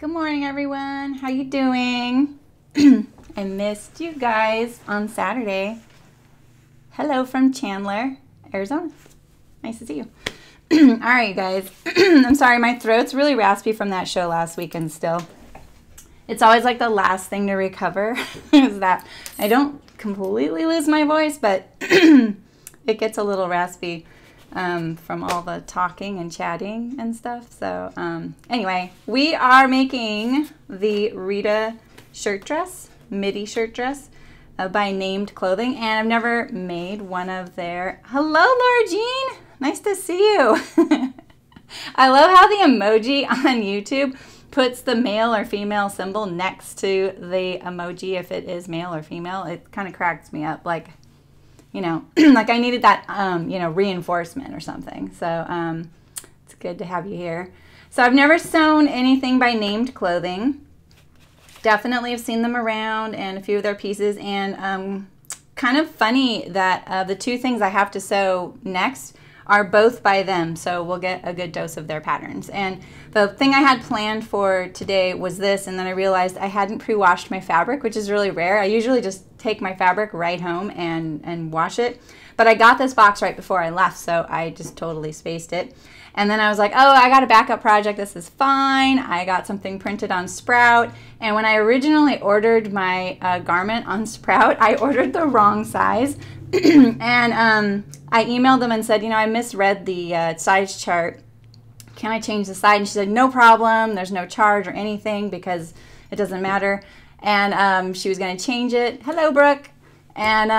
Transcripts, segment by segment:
Good morning, everyone. How you doing? I missed you guys on Saturday. Hello from Chandler, Arizona. Nice to see you. All right, you guys. I'm sorry, my throat's really raspy from that show last weekend still. It's always like the last thing to recover is that I don't completely lose my voice, but it gets a little raspy from all the talking and chatting and stuff. So anyway, we are making the Reeta shirt dress, midi shirt dress by Named Clothing, and I've never made one of their... Hello, Laura Jean. Nice to see you. I love how the emoji on YouTube puts the male or female symbol next to the emoji if it is male or female. It kind of cracks me up, like, you know, like I needed that, you know, reinforcement or something. So it's good to have you here. So I've never sewn anything by Named Clothing. Definitely have seen them around and a few of their pieces. And kind of funny that the two things I have to sew next are both by them, so we'll get a good dose of their patterns. And the thing I had planned for today was this, and then I realized I hadn't pre-washed my fabric, which is really rare. I usually just take my fabric right home and wash it. But I got this box right before I left, so I just totally spaced it. And then I was like, oh, I got a backup project. This is fine. I got something printed on Sprout. And when I originally ordered my garment on Sprout, I ordered the wrong size. And I emailed them and said, you know, I misread the size chart. Can I change the size? And she said, no problem. There's no charge or anything because it doesn't matter. And she was going to change it. Hello, Brooke. And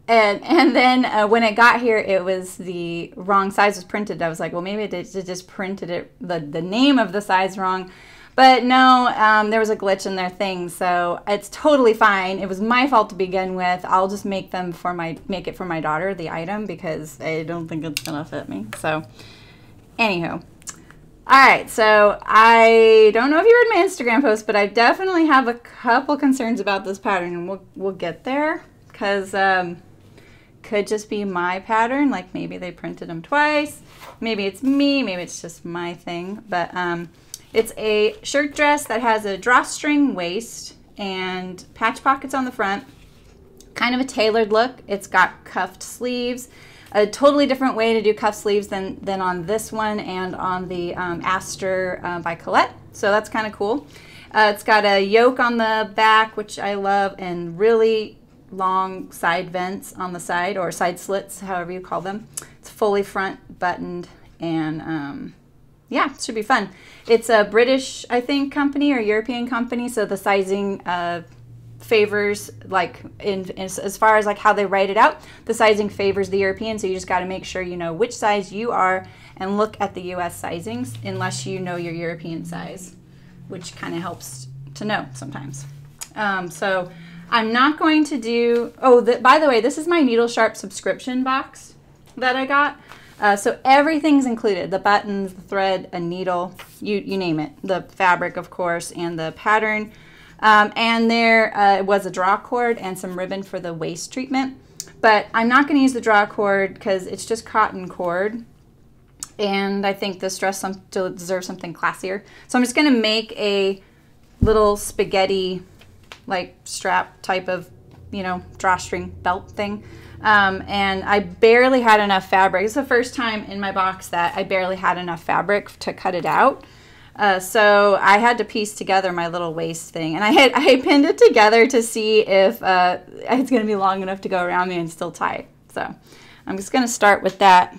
then when it got here, it was the wrong size was printed. I was like, well, maybe it just printed it the name of the size wrong. But no, there was a glitch in their thing, so it's totally fine. It was my fault to begin with. I'll just make it for my daughter, the item, because I don't think it's gonna fit me. So, anywho, all right. So I don't know if you read my Instagram post, but I definitely have a couple concerns about this pattern, and we'll get there because could just be my pattern. Like maybe they printed them twice. Maybe it's me. Maybe it's just my thing. But it's a shirt dress that has a drawstring waist and patch pockets on the front. Kind of a tailored look. It's got cuffed sleeves. A totally different way to do cuff sleeves than on this one and on the Aster by Colette. So that's kind of cool. It's got a yoke on the back, which I love, and really long side vents on the side, or side slits, however you call them. It's fully front buttoned, and yeah, it should be fun. It's a British, I think, company or European company, so the sizing favors, like, as far as like how they write it out, the sizing favors the European, so you just got to make sure you know which size you are and look at the US sizings unless you know your European size, which kind of helps to know sometimes. So I'm not going to do, by the way, this is my Needle Sharp subscription box that I got. So everything's included, the buttons, the thread, a needle, you name it, the fabric, of course, and the pattern. And there was a draw cord and some ribbon for the waist treatment. But I'm not going to use the draw cord because it's just cotton cord. And I think this dress deserves something classier. So I'm just going to make a little spaghetti, like strap type of, you know, drawstring belt thing. And I barely had enough fabric. It's the first time in my box that I barely had enough fabric to cut it out. So I had to piece together my little waist thing. And I pinned it together to see if it's going to be long enough to go around me and still tie it. So I'm just going to start with that.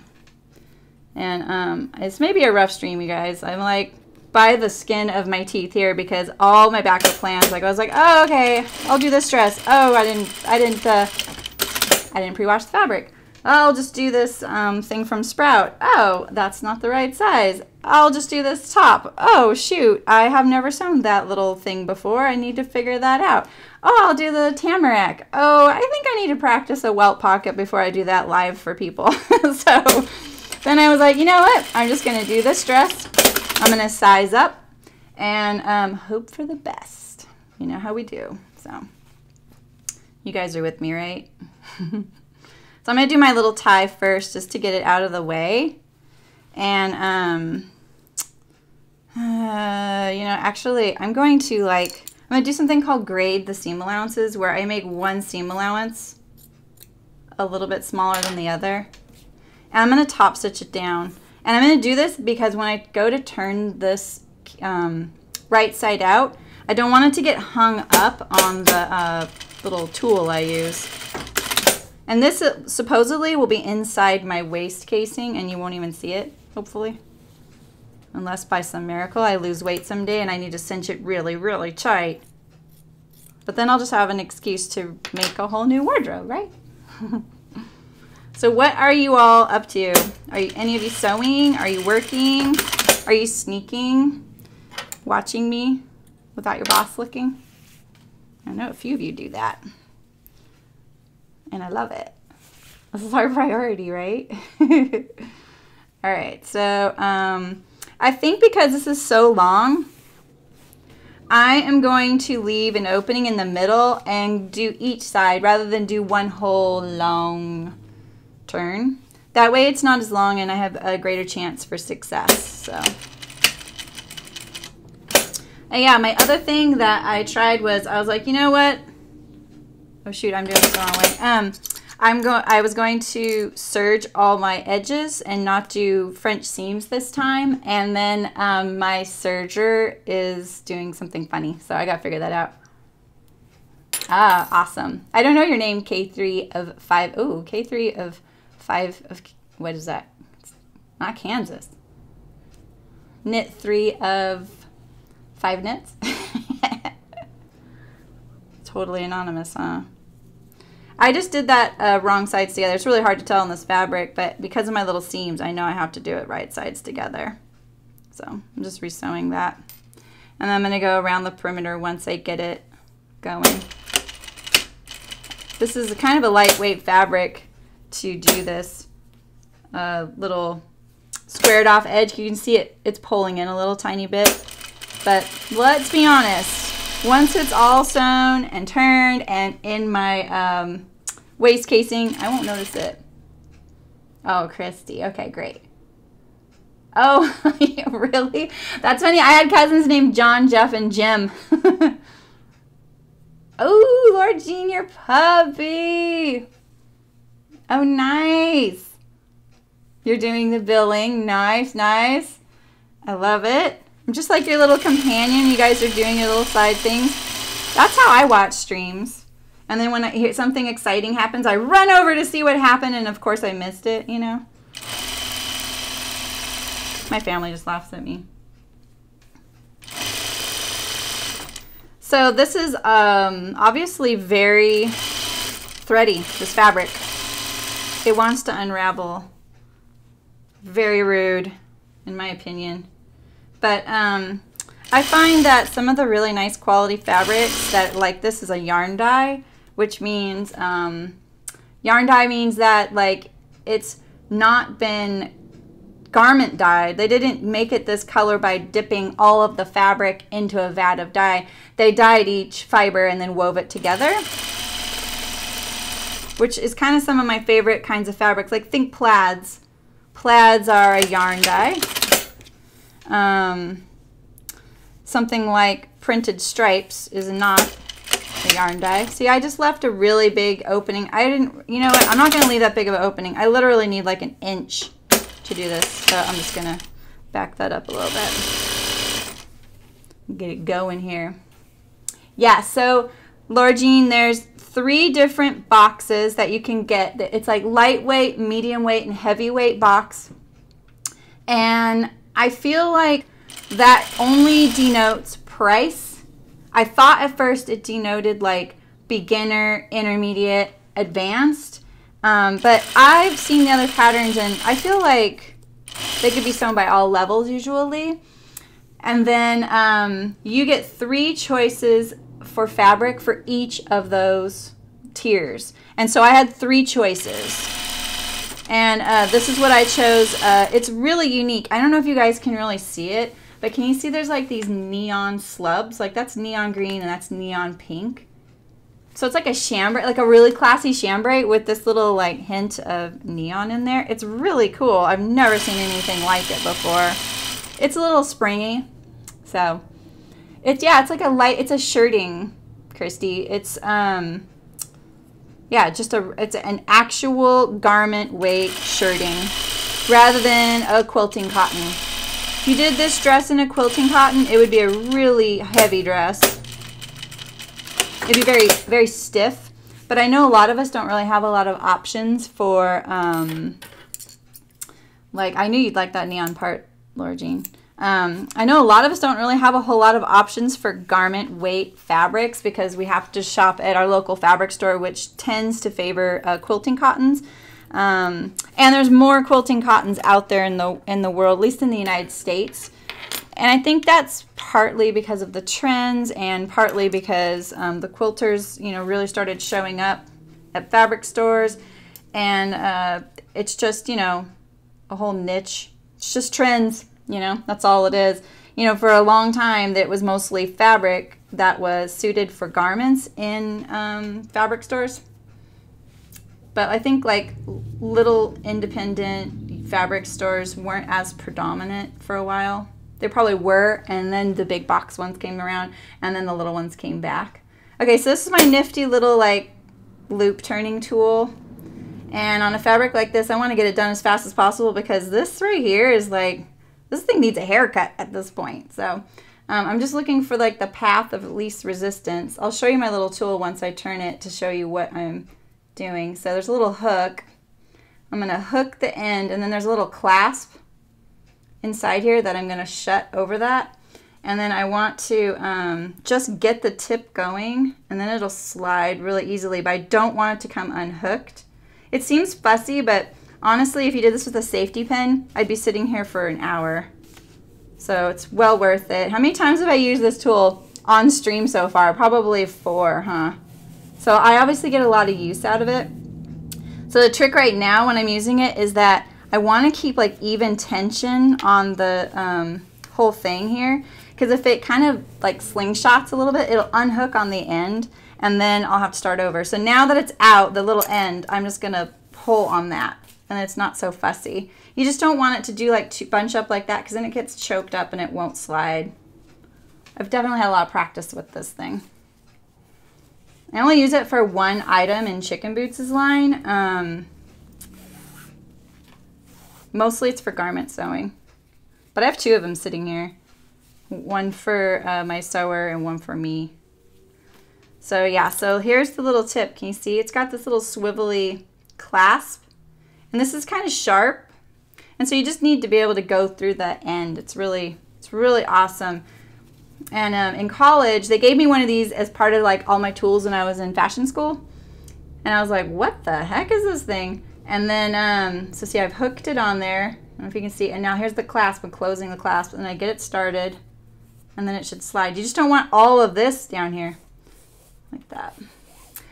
And it's maybe a rough stream, you guys. I'm like by the skin of my teeth here because all my backup plans, like I was like, oh, okay, I'll do this dress. Oh, I didn't pre-wash the fabric. I'll just do this thing from Sprout. Oh, that's not the right size. I'll just do this top. Oh, shoot, I have never sewn that little thing before. I need to figure that out. Oh, I'll do the tamarack. Oh, I think I need to practice a welt pocket before I do that live for people. So then I was like, you know what? I'm just going to do this dress. I'm going to size up and hope for the best. You know how we do. So you guys are with me, right? So I'm going to do my little tie first just to get it out of the way. And You know, actually, I'm going to do something called grade the seam allowances, where I make one seam allowance a little bit smaller than the other. And I'm going to top stitch it down. And I'm going to do this because when I go to turn this right side out, I don't want it to get hung up on the little tool I use. And this supposedly will be inside my waist casing and you won't even see it, hopefully. Unless by some miracle I lose weight someday and I need to cinch it really, really tight. But then I'll just have an excuse to make a whole new wardrobe, right? So what are you all up to? Are any of you sewing? Are you working? Are you sneaking? Watching me without your boss looking? I know a few of you do that. And I love it. This is our priority, right? All right, so I think because this is so long, I am going to leave an opening in the middle and do each side rather than do one whole long turn. That way it's not as long and I have a greater chance for success. So, and yeah, my other thing that I tried was I was like, you know what? Oh shoot, I'm doing this the wrong way. I was going to serge all my edges and not do French seams this time. And then my serger is doing something funny. So I got to figure that out. Ah, awesome. I don't know your name, K3 of 5. Oh, K3 of 5 of, what is that? It's not Kansas. Knit 3 of 5 knits. Totally anonymous, huh? I just did that wrong sides together. It's really hard to tell on this fabric, but because of my little seams, I know I have to do it right sides together. So I'm just resewing that. And then I'm going to go around the perimeter once I get it going. This is kind of a lightweight fabric to do this little squared off edge. You can see it's pulling in a little tiny bit. But let's be honest. Once it's all sewn and turned and in my waist casing, I won't notice it. Oh, Christy. Okay, great. Oh, really? That's funny. I had cousins named John, Jeff, and Jim. Oh, Lord Jean, your puppy. Oh, nice. You're doing the billing. Nice, nice. I love it. I'm just like your little companion. You guys are doing your little side things. That's how I watch streams. And then when I hear something exciting happens, I run over to see what happened. And of course I missed it, you know. My family just laughs at me. So this is obviously very thready, this fabric. It wants to unravel. Very rude, in my opinion. But I find that some of the really nice quality fabrics that, like this is a yarn dye, which means, yarn dye means that like it's not been garment dyed. They didn't make it this color by dipping all of the fabric into a vat of dye. They dyed each fiber and then wove it together, which is kind of some of my favorite kinds of fabrics. Like think plaids. Plaids are a yarn dye. Something like printed stripes is not a yarn dye. See, I just left a really big opening. I didn't, you know what? I'm not going to leave that big of an opening. I literally need like an inch to do this. So I'm just going to back that up a little bit. Get it going here. Yeah, so Laura Jean, there's 3 different boxes that you can get. It's like lightweight, medium weight, and heavyweight box. And I feel like that only denotes price. I thought at first it denoted like beginner, intermediate, advanced. But I've seen the other patterns and I feel like they could be sewn by all levels usually. And then you get 3 choices for fabric for each of those tiers. And so I had 3 choices. And this is what I chose. It's really unique. I don't know if you guys can really see it, but can you see there's like these neon slubs? Like that's neon green and that's neon pink. So it's like a chambray, like a really classy chambray with this little like hint of neon in there. It's really cool. I've never seen anything like it before. It's a little springy. So it's, yeah, it's like a light, it's a shirting, Christy. It's, yeah, just it's an actual garment weight shirting rather than a quilting cotton. If you did this dress in a quilting cotton, it would be a really heavy dress. It'd be very, very stiff. But I know a lot of us don't really have a lot of options for, like, I knew you'd like that neon part, Laura Jean. I know a lot of us don't really have a whole lot of options for garment weight fabrics because we have to shop at our local fabric store, which tends to favor quilting cottons. And there's more quilting cottons out there in the world, at least in the United States. And I think that's partly because of the trends and partly because the quilters, you know, really started showing up at fabric stores. And it's just, you know, a whole niche. It's just trends. You know, that's all it is. You know, for a long time, it was mostly fabric that was suited for garments in fabric stores. But I think like little independent fabric stores weren't as predominant for a while. They probably were, and then the big box ones came around, and then the little ones came back. Okay, so this is my nifty little like loop turning tool. And on a fabric like this, I want to get it done as fast as possible because this right here is like, this thing needs a haircut at this point. So I'm just looking for like the path of least resistance. I'll show you my little tool once I turn it to show you what I'm doing. So there's a little hook. I'm going to hook the end, and then there's a little clasp inside here that I'm going to shut over that. And then I want to just get the tip going, and then it'll slide really easily, but I don't want it to come unhooked. It seems fussy, but honestly, if you did this with a safety pin, I'd be sitting here for an hour. So it's well worth it. How many times have I used this tool on stream so far? Probably 4, huh? So I obviously get a lot of use out of it. So the trick right now when I'm using it is that I want to keep like even tension on the whole thing here. Because if it kind of like slingshots a little bit, it'll unhook on the end, and then I'll have to start over. So now that it's out, the little end, I'm just going to pull on that. And it's not so fussy. You just don't want it to do like bunch up like that because then it gets choked up and it won't slide. I've definitely had a lot of practice with this thing. I only use it for one item in Chicken Boots' line. Mostly it's for garment sewing. But I have 2 of them sitting here. One for my sewer and one for me. So yeah, so here's the little tip. Can you see? It's got this little swivelly clasp. And this is kind of sharp, and so you just need to be able to go through the end. It's really awesome. And in college, they gave me one of these as part of like all my tools when I was in fashion school. And I was like, what the heck is this thing? And then, so see, I've hooked it on there. I don't know if you can see. And now here's the clasp. I'm closing the clasp, and I get it started, and then it should slide. You just don't want all of this down here like that.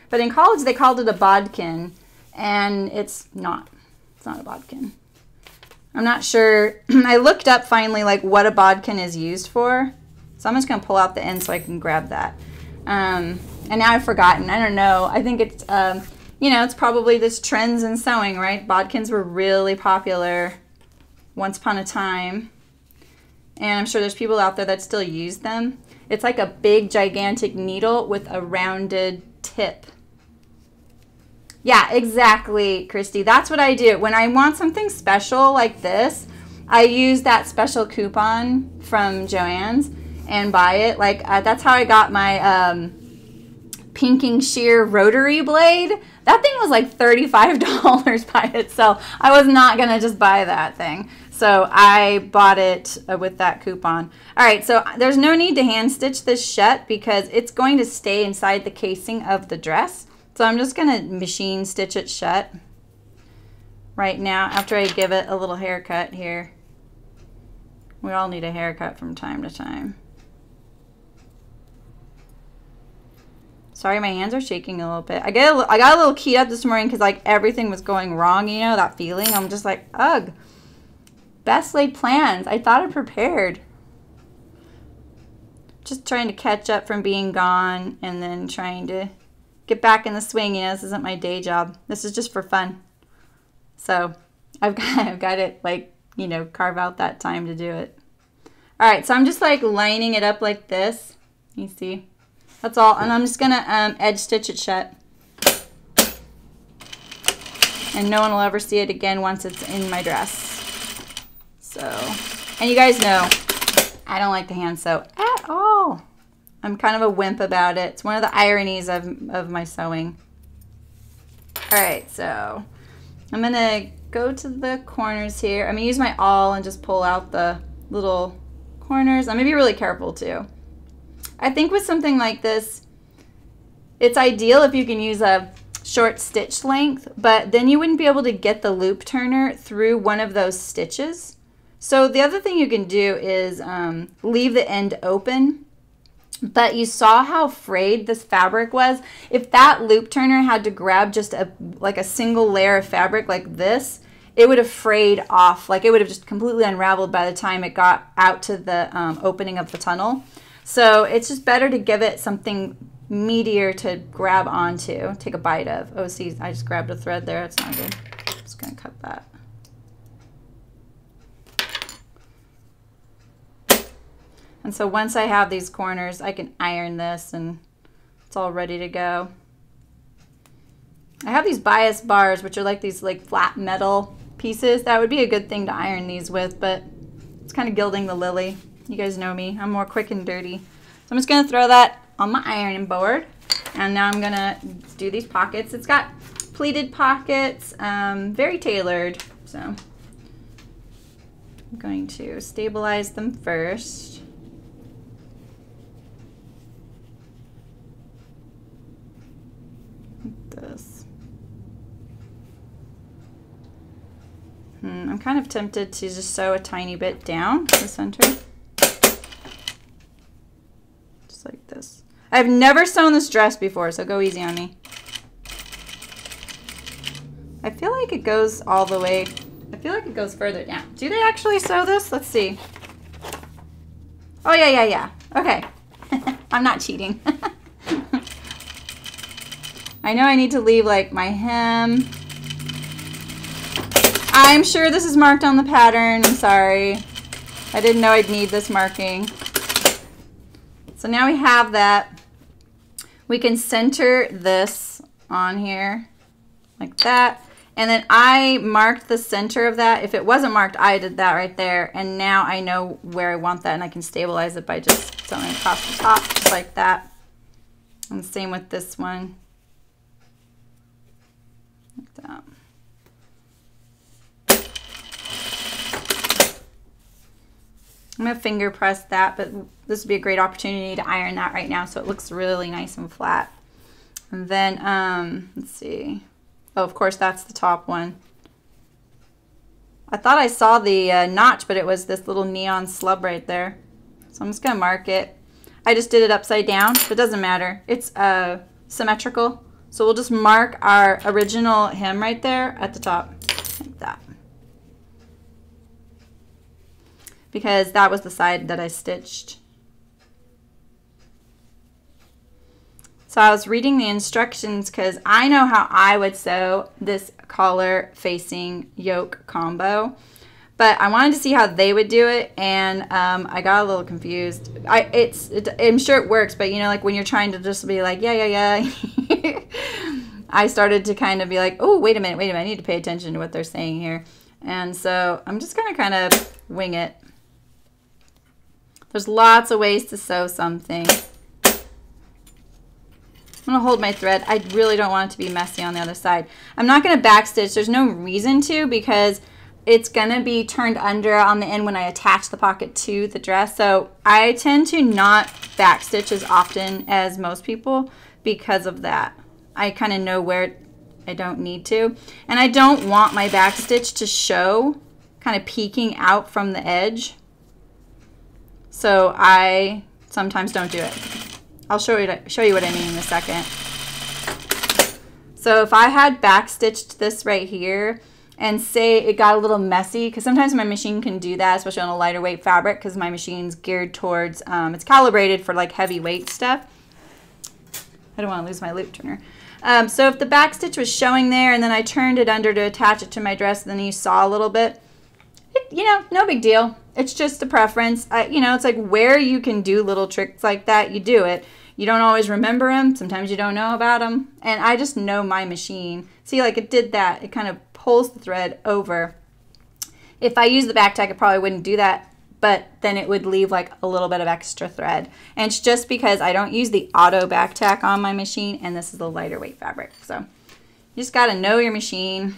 But in college, they called it a bodkin, and it's not. It's not a bodkin. I'm not sure. I looked up finally like what a bodkin is used for. So I'm just going to pull out the end so I can grab that. And now I've forgotten. I don't know. I think it's, you know, it's probably this trends in sewing, right? Bodkins were really popular once upon a time. And I'm sure there's people out there that still use them. It's like a big, gigantic needle with a rounded tip. Yeah, exactly, Christy. That's what I do. When I want something special like this, I use that special coupon from Joann's and buy it. Like, that's how I got my pinking shear rotary blade. That thing was like $35 by itself. I was not going to just buy that thing. So I bought it with that coupon. All right, so there's no need to hand stitch this shut because it's going to stay inside the casing of the dress. So I'm just going to machine stitch it shut right now after I give it a little haircut here. We all need a haircut from time to time. Sorry, my hands are shaking a little bit. I got a little keyed up this morning because like everything was going wrong, you know, that feeling. I'm just like, ugh. Best laid plans. I thought I prepared. Just trying to catch up from being gone and then trying to get back in the swing. You know, this isn't my day job. This is just for fun. So I've got to like, you know, carve out that time to do it. All right, so I'm just like lining it up like this. You see? That's all. And I'm just going to edge stitch it shut. And no one will ever see it again once it's in my dress. So, and you guys know, I don't like to hand sew at all. I'm kind of a wimp about it. It's one of the ironies of my sewing. All right, so I'm going to go to the corners here. I'm going to use my awl and just pull out the little corners. I'm going to be really careful too. I think with something like this, it's ideal if you can use a short stitch length, but then you wouldn't be able to get the loop turner through one of those stitches. So the other thing you can do is leave the end open. But you saw how frayed this fabric was. If that loop turner had to grab just like a single layer of fabric like this, it would have frayed off. Like it would have just completely unraveled by the time it got out to the opening of the tunnel. So it's just better to give it something meatier to grab onto, take a bite of. Oh, see, I just grabbed a thread there. That's not good. I'm just going to cut that. And so once I have these corners, I can iron this and it's all ready to go. I have these bias bars, which are like these like flat metal pieces. That would be a good thing to iron these with, but it's kind of gilding the lily. You guys know me. I'm more quick and dirty. So I'm just going to throw that on my ironing board. And now I'm going to do these pockets. It's got pleated pockets, very tailored. So I'm going to stabilize them first. This. I'm kind of tempted to just sew a tiny bit down the center. Just like this. I've never sewn this dress before, so go easy on me. I feel like it goes all the way. I feel like it goes further down. Do they actually sew this? Let's see. Oh, yeah. Okay. I'm not cheating. I know I need to leave like my hem. I'm sure this is marked on the pattern. I'm sorry. I didn't know I'd need this marking. So now we have that. We can center this on here like that. And then I marked the center of that. If it wasn't marked, I did that right there. And now I know where I want that and I can stabilize it by just sewing across the top just like that. And same with this one. Like that. I'm going to finger press that, but this would be a great opportunity to iron that right now so it looks really nice and flat. And then, let's see. Oh, of course, that's the top one. I thought I saw the notch, but it was this little neon slub right there. So I'm just going to mark it. I just did it upside down, but it doesn't matter. It's symmetrical. So we'll just mark our original hem right there at the top, like that. Because that was the side that I stitched. So I was reading the instructions because I know how I would sew this collar facing yoke combo. But I wanted to see how they would do it, and I got a little confused. I'm sure it works, but you know, like when you're trying to just be like, yeah. I started to kind of be like, oh, wait a minute, I need to pay attention to what they're saying here. And so I'm just going to kind of wing it. There's lots of ways to sew something. I'm going to hold my thread. I really don't want it to be messy on the other side. I'm not going to backstitch. There's no reason to because it's going to be turned under on the end when I attach the pocket to the dress. So I tend to not backstitch as often as most people because of that. I kind of know where I don't need to. And I don't want my backstitch to show kind of peeking out from the edge. So I sometimes don't do it. I'll show you what I mean in a second. So if I had backstitched this right here and say it got a little messy, because sometimes my machine can do that, especially on a lighter weight fabric, because my machine's geared towards, it's calibrated for like heavy weight stuff. I don't want to lose my loop turner. So if the backstitch was showing there and then I turned it under to attach it to my dress and then you saw a little bit, you know, no big deal. It's just a preference. You know, it's like where you can do little tricks like that, you do it. You don't always remember them. Sometimes you don't know about them. And I just know my machine. See, like it did that. It kind of pulls the thread over. If I use the back tack, it probably wouldn't do that, but then it would leave like a little bit of extra thread. And it's just because I don't use the auto back tack on my machine, and this is a lighter weight fabric. So you just got to know your machine,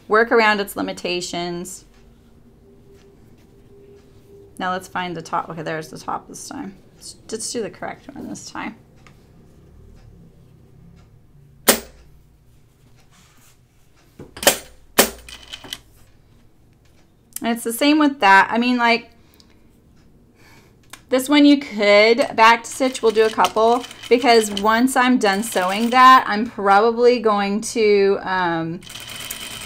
work around its limitations. Now let's find the top. Okay, there's the top this time. Let's do the correct one this time. And it's the same with that. I mean, like, this one you could back stitch. We'll do a couple, because once I'm done sewing that, I'm probably going to, well,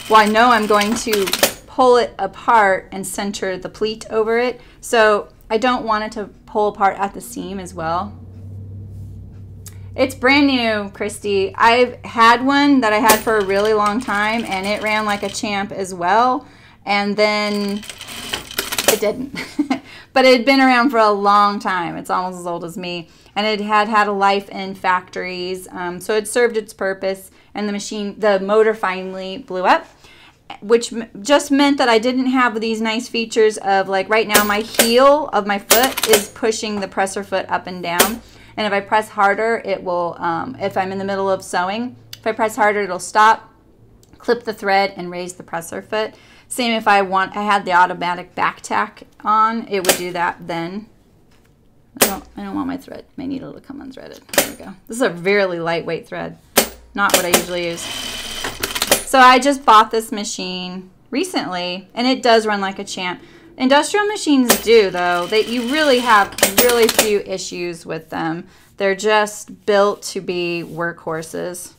I know I'm going to pull it apart and center the pleat over it. So I don't want it to pull apart at the seam as well. It's brand new, Christy. I've had one that I had for a really long time, and it ran like a champ as well. And then it didn't. But it had been around for a long time. It's almost as old as me. And it had a life in factories. So it served its purpose. And the motor finally blew up, which just meant that I didn't have these nice features of, like, right now my heel of my foot is pushing the presser foot up and down. And if I press harder, it will, if I'm in the middle of sewing, if I press harder, it'll stop, clip the thread, and raise the presser foot. Same if I had the automatic back tack on, it would do that then. I don't want my needle to come unthreaded. There we go. This is a really lightweight thread, not what I usually use. So I just bought this machine recently, and it does run like a champ. Industrial machines do, though. You really have really few issues with them. They're just built to be workhorses.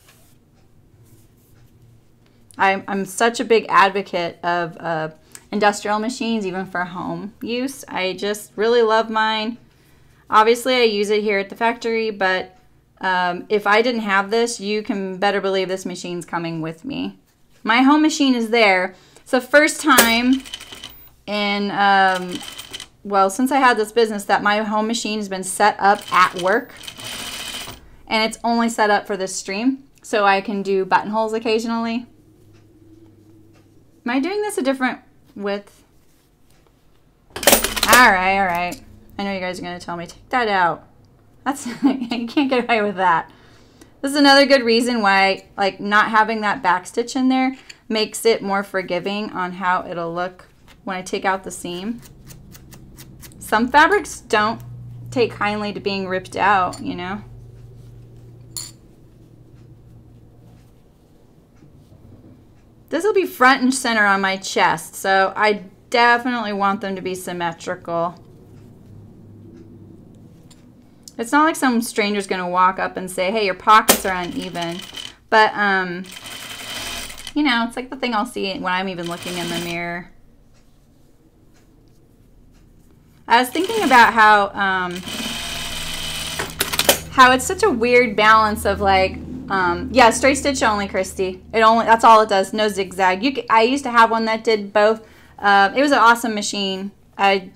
I'm such a big advocate of industrial machines, even for home use. I just really love mine. Obviously, I use it here at the factory, but if I didn't have this, you can better believe this machine's coming with me. My home machine is there. It's the first time in, well, since I had this business, that my home machine has been set up at work. And it's only set up for this stream, so I can do buttonholes occasionally. Am I doing this a different width? All right. I know you guys are going to tell me, take that out. That's, you can't get away with that. This is another good reason why, like, not having that back stitch in there makes it more forgiving on how it'll look when I take out the seam. Some fabrics don't take kindly to being ripped out, you know. This will be front and center on my chest, so I definitely want them to be symmetrical. It's not like some stranger's going to walk up and say, hey, your pockets are uneven. But, you know, it's like the thing I'll see when I'm even looking in the mirror. I was thinking about how it's such a weird balance of, like, yeah, straight stitch only, Christy. That's all it does, no zigzag. I used to have one that did both. It was an awesome machine. I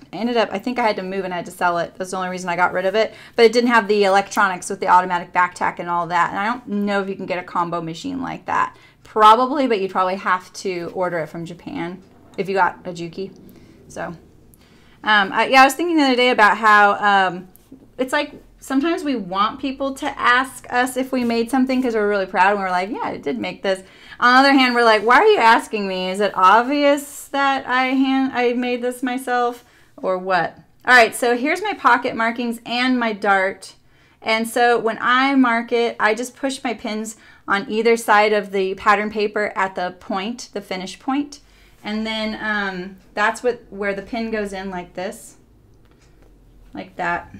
think I had to move and I had to sell it. That's the only reason I got rid of it. But it didn't have the electronics with the automatic back tack and all that. And I don't know if you can get a combo machine like that. Probably, but you'd probably have to order it from Japan if you got a Juki. So, yeah, I was thinking the other day about how it's like sometimes we want people to ask us if we made something because we're really proud and we're like, yeah, I did make this. On the other hand, we're like, why are you asking me? Is it obvious that I made this myself or what? All right, so here's my pocket markings and my dart. And so when I mark it, I just push my pins on either side of the pattern paper at the point, the finish point. And then that's where the pin goes in, like this, like that.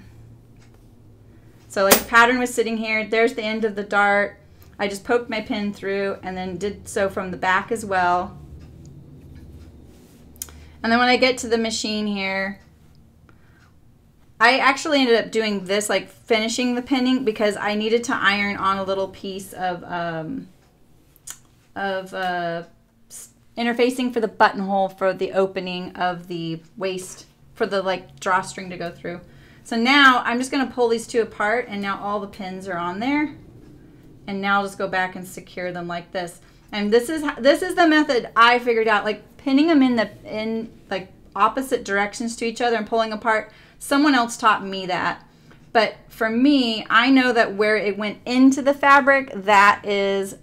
So like the pattern was sitting here, there's the end of the dart. I just poked my pin through and then did so from the back as well. And then when I get to the machine here, I actually ended up doing this, like finishing the pinning, because I needed to iron on a little piece of interfacing for the buttonhole for the opening of the waist for the like drawstring to go through. So now I'm just going to pull these two apart, and now all the pins are on there. And now I'll just go back and secure them like this. And this is the method I figured out, like pinning them in like opposite directions to each other and pulling apart. Someone else taught me that. But for me, I know that where it went into the fabric, that is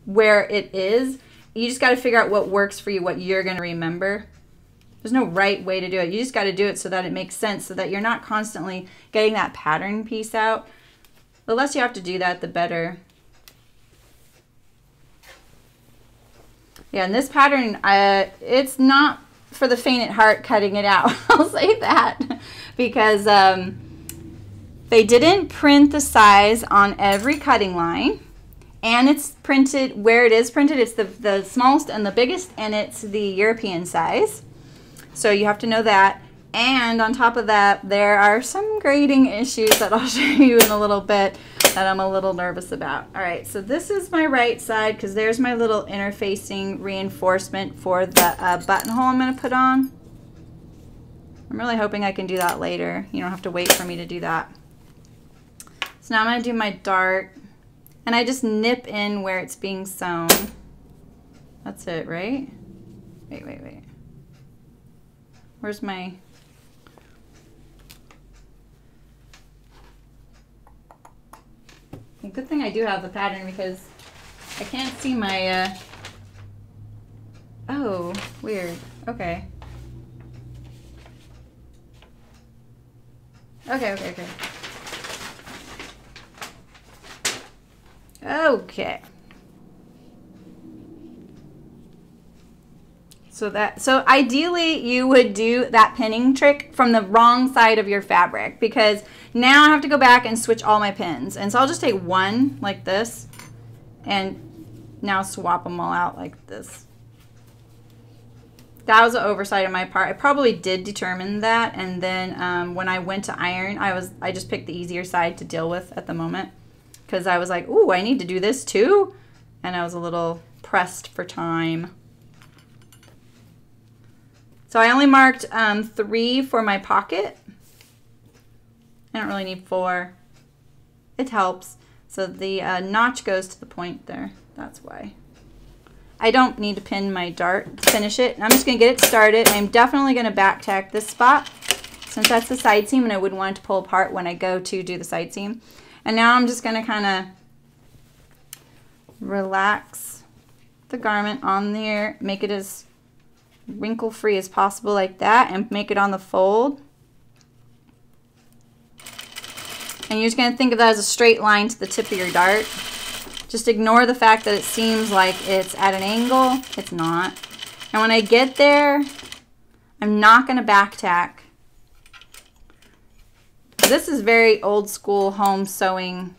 where it is. You just got to figure out what works for you, what you're going to remember. There's no right way to do it. You just got to do it so that it makes sense, so that you're not constantly getting that pattern piece out. The less you have to do that, the better. Yeah, and this pattern, it's not for the faint at heart cutting it out. I'll say that. Because they didn't print the size on every cutting line. And it's printed where it is printed. It's the smallest and the biggest, and it's the European size. So you have to know that. And on top of that, there are some grading issues that I'll show you in a little bit that I'm a little nervous about. All right, so this is my right side, because there's my little interfacing reinforcement for the buttonhole I'm going to put on. I'm really hoping I can do that later. You don't have to wait for me to do that. So now I'm going to do my dart. And I just nip in where it's being sewn. That's it, right? Wait. Where's my... Good thing I do have the pattern, because I can't see my... Oh, weird. Okay. Okay. Okay. So ideally you would do that pinning trick from the wrong side of your fabric, because now I have to go back and switch all my pins. And so I'll just take one like this and now swap them all out like this. That was an oversight on my part. I probably did determine that, and then when I went to iron, I just picked the easier side to deal with at the moment, because I was like, ooh, I need to do this too, and I was a little pressed for time. So I only marked 3 for my pocket. I don't really need 4. It helps. So the notch goes to the point there. That's why. I don't need to pin my dart to finish it. I'm just going to get it started. I'm definitely going to back tack this spot, since that's the side seam and I wouldn't want it to pull apart when I go to do the side seam. And now I'm just going to kind of relax the garment on there, make it as wrinkle free as possible like that, and make it on the fold. And you're just going to think of that as a straight line to the tip of your dart. Just ignore the fact that it seems like it's at an angle. It's not. And when I get there, I'm not going to back tack. This is very old school home sewing.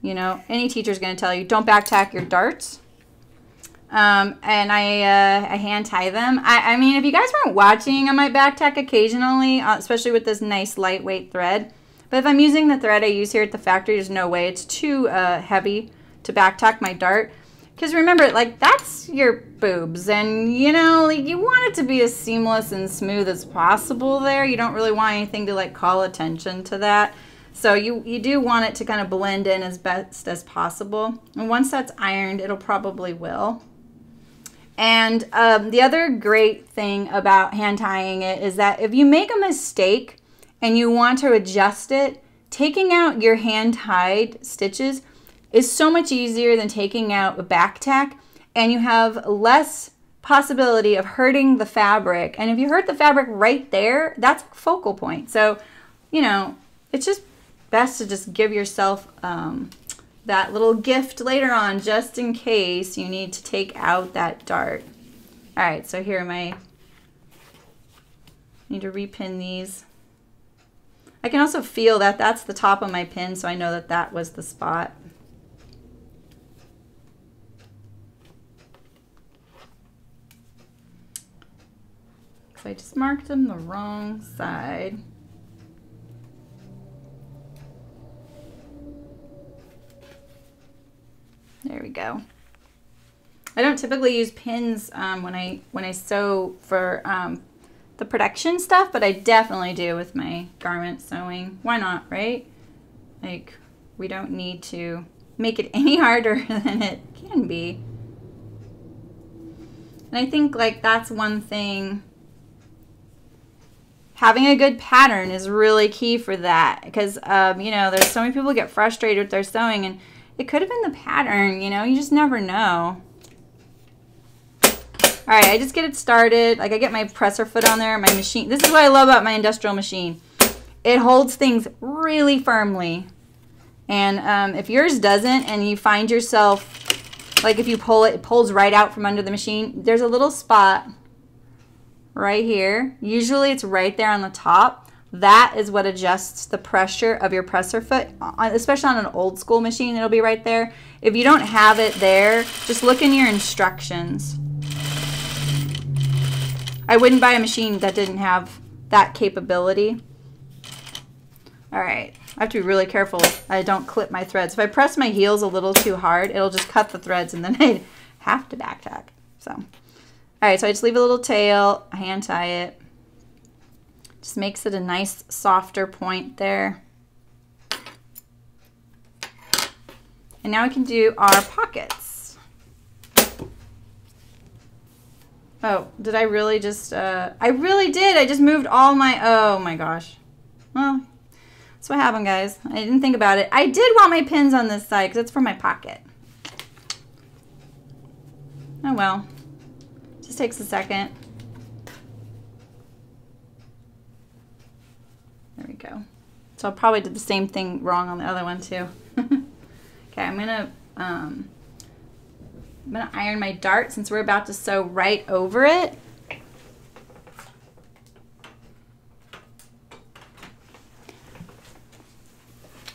You know, any teacher's going to tell you, don't back tack your darts. And I hand tie them. I mean, if you guys weren't watching, I might back tack occasionally, especially with this nice lightweight thread. But if I'm using the thread I use here at the factory, there's no way. It's too heavy to back tack my dart. Because remember, like, that's your boobs. And, you know, like, you want it to be as seamless and smooth as possible there. You don't really want anything to, like, call attention to that. So you do want it to kind of blend in as best as possible. And once that's ironed, it'll probably will. And the other great thing about hand tying it is that if you make a mistake and you want to adjust it, taking out your hand tied stitches is so much easier than taking out a back tack, and you have less possibility of hurting the fabric. And if you hurt the fabric right there, that's a focal point. So, you know, it's just best to just give yourself that little gift later on, just in case you need to take out that dart. All right, so here I need to repin these. I can also feel that that's the top of my pin, so I know that that was the spot. So I just marked them the wrong side. There we go. I don't typically use pins when I sew for the production stuff, but I definitely do with my garment sewing. Why not, right? Like, we don't need to make it any harder than it can be. And I think, like, that's one thing. Having a good pattern is really key for that, because, you know, there's so many people get frustrated with their sewing, and it could have been the pattern, you know, you just never know. All right, I just get it started. Like, I get my presser foot on there, my machine. This is what I love about my industrial machine. It holds things really firmly. And if yours doesn't, and you find yourself, like, if you pull it, it pulls right out from under the machine. There's a little spot right here. Usually it's right there on the top. That is what adjusts the pressure of your presser foot, especially on an old school machine. It'll be right there. If you don't have it there, just look in your instructions. I wouldn't buy a machine that didn't have that capability. All right, I have to be really careful I don't clip my threads. If I press my heels a little too hard, it'll just cut the threads, and then I'd have to back tack. So. All right, so I just leave a little tail, hand tie it. Just makes it a nice, softer point there. And now we can do our pockets. Oh, did I really just, I really did. I just moved all my, oh my gosh. Well, that's what happened, guys. I didn't think about it. I did want my pins on this side because it's for my pocket. Oh well. Just takes a second. There we go. So I probably did the same thing wrong on the other one too. Okay, I'm gonna iron my dart since we're about to sew right over it.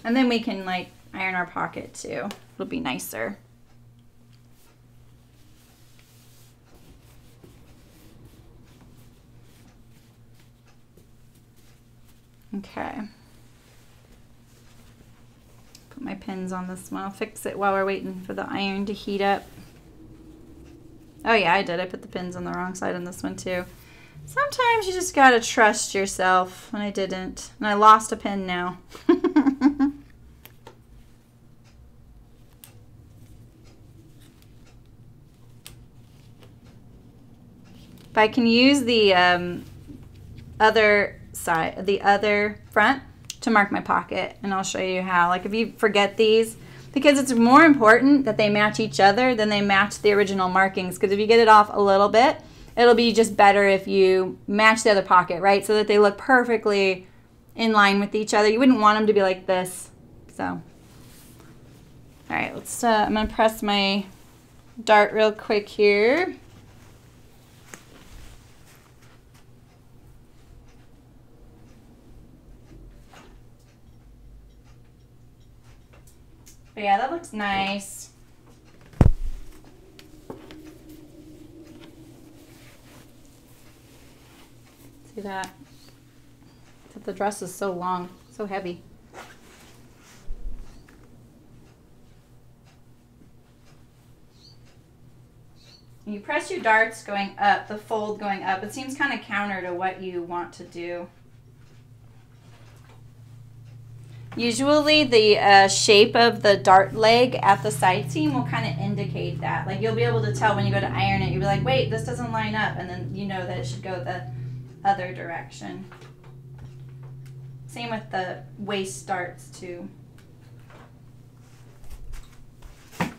And then we can like iron our pocket too. It'll be nicer. Okay. Put my pins on this one. I'll fix it while we're waiting for the iron to heat up. Oh yeah, I did. I put the pins on the wrong side on this one too. Sometimes you just gotta trust yourself, and I didn't. And I lost a pin now. If I can use the other side, the other front to mark my pocket, and I'll show you how. Like if you forget these, because it's more important that they match each other than they match the original markings, because if you get it off a little bit, it'll be just better if you match the other pocket, right? So that they look perfectly in line with each other. You wouldn't want them to be like this. So, all right, let's, I'm gonna press my dart real quick here. But yeah, that looks nice. See that? The dress is so long, so heavy. You press your darts going up, the fold going up. It seems kind of counter to what you want to do. Usually the shape of the dart leg at the side seam will kind of indicate that. Like you'll be able to tell when you go to iron it, you'll be like, wait, this doesn't line up. And then you know that it should go the other direction. Same with the waist darts too. I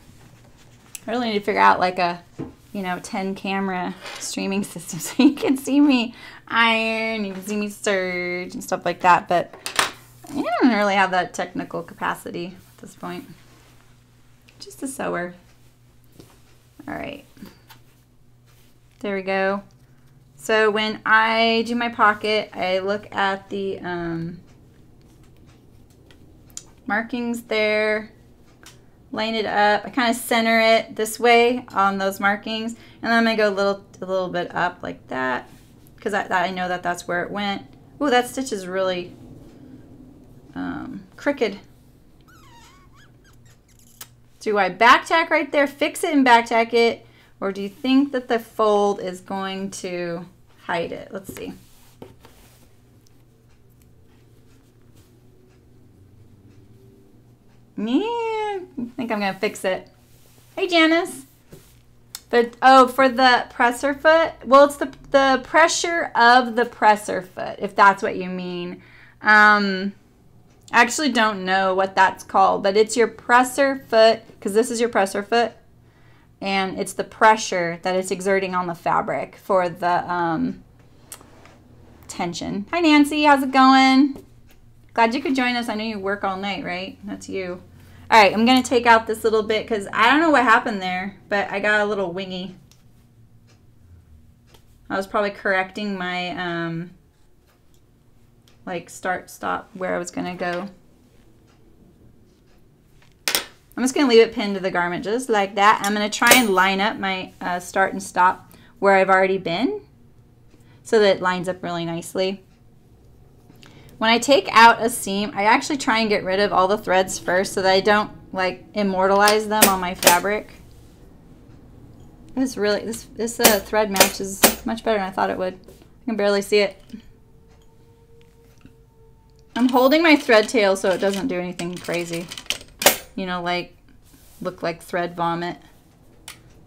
really need to figure out like a, 10 camera streaming system so you can see me iron, you can see me serge and stuff like that. But I don't really have that technical capacity at this point. Just a sewer. All right. There we go. So when I do my pocket, I look at the markings there, line it up. I kind of center it this way on those markings, and then I'm gonna go a little bit up like that, because I know that that's where it went. Ooh, that stitch is really crooked. Do I back tack right there, fix it and back tack it, or do you think that the fold is going to hide it? Let's see. I think I'm gonna fix it. Hey, Janice. Oh, for the presser foot? Well, it's the pressure of the presser foot, if that's what you mean. I actually don't know what that's called, but it's your presser foot, because this is your presser foot, and it's the pressure that it's exerting on the fabric for the tension. Hi, Nancy. How's it going? Glad you could join us. I know you work all night, right? That's you. All right, I'm going to take out this little bit because I don't know what happened there, but I got a little wingy. I was probably correcting my, like, start, stop, where I was going to go. I'm just going to leave it pinned to the garment just like that. I'm going to try and line up my start and stop where I've already been so that it lines up really nicely. When I take out a seam, I actually try and get rid of all the threads first so that I don't like immortalize them on my fabric. This really, this thread match is much better than I thought it would. I can barely see it. I'm holding my thread tail so it doesn't do anything crazy. You know, like look like thread vomit.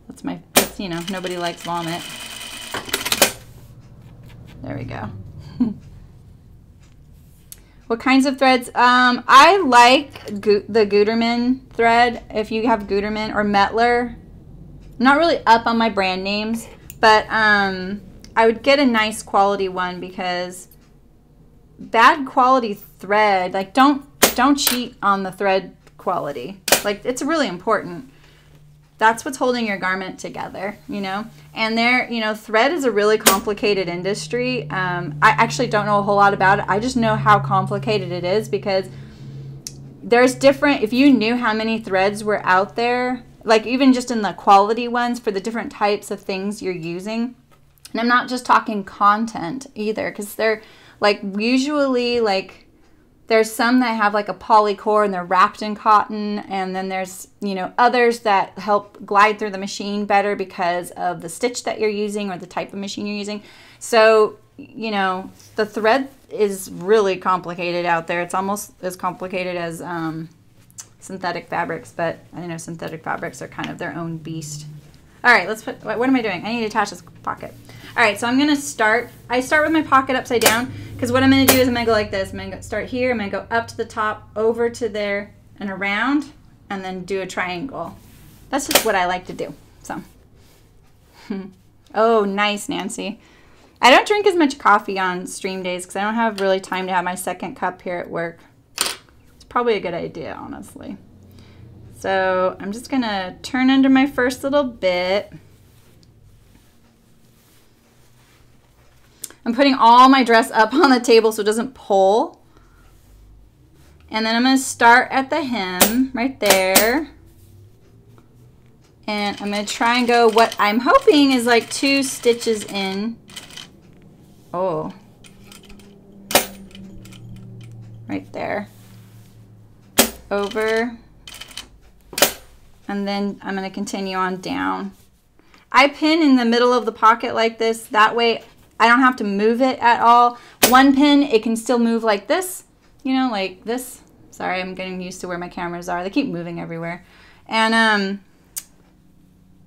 That's you know, nobody likes vomit. There we go. What kinds of threads? I like the Gutermann thread. If you have Gutermann or Mettler, I'm not really up on my brand names, but I would get a nice quality one because bad quality thread, like don't cheat on the thread quality. Like it's really important. That's what's holding your garment together, you know? And there, you know, thread is a really complicated industry. I actually don't know a whole lot about it. I just know how complicated it is because there's different, if you knew how many threads were out there, like even just in the quality ones for the different types of things you're using. And I'm not just talking content either because they're like usually like, there's some that have like a poly core and they're wrapped in cotton, and then there's, you know, others that help glide through the machine better because of the stitch that you're using or the type of machine you're using. So, you know, the thread is really complicated out there. It's almost as complicated as synthetic fabrics, but I know synthetic fabrics are kind of their own beast. All right, let's put, what am I doing? I need to attach this pocket. All right, so I'm gonna start with my pocket upside down because what I'm gonna do is I'm gonna go like this. I'm gonna start here, I'm gonna go up to the top, over to there, and around, and then do a triangle. That's just what I like to do, so. Oh, nice, Nancy. I don't drink as much coffee on stream days because I don't have really time to have my second cup here at work. It's probably a good idea, honestly. So I'm just gonna turn under my first little bit. I'm putting all my dress up on the table so it doesn't pull. And then I'm gonna start at the hem right there. And I'm gonna try and go what I'm hoping is like 2 stitches in. Oh. Right there. Over. And then I'm gonna continue on down. I pin in the middle of the pocket like this. That way I don't have to move it at all. One pin, it can still move like this, you know, like this. Sorry, I'm getting used to where my cameras are. They keep moving everywhere. And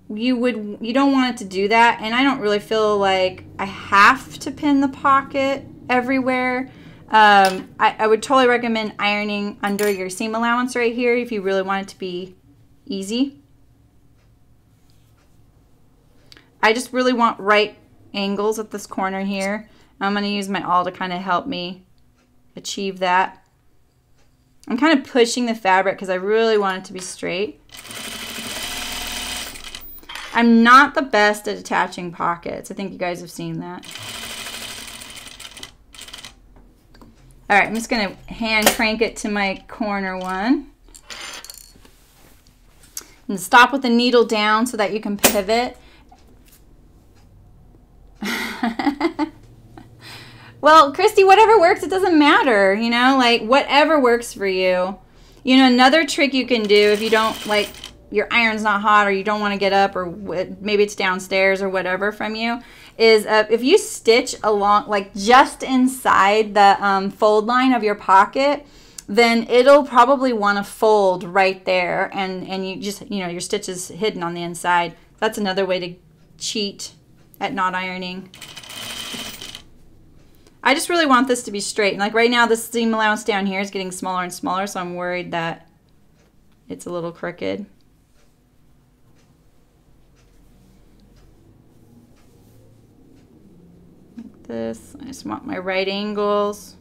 you don't want it to do that. And I don't really feel like I have to pin the pocket everywhere. I would totally recommend ironing under your seam allowance right here if you really want it to be easy. I just really want right angles at this corner here. I'm going to use my awl to kind of help me achieve that. I'm kind of pushing the fabric because I really want it to be straight. I'm not the best at attaching pockets. I think you guys have seen that. All right, I'm just going to hand crank it to my corner one. And stop with the needle down so that you can pivot. Well, Christy, whatever works, it doesn't matter, you know, like whatever works for you. You know, another trick you can do if you don't, like, your iron's not hot or you don't want to get up or maybe it's downstairs or whatever from you, is if you stitch along, like just inside the fold line of your pocket, then it'll probably want to fold right there, and you just, you know, your stitch is hidden on the inside. That's another way to cheat at not ironing. I just really want this to be straight. And like right now, the seam allowance down here is getting smaller and smaller, so I'm worried that it's a little crooked. Like this. I just want my right angles.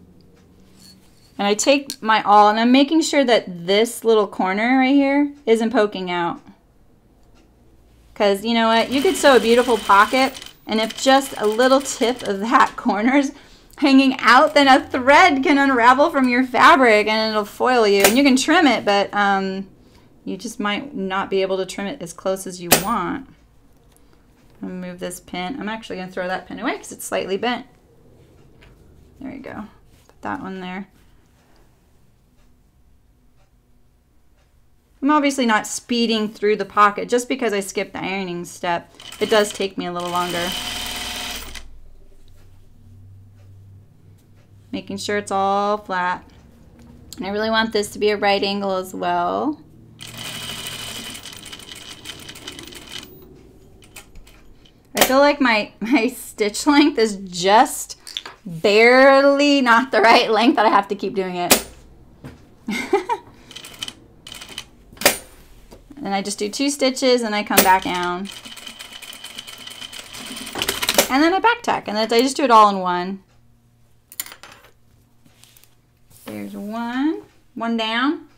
And I take my awl, and I'm making sure that this little corner right here isn't poking out. Because you know what? You could sew a beautiful pocket, and if just a little tip of that corner's hanging out, then a thread can unravel from your fabric and it'll foil you. And you can trim it, but you just might not be able to trim it as close as you want. I'm going to move this pin. I'm actually going to throw that pin away because it's slightly bent. There you go. Put that one there. I'm obviously not speeding through the pocket just because I skipped the ironing step. It does take me a little longer. Making sure it's all flat. And I really want this to be a right angle as well. I feel like my stitch length is just barely not the right length that I have to keep doing it. And I just do 2 stitches and I come back down. And then I back tack, and then I just do it all in one. There's one down.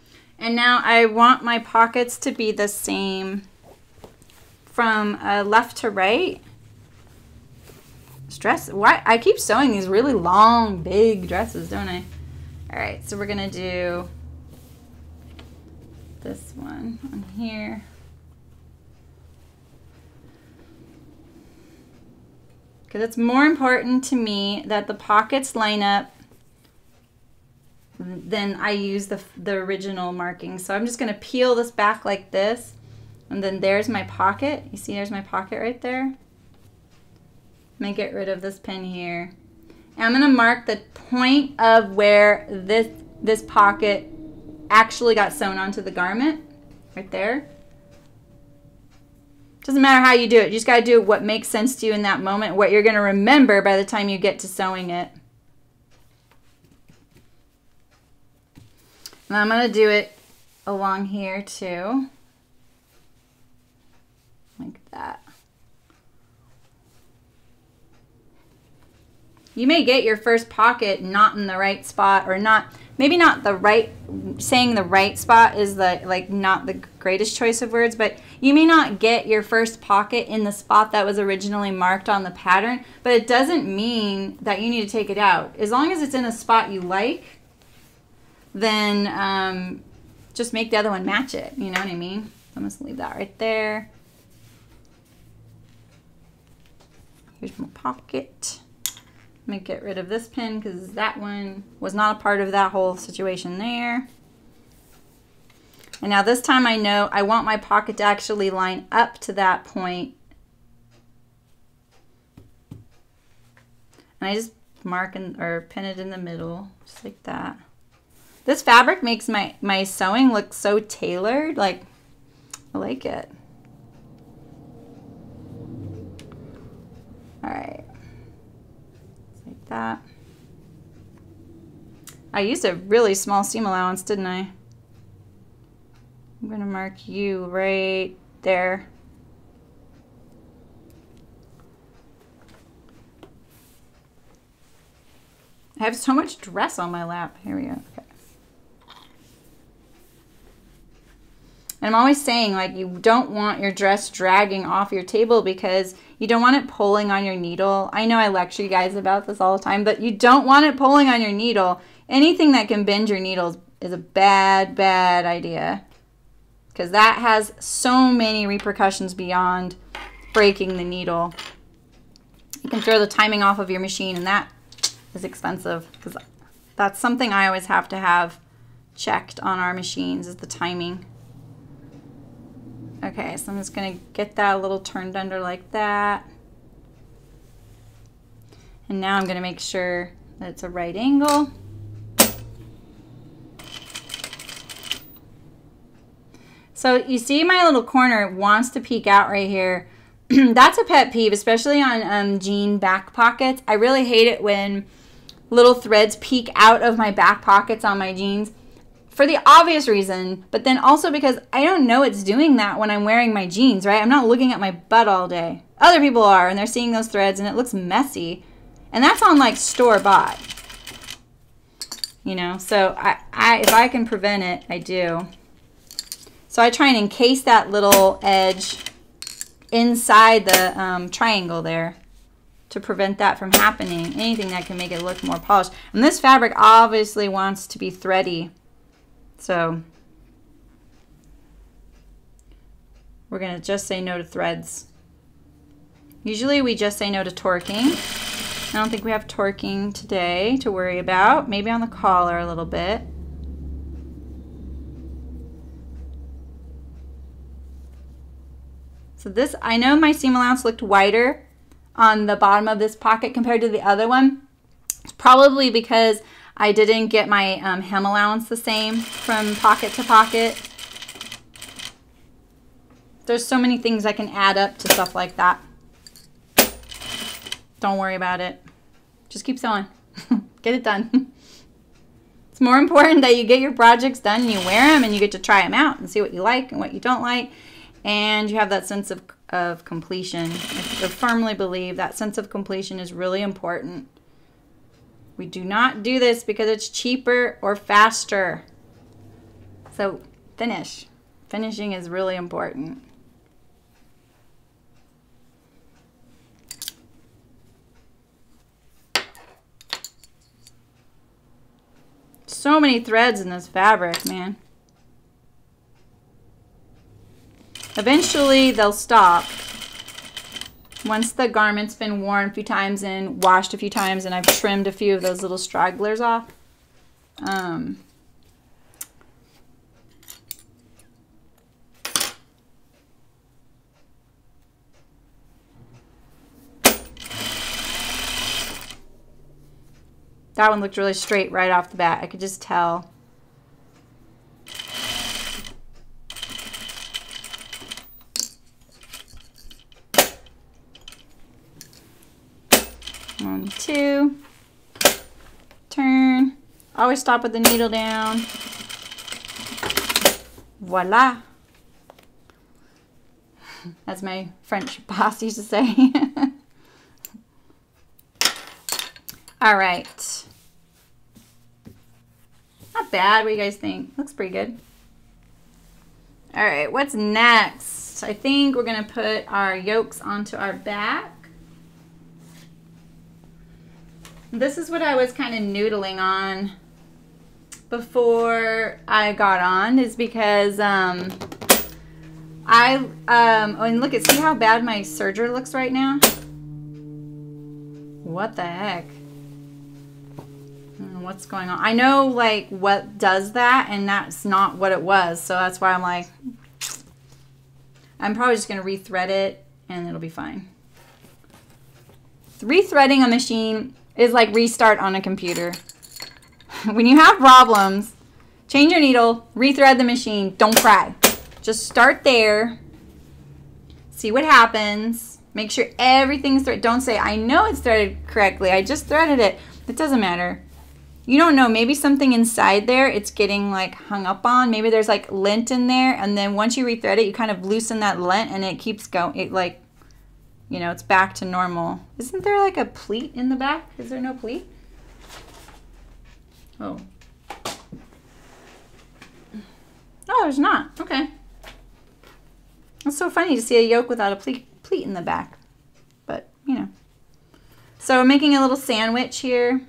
And now I want my pockets to be the same from left to right. Why I keep sewing these really long, big dresses, don't I? All right, so we're gonna do this one on here. Because it's more important to me that the pockets line up than I use the original marking. So I'm just going to peel this back like this, and then there's my pocket. You see there's my pocket right there? I'm going to get rid of this pin here. And I'm going to mark the point of where this pocket actually got sewn onto the garment, right there. Doesn't matter how you do it. You just got to do what makes sense to you in that moment, what you're going to remember by the time you get to sewing it. And I'm going to do it along here too, like that. You may get your first pocket not in the right spot, or not, maybe not the right, saying the right spot is like not the greatest choice of words, but you may not get your first pocket in the spot that was originally marked on the pattern, but it doesn't mean that you need to take it out. As long as it's in a spot you like, then just make the other one match it, you know what I mean? I'm just leave that right there. Here's my pocket. I'm gonna get rid of this pin because that one was not a part of that whole situation there. And now this time I know I want my pocket to actually line up to that point. And I just mark or pin it in the middle, just like that. This fabric makes my sewing look so tailored. Like, I like it. All right. Like that. I used a really small seam allowance, didn't I? I'm going to mark you right there. I have so much dress on my lap. Here we go. Okay. And I'm always saying, like, you don't want your dress dragging off your table because you don't want it pulling on your needle. I know I lecture you guys about this all the time, but you don't want it pulling on your needle. Anything that can bend your needles is a bad, bad idea, because that has so many repercussions beyond breaking the needle. You can throw the timing off of your machine, and that is expensive, because that's something I always have to have checked on our machines, is the timing. Okay, so I'm just going to get that a little turned under like that. And now I'm going to make sure that it's a right angle. So you see my little corner wants to peek out right here. That's a pet peeve, especially on jean back pockets. I really hate it when little threads peek out of my back pockets on my jeans for the obvious reason, but then also because I don't know it's doing that when I'm wearing my jeans, right? I'm not looking at my butt all day. Other people are, and they're seeing those threads, and it looks messy. And that's on like store-bought, you know? So if I can prevent it, I do. So I try and encase that little edge inside the triangle there to prevent that from happening. Anything that can make it look more polished. And this fabric obviously wants to be thready. So we're going to just say no to threads. Usually we just say no to torquing. I don't think we have torquing today to worry about. Maybe on the collar a little bit. So this, I know my seam allowance looked wider on the bottom of this pocket compared to the other one. It's probably because I didn't get my hem allowance the same from pocket to pocket. There's so many things that can add up to stuff like that. Don't worry about it. Just keep sewing. Get it done. It's more important that you get your projects done and you wear them and you get to try them out and see what you like and what you don't like. And you have that sense of completion. I firmly believe that sense of completion is really important. We do not do this because it's cheaper or faster. So finish. Finishing is really important. So many threads in this fabric, man. Eventually they'll stop. Once the garment's been worn a few times and washed a few times and I've trimmed a few of those little stragglers off. That one looked really straight right off the bat. I could just tell. One, two, turn. Always stop with the needle down. Voila. As my French boss used to say. All right. Not bad. What do you guys think? Looks pretty good. All right, what's next? I think we're going to put our yokes onto our back. This is what I was kind of noodling on before I got on, is because oh, and look at, see how bad my serger looks right now? What the heck? I don't know what's going on. I know like what does that, and that's not what it was, so that's why I'm like, I'm probably just gonna rethread it and it'll be fine. Rethreading a machine is like restart on a computer. When you have problems, change your needle, rethread the machine, don't cry. Just start there, see what happens, make sure everything's threaded. Don't say, I know it's threaded correctly, I just threaded it. It doesn't matter. You don't know, maybe something inside there it's getting like hung up on. Maybe there's like lint in there, and then once you rethread it, you kind of loosen that lint and it keeps going. It like, you know, it's back to normal. Isn't there like a pleat in the back? Is there no pleat? Oh. Oh, there's not. Okay. It's so funny to see a yoke without a pleat in the back. But, you know. So I'm making a little sandwich here.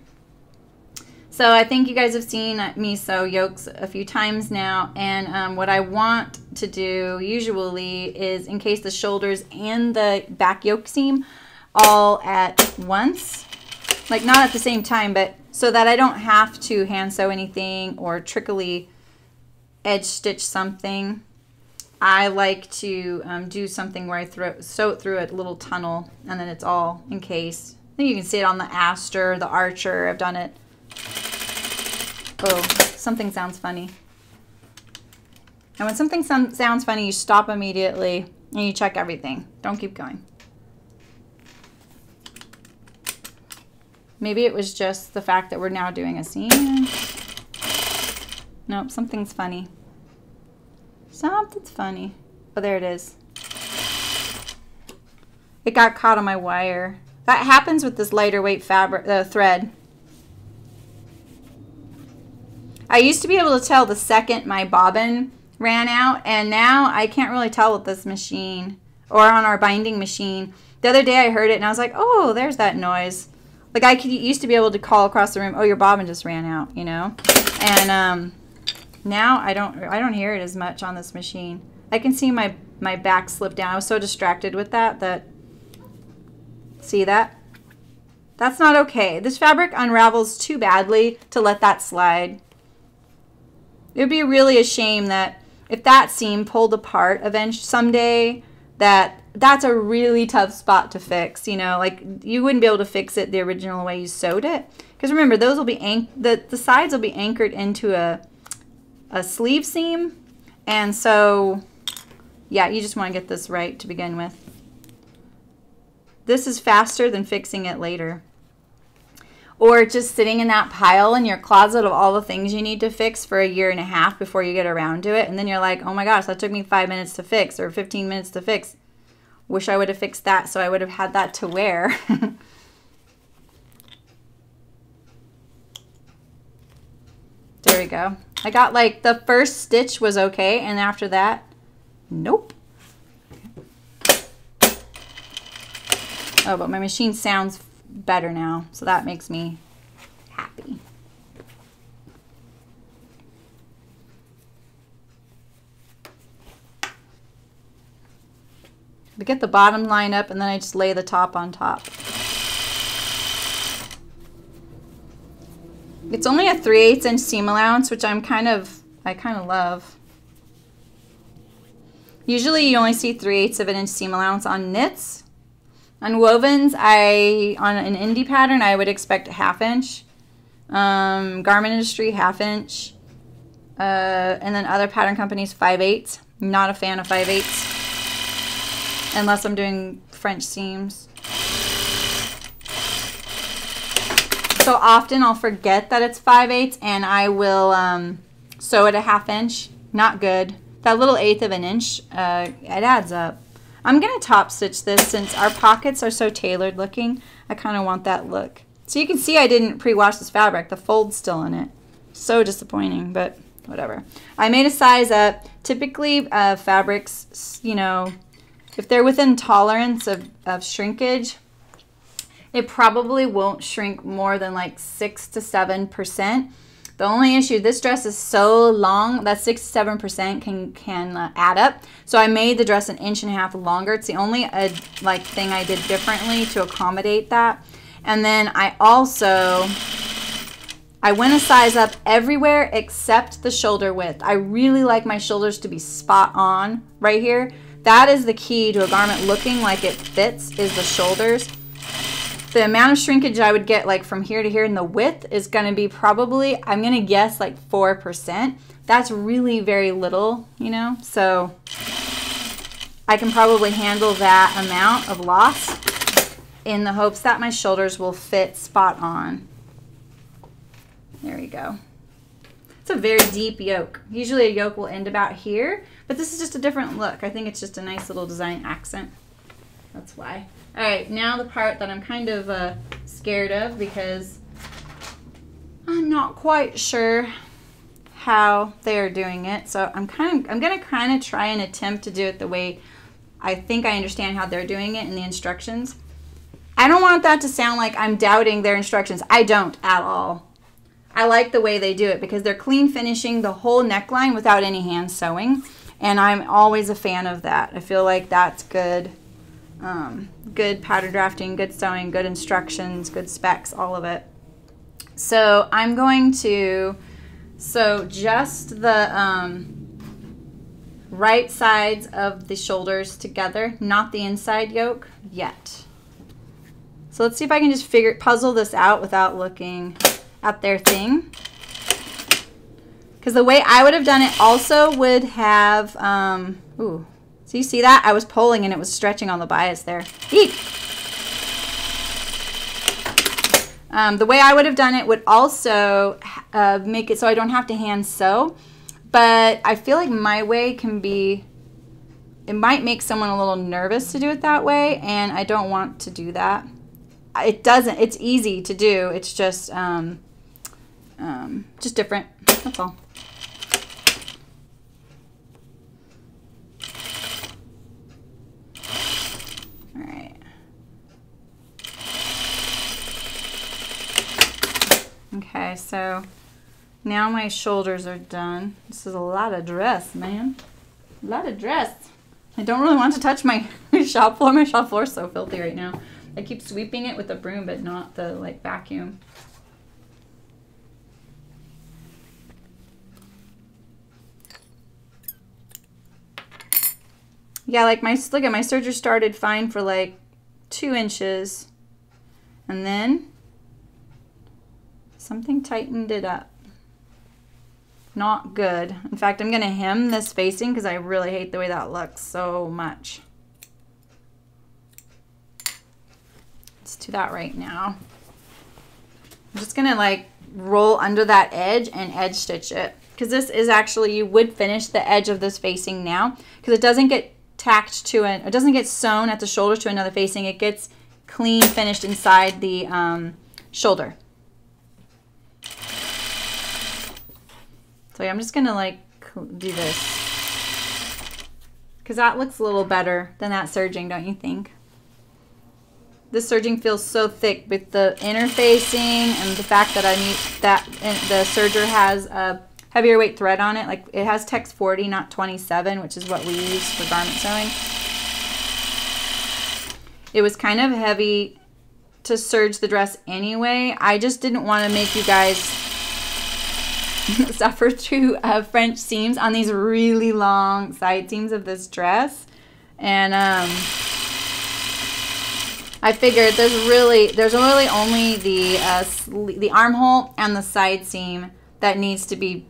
So I think you guys have seen me sew yokes a few times now, and what I want to do usually is encase the shoulders and the back yoke seam all at once. Like not at the same time, but so that I don't have to hand sew anything or trickily edge stitch something. I like to do something where I sew it through a little tunnel and then it's all encased. I think you can see it on the Aster, the Archer. I've done it. Oh, something sounds funny. And when something sounds funny, you stop immediately and you check everything. Don't keep going. Maybe it was just the fact that we're now doing a seam. Nope, something's funny. Something's funny. Oh, there it is. It got caught on my wire. That happens with this lighter weight fabric, thread. I used to be able to tell the second my bobbin ran out, and now I can't really tell with this machine or on our binding machine. The other day I heard it and I was like, oh, there's that noise. Like I used to be able to call across the room, oh, your bobbin just ran out, you know? And now I don't hear it as much on this machine. I can see my back slip down. I was so distracted with that see that? That's not okay. This fabric unravels too badly to let that slide. It would be really a shame that if that seam pulled apart eventually someday, that's a really tough spot to fix. You know, like you wouldn't be able to fix it the original way you sewed it. Because remember, those will be the sides will be anchored into a sleeve seam, and so yeah, you just want to get this right to begin with. This is faster than fixing it later. Or just sitting in that pile in your closet of all the things you need to fix for a year and a half before you get around to it. And then you're like, oh my gosh, that took me 5 minutes to fix or 15 minutes to fix. Wish I would have fixed that so I would have had that to wear. There we go. I got like the first stitch was okay, and after that, nope. Oh, but my machine sounds better now, so that makes me happy. I get the bottom line up and then I just lay the top on top. It's only a 3/8 inch seam allowance, which I kind of love. Usually you only see 3/8 of an inch seam allowance on knits. On wovens, on an indie pattern, I would expect 1/2 inch. Garment industry, 1/2 inch. And then other pattern companies, 5/8. Not a fan of 5/8. Unless I'm doing French seams. So often I'll forget that it's 5/8 and I will sew it a 1/2 inch. Not good. That little 1/8 of an inch, it adds up. I'm going to top stitch this since our pockets are so tailored looking. I kind of want that look. So you can see I didn't pre-wash this fabric. The fold's still in it. So disappointing, but whatever. I made a size up. Typically fabrics, you know, if they're within tolerance of shrinkage, it probably won't shrink more than like 6 to 7%. The only issue, this dress is so long that 6 to 7% can add up. So I made the dress 1.5 inches longer. It's the only like thing I did differently to accommodate that. And then I went a size up everywhere except the shoulder width. I really like my shoulders to be spot on right here. That is the key to a garment looking like it fits, is the shoulders. The amount of shrinkage I would get like from here to here in the width is going to be probably, I'm going to guess like 4%. That's really very little, you know, so I can probably handle that amount of loss in the hopes that my shoulders will fit spot on. There we go. It's a very deep yoke. Usually a yoke will end about here, but this is just a different look. I think it's just a nice little design accent. That's why. All right, now the part that I'm kind of scared of because I'm not quite sure how they're doing it. So I'm gonna kind of try and attempt to do it the way I think I understand how they're doing it in the instructions. I don't want that to sound like I'm doubting their instructions. I don't at all. I like the way they do it because they're clean finishing the whole neckline without any hand sewing, and I'm always a fan of that. I feel like that's good. Good pattern drafting, good sewing, good instructions, good specs, all of it. So I'm going to sew just the right sides of the shoulders together, not the inside yoke yet. So let's see if I can just puzzle this out without looking at their thing. Because the way I would have done it also would have, ooh, so you see that? I was pulling and it was stretching on the bias there. Eek! The way I would have done it would also make it so I don't have to hand sew. But I feel like my way can be, it might make someone a little nervous to do it that way, and I don't want to do that. It doesn't, it's easy to do, it's just different, that's all. All right. Okay, so now my shoulders are done. This is a lot of dress, man. A lot of dress. I don't really want to touch my shop floor. My shop floor is so filthy right now. I keep sweeping it with a broom, but not the like vacuum. Yeah, like look at my serger started fine for like 2 inches, and then something tightened it up. Not good. In fact, I'm gonna hem this facing because I really hate the way that looks so much. Let's do that right now. I'm just gonna like roll under that edge and edge stitch it, because this is actually, you would finish the edge of this facing now, because it doesn't get tacked to it doesn't get sewn at the shoulders to another facing. It gets clean finished inside the shoulder. So yeah, I'm just gonna like do this, because that looks a little better than that serging, don't you think? This serging feels so thick with the inner facing and the fact that I need that the serger has a heavier weight thread on it. Like it has Tex 40, not 27, which is what we use for garment sewing. It was kind of heavy to serge the dress anyway. I just didn't want to make you guys suffer through French seams on these really long side seams of this dress. And I figured there's really only the armhole and the side seam that needs to be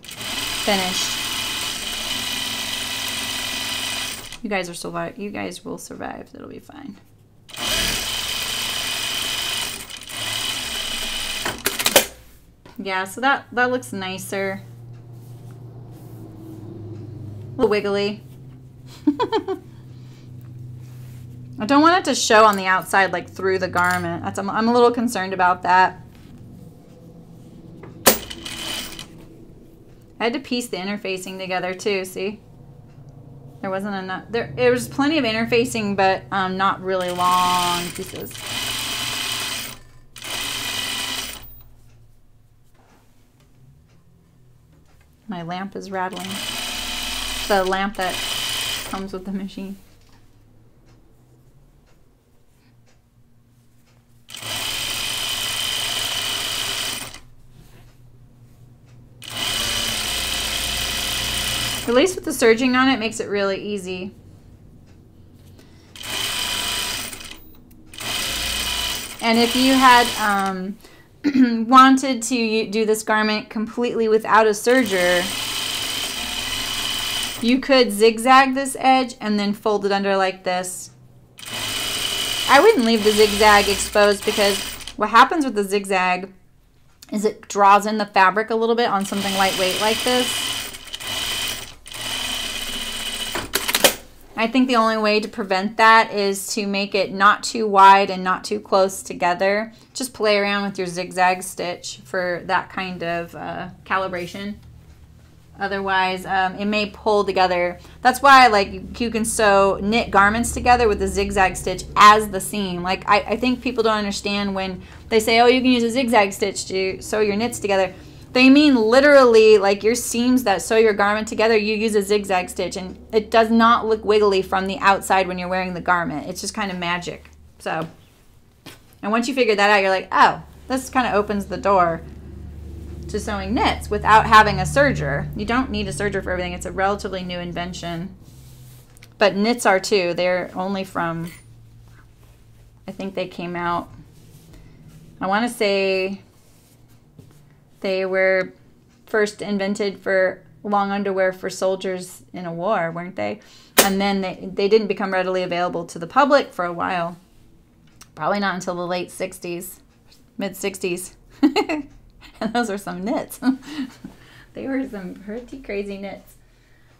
finished. You guys will survive. It'll be fine. Yeah, so that looks nicer. A little wiggly. I don't want it to show on the outside, like through the garment. I'm a little concerned about that. I had to piece the interfacing together too, see? There wasn't enough. There was plenty of interfacing, but not really long pieces. My lamp is rattling. The lamp that comes with the machine. At least with the serging on it, makes it really easy. And if you had wanted to do this garment completely without a serger, you could zigzag this edge and then fold it under like this. I wouldn't leave the zigzag exposed, because what happens with the zigzag is it draws in the fabric a little bit on something lightweight like this. I think the only way to prevent that is to make it not too wide and not too close together. Just play around with your zigzag stitch for that kind of calibration. Otherwise, it may pull together. That's why, like, you can sew knit garments together with the zigzag stitch as the seam. Like, I think people don't understand when they say, oh, you can use a zigzag stitch to sew your knits together. They mean literally, like, your seams that sew your garment together, you use a zigzag stitch, and it does not look wiggly from the outside when you're wearing the garment. It's just kind of magic. So, and once you figure that out, you're like, oh, this kind of opens the door to sewing knits without having a serger. You don't need a serger for everything. It's a relatively new invention. But knits are too. They're only from, I think they came out, I want to say they were first invented for long underwear for soldiers in a war, weren't they? And then they didn't become readily available to the public for a while. Probably not until the late 60s, mid 60s. And those were some knits. They were some pretty crazy knits.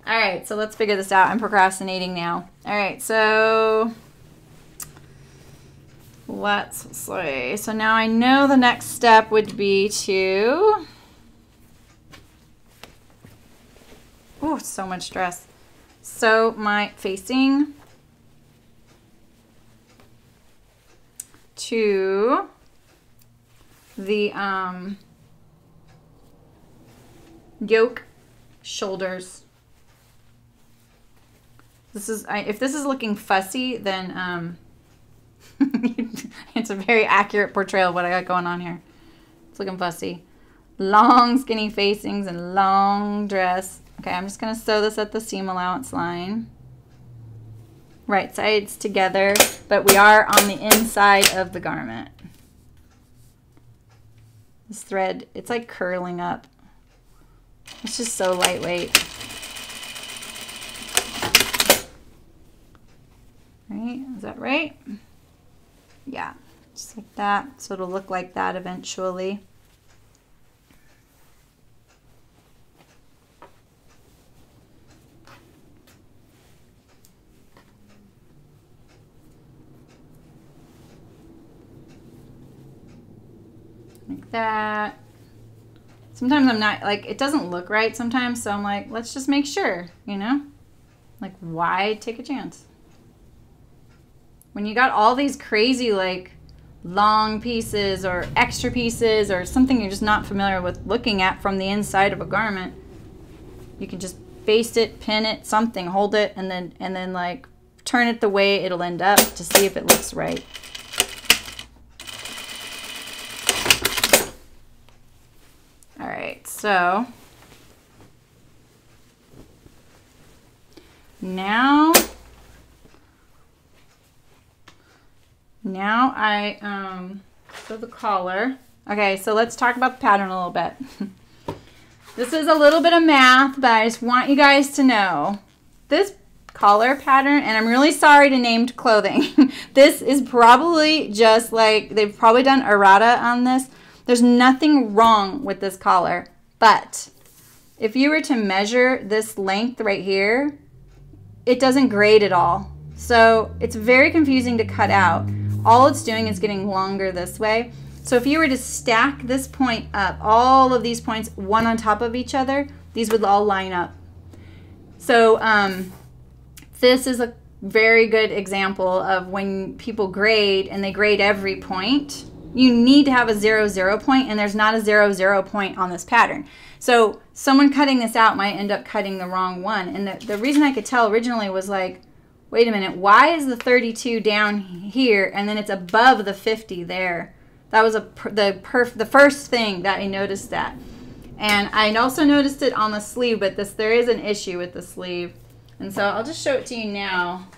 All right, so let's figure this out. I'm procrastinating now. All right, so let's see. So now I know the next step would be to, oh, so much stress. So my facing to the yoke shoulders. This is, if this is looking fussy, then it's a very accurate portrayal of what I got going on here. It's looking fussy. Long skinny facings and long dress. Okay, I'm just going to sew this at the seam allowance line. Right sides together, but we are on the inside of the garment. This thread, it's like curling up. It's just so lightweight. Right, is that right? Yeah, just like that. So it'll look like that eventually. Like that. Sometimes I'm not, like, it doesn't look right sometimes, so I'm like, let's just make sure, you know? Like, why take a chance? When you got all these crazy, like, long pieces or extra pieces or something you're just not familiar with looking at from the inside of a garment, you can just baste it, pin it, something, hold it, and then like turn it the way it'll end up to see if it looks right. All right, so now I sew the collar. Okay, so let's talk about the pattern a little bit. This is a little bit of math, but I just want you guys to know this collar pattern, and I'm really sorry to named clothing. This is probably just like, they've probably done errata on this. There's nothing wrong with this collar, but if you were to measure this length right here, it doesn't grade at all. So it's very confusing to cut out. All it's doing is getting longer this way. So if you were to stack this point up, all of these points, one on top of each other, these would all line up. So this is a very good example of when people grade and they grade every point. You need to have a 0, 0 point, and there's not a 0, 0 point on this pattern. So someone cutting this out might end up cutting the wrong one. And the reason I could tell originally was like, wait a minute, why is the 32 down here and then it's above the 50 there? That was the first thing that I noticed that. And I also noticed it on the sleeve, but there is an issue with the sleeve. And so I'll just show it to you now.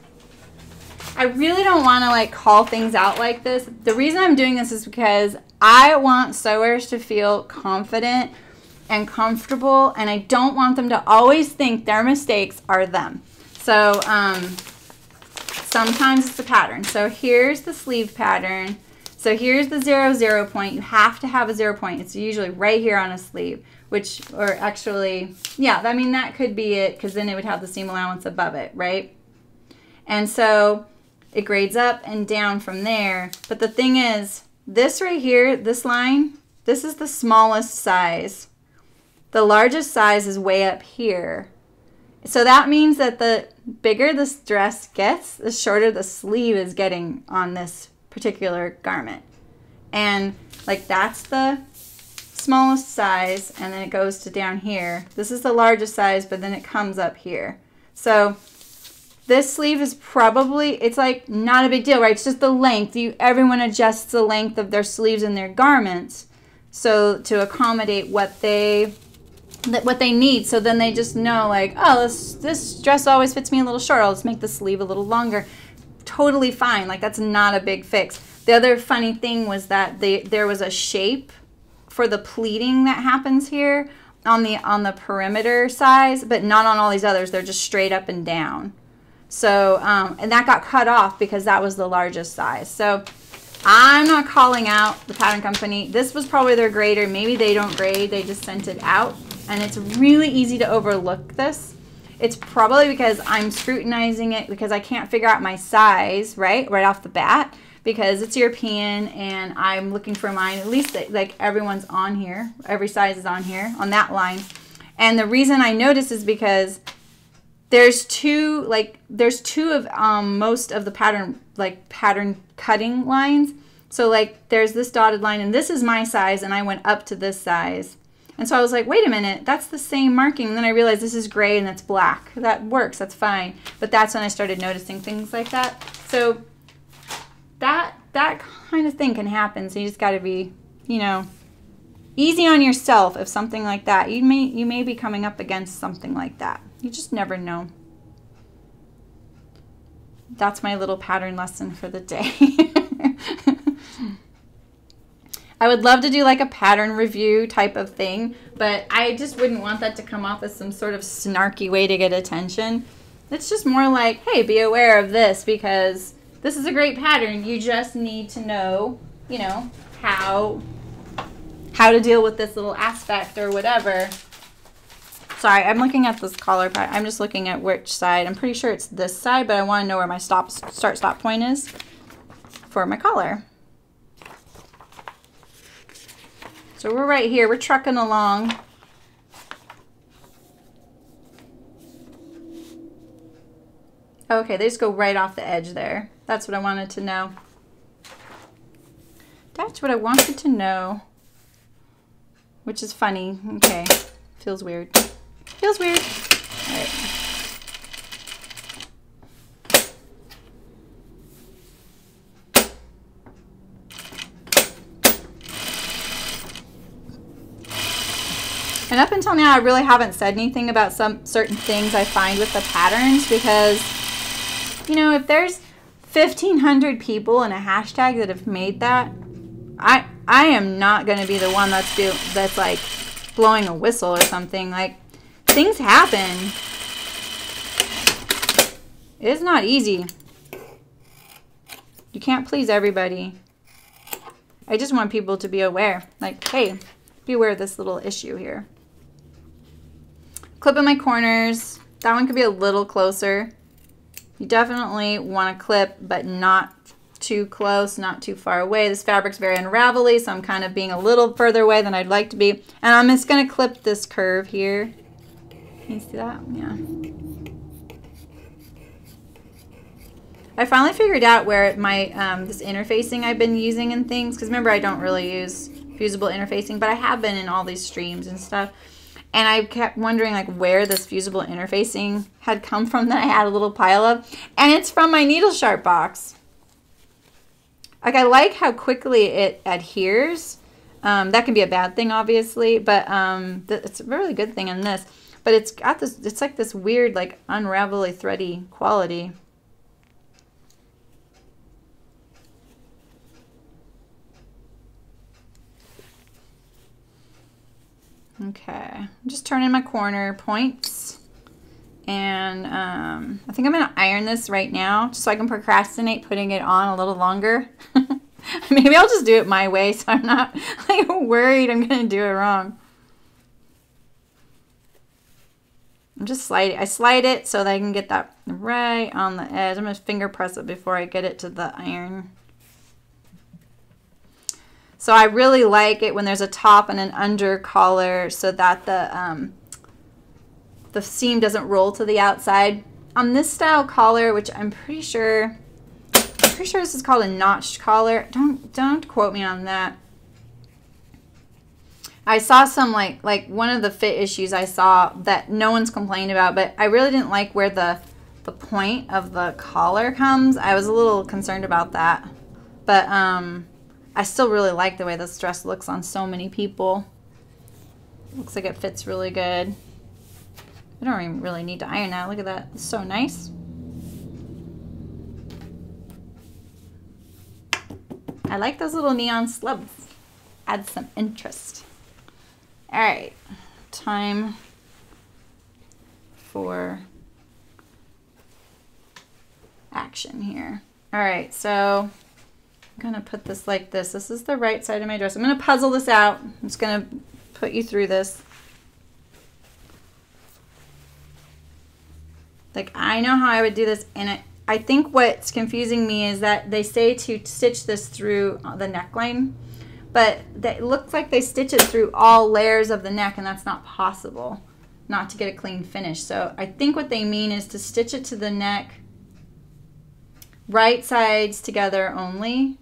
I really don't want to like call things out like this. The reason I'm doing this is because I want sewers to feel confident and comfortable, and I don't want them to always think their mistakes are them. So sometimes it's the pattern. So here's the sleeve pattern. So here's the 0, 0 point. You have to have a 0 point. It's usually right here on a sleeve, which, or actually, yeah, I mean, that could be it, because then it would have the seam allowance above it, right? And so it grades up and down from there. But the thing is, this right here, this line, this is the smallest size. The largest size is way up here. So that means that the bigger this dress gets, the shorter the sleeve is getting on this particular garment. And like that's the smallest size, and then it goes to down here. This is the largest size, but then it comes up here. So this sleeve is probably, it's like not a big deal, right? It's just the length. Everyone adjusts the length of their sleeves in their garments so to accommodate what they need. So then they just know like, oh, this dress always fits me a little short. I'll just make the sleeve a little longer. Totally fine. Like that's not a big fix. The other funny thing was that there was a shape for the pleating that happens here on the perimeter size, but not on all these others. They're just straight up and down. So, and that got cut off because that was the largest size. So I'm not calling out the pattern company. This was probably their grader. Maybe they don't grade. They just sent it out. And it's really easy to overlook this. It's probably because I'm scrutinizing it because I can't figure out my size, right off the bat, because it's European and I'm looking for mine. At least like everyone's on here. Every size is on here, on that line. And the reason I notice is because there's two of most of the pattern cutting lines. So like there's this dotted line and this is my size and I went up to this size. And so I was like, wait a minute, that's the same marking. And then I realized this is gray and that's black. That works, that's fine. But that's when I started noticing things like that. So that kind of thing can happen. So you just gotta be, you know, easy on yourself if something like that. You may be coming up against something like that. You just never know. That's my little pattern lesson for the day. I would love to do like a pattern review type of thing, but I just wouldn't want that to come off as some sort of snarky way to get attention. It's just more like, hey, be aware of this because this is a great pattern. You just need to know, you know, how to deal with this little aspect or whatever. Sorry, I'm looking at this collar part. I'm just looking at which side. I'm pretty sure it's this side, but I want to know where my start-stop point is for my collar. So we're right here. We're trucking along. Okay, they just go right off the edge there. That's what I wanted to know. That's what I wanted to know. Which is funny. Okay. Feels weird. Feels weird. All right. And up until now, I really haven't said anything about some certain things I find with the patterns because, you know, if there's 1,500 people in a hashtag that have made that, I am not going to be the one that's like blowing a whistle or something. Like, things happen. It's not easy. You can't please everybody. I just want people to be aware. Like, hey, be aware of this little issue here. Clip in my corners. That one could be a little closer. You definitely want to clip, but not too close, not too far away. This fabric's very unravelly, so I'm kind of being a little further away than I'd like to be. And I'm just going to clip this curve here. Can you see that? Yeah. I finally figured out where my this interfacing I've been using and things, because remember I don't really use fusible interfacing, but I have been in all these streams and stuff. And I kept wondering like where this fusible interfacing had come from that I had a little pile of. And it's from my needle sharp box. Like, I like how quickly it adheres. That can be a bad thing, obviously, but it's a really good thing in this. But it's got this, it's like this weird, like, unravelly, thready quality. Okay, I'm just turning my corner points. And I think I'm going to iron this right now just so I can procrastinate putting it on a little longer. Maybe I'll just do it my way so I'm not like worried I'm going to do it wrong. I'm just sliding. I slide it so that I can get that right on the edge. I'm going to finger press it before I get it to the iron. So I really like it when there's a top and an under collar so that the seam doesn't roll to the outside. On this style collar, which I'm pretty sure this is called a notched collar. Don't quote me on that. I saw some like one of the fit issues I saw that no one's complained about, but I really didn't like where the point of the collar comes. I was a little concerned about that. But I still really like the way this dress looks on so many people. Looks like it fits really good. I don't even really need to iron that. Look at that. It's so nice. I like those little neon slubs. Add some interest. All right. time for action here. All right, so I'm gonna put this like this. This is the right side of my dress. I'm gonna puzzle this out. I'm just gonna put you through this. Like, I know how I would do this, and I think what's confusing me is that they say to stitch this through the neckline, but it looks like they stitch it through all layers of the neck, and that's not possible, not to get a clean finish. So I think what they mean is to stitch it to the neck, right sides together only.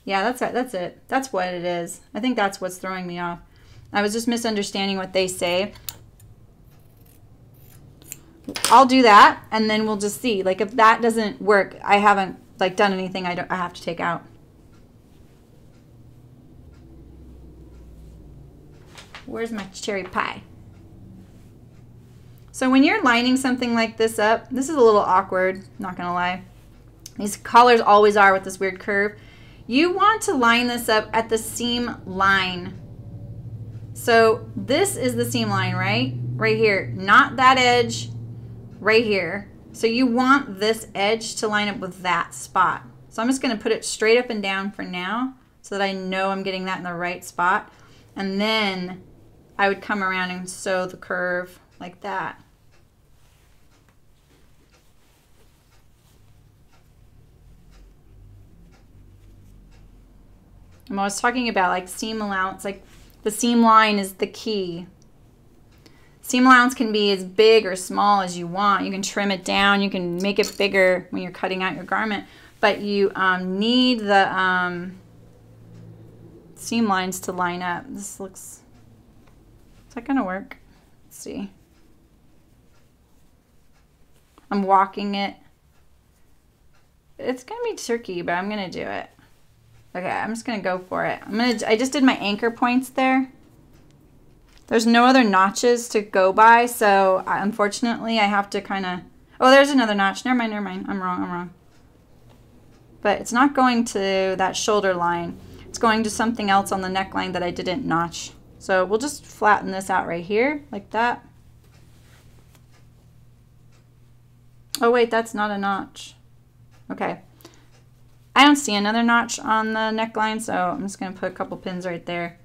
Yeah, that's it. That's what it is. I think that's what's throwing me off. I was just misunderstanding what they say. I'll do that, and then we'll just see. Like, if that doesn't work, I haven't like done anything I have to take out. Where's my cherry pie? So when you're lining something like this up, this is a little awkward, not gonna lie. These collars always are with this weird curve. You want to line this up at the seam line. So this is the seam line, right? Right here, not that edge, right here. So you want this edge to line up with that spot. So I'm just gonna put it straight up and down for now so that I know I'm getting that in the right spot. And then I would come around and sew the curve like that. I'm always talking about like seam allowance, like the seam line is the key. Seam allowance can be as big or small as you want. You can trim it down, you can make it bigger when you're cutting out your garment, but you need the seam lines to line up. This looks, is that gonna work? Let's see. I'm walking it. It's gonna be tricky, but I'm gonna do it. Okay, I'm just gonna go for it. I just did my anchor points there. There's no other notches to go by, so unfortunately I have to kind of, oh, there's another notch. Never mind. I'm wrong. But it's not going to that shoulder line. It's going to something else on the neckline that I didn't notch. So we'll just flatten this out right here, like that. Oh wait, that's not a notch. Okay. I don't see another notch on the neckline, so I'm just gonna put a couple pins right there.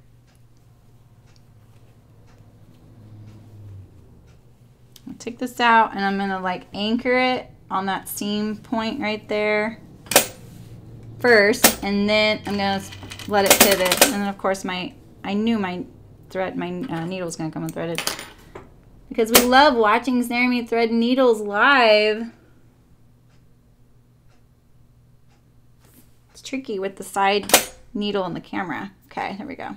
I'll take this out and I'm gonna like anchor it on that seam point right there first, and then I'm gonna let it pivot. And then of course I knew my needle was gonna come unthreaded because we love watching Jeremy thread needles live. It's tricky with the side needle and the camera. Okay, there we go.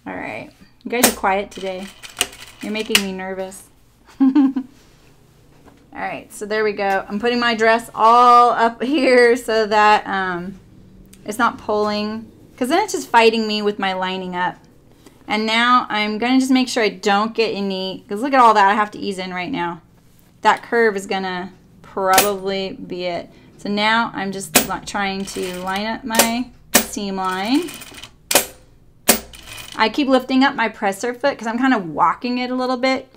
All right, you guys are quiet today. You're making me nervous. All right, so there we go. I'm putting my dress all up here so that it's not pulling, because then it's just fighting me with my lining up. And now I'm gonna just make sure I don't get any, because look at all that I have to ease in right now. That curve is gonna probably be it. So now I'm just trying to line up my seam line. I keep lifting up my presser foot because I'm kind of walking it a little bit.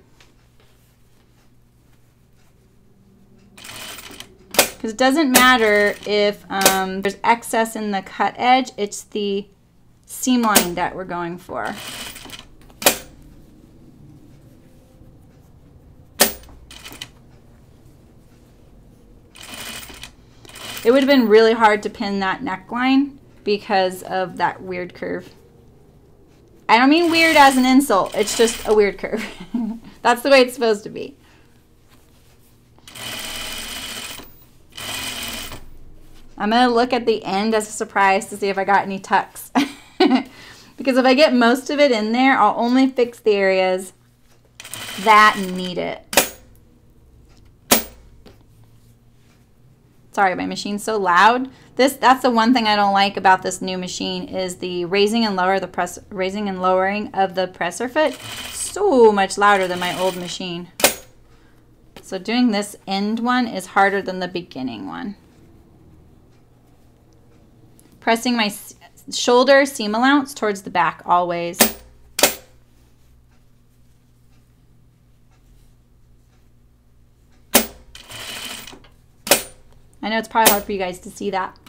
Because it doesn't matter if there's excess in the cut edge, it's the seam line that we're going for. It would have been really hard to pin that neckline because of that weird curve. I don't mean weird as an insult, it's just a weird curve. That's the way it's supposed to be. I'm gonna look at the end as a surprise to see if I got any tucks. Because if I get most of it in there, I'll only fix the areas that need it. Sorry, my machine's so loud. That's the one thing I don't like about this new machine is the raising and lowering of the presser foot. So much louder than my old machine. So doing this end one is harder than the beginning one. pressing my shoulder seam allowance towards the back always. I know it's probably hard for you guys to see that.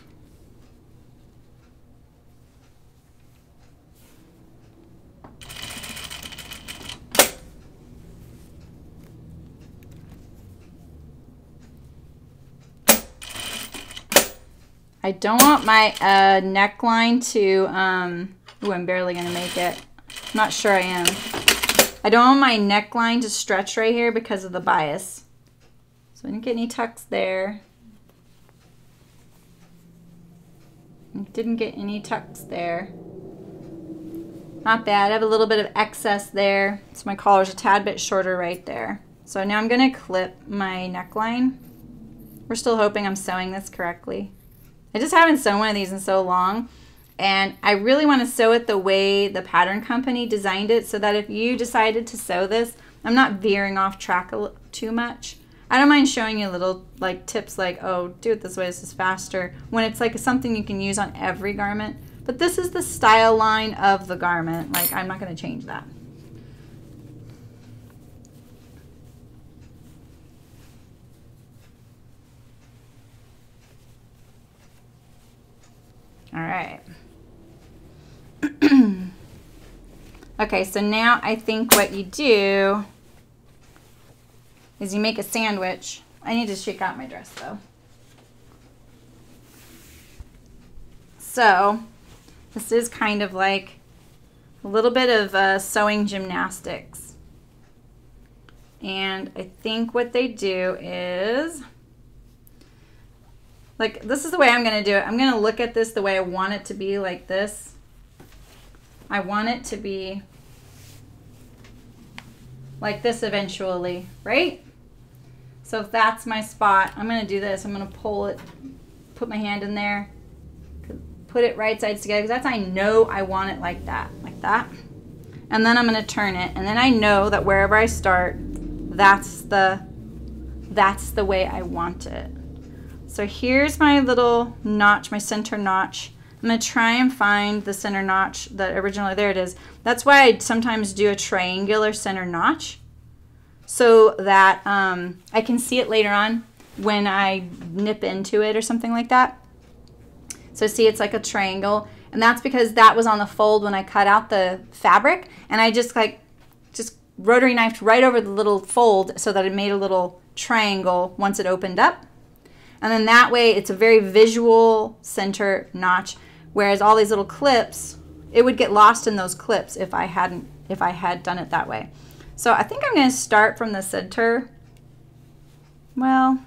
I don't want my neckline to, ooh, I'm barely gonna make it. I'm not sure I am. I don't want my neckline to stretch right here because of the bias. So I didn't get any tucks there. Didn't get any tucks there. Not bad. I have a little bit of excess there. So my collar's a tad bit shorter right there. So now I'm going to clip my neckline. We're still hoping I'm sewing this correctly. I just haven't sewn one of these in so long. And I really want to sew it the way the pattern company designed it so that if you decided to sew this, I'm not veering off track too much. I don't mind showing you little like tips like, oh, do it this way, this is faster, when it's like something you can use on every garment. But this is the style line of the garment. Like, I'm not going to change that. All right. Okay, so now I think what you do is you make a sandwich. I need to shake out my dress though. So this is kind of like a little bit of sewing gymnastics. And I think what they do is, like, this is the way I'm gonna do it. I'm gonna look at this the way I want it to be, like this. I want it to be like this eventually, right? So if that's my spot, I'm gonna do this. I'm gonna pull it, put my hand in there, put it right sides together, because that's, I know I want it like that. And then I'm gonna turn it, and then I know that wherever I start, that's the way I want it. So here's my little notch, my center notch. I'm gonna try and find the center notch that originally, there it is. That's why I sometimes do a triangular center notch, so that I can see it later on when I nip into it or something like that. So see, it's like a triangle, and that's because that was on the fold when I cut out the fabric, and I just rotary knifed right over the little fold so that it made a little triangle once it opened up. And then that way it's a very visual center notch, whereas all these little clips, it would get lost in those clips if I had done it that way. So I think I'm going to start from the center. Well,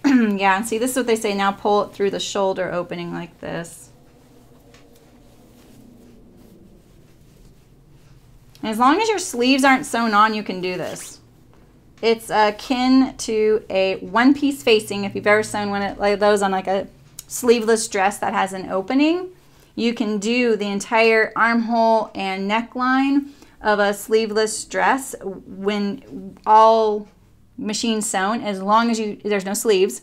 yeah, and see, this is what they say, now pull it through the shoulder opening like this. And as long as your sleeves aren't sewn on, you can do this. It's akin to a one-piece facing. If you've ever sewn one of those on like a sleeveless dress that has an opening, you can do the entire armhole and neckline of a sleeveless dress when all machine sewn, as long as there's no sleeves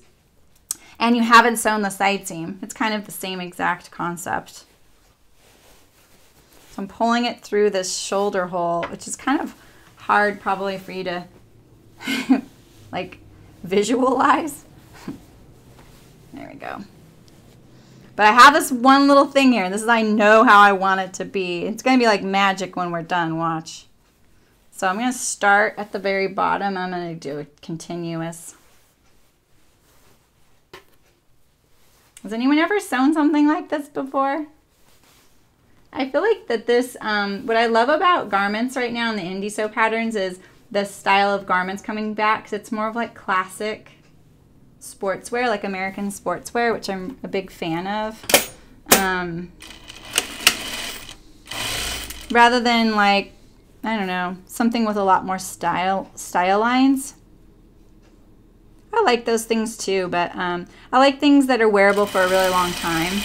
and you haven't sewn the side seam. It's kind of the same exact concept. So I'm pulling it through this shoulder hole, which is kind of hard probably for you to like visualize. There we go. But I have this one little thing here. This is, I know how I want it to be. It's going to be like magic when we're done. Watch. So I'm going to start at the very bottom. I'm going to do a continuous. Has anyone ever sewn something like this before? I feel like that this, what I love about garments right now in the indie sew patterns is the style of garments coming back, because it's more of like classic sportswear, like American sportswear, which I'm a big fan of. Rather than like, I don't know, something with a lot more style lines. I like those things too, but I like things that are wearable for a really long time.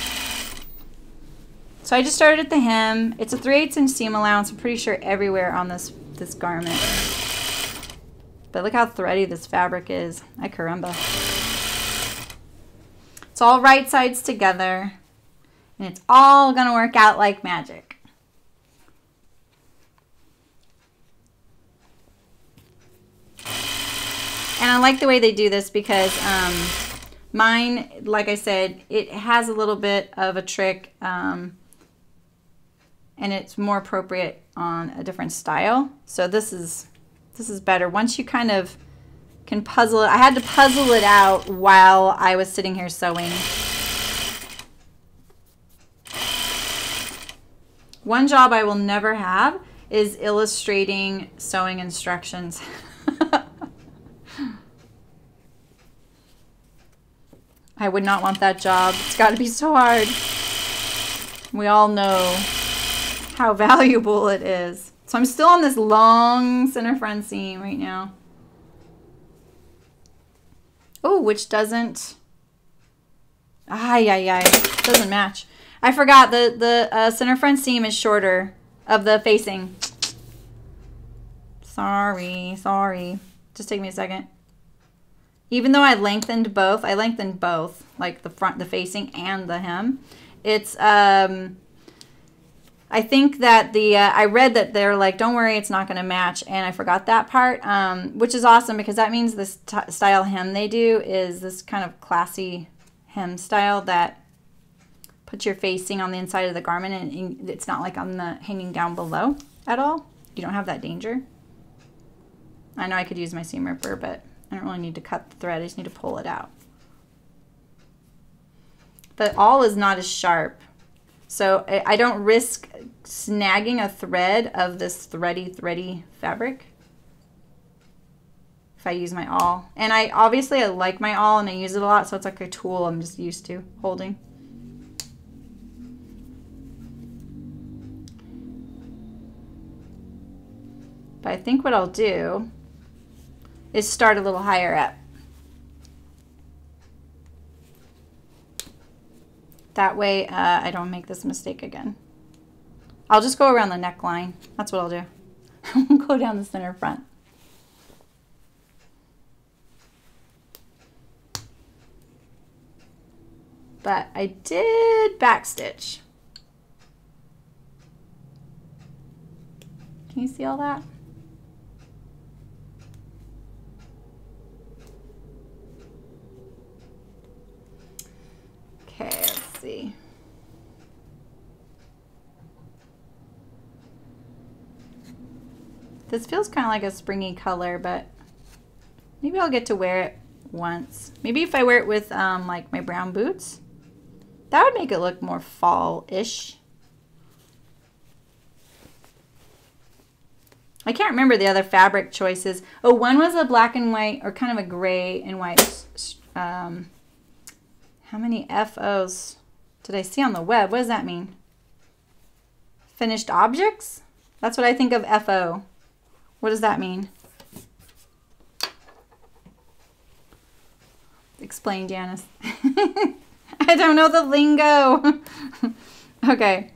So I just started at the hem. It's a 3/8 inch seam allowance, I'm pretty sure everywhere on this garment. But look how thready this fabric is. Ay caramba. It's all right sides together. And it's all gonna work out like magic. And I like the way they do this because mine, like I said, it has a little bit of a trick and it's more appropriate on a different style. So this is better. Once you kind of can puzzle it, I had to puzzle it out while I was sitting here sewing. One job I will never have is illustrating sewing instructions. I would not want that job. It's got to be so hard. We all know how valuable it is. So I'm still on this long center front seam right now. Oh, which doesn't... doesn't match. I forgot the center front seam is shorter of the facing. Sorry. Just take me a second. Even though I lengthened both, like the front, the facing, and the hem. It's, I think that I read that they're like, don't worry, it's not going to match, and I forgot that part, which is awesome because that means this style hem they do is this kind of classy hem style that puts your facing on the inside of the garment and it's not like on the hanging down below at all. You don't have that danger. I know I could use my seam ripper, but I don't really need to cut the thread. I just need to pull it out. The awl is not as sharp, so I don't risk snagging a thread of this thready fabric if I use my awl. And I like my awl and I use it a lot, so it's like a tool I'm just used to holding. But I think what I'll do is start a little higher up. That way I don't make this mistake again. I'll just go around the neckline. That's what I'll do. I'll go down the center front. But I did backstitch. Can you see all that? Okay, let's see. This feels kind of like a springy color, but maybe I'll get to wear it once. Maybe if I wear it with like my brown boots, that would make it look more fall-ish. I can't remember the other fabric choices. Oh, one was a black and white, or kind of a gray and white. How many FOs did I see on the web? What does that mean? Finished objects? That's what I think of FO. What does that mean? Explain, Janice. I don't know the lingo. Okay.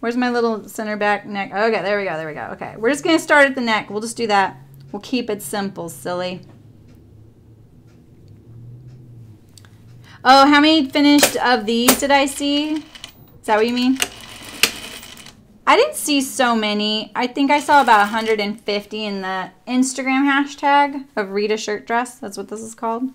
Where's my little center back neck? Okay, there we go, there we go. Okay, we're just going to start at the neck. We'll just do that. We'll keep it simple, silly. Oh, how many finished of these did I see? Is that what you mean? I didn't see so many. I think I saw about 150 in the Instagram hashtag of Reeta shirt dress. That's what this is called.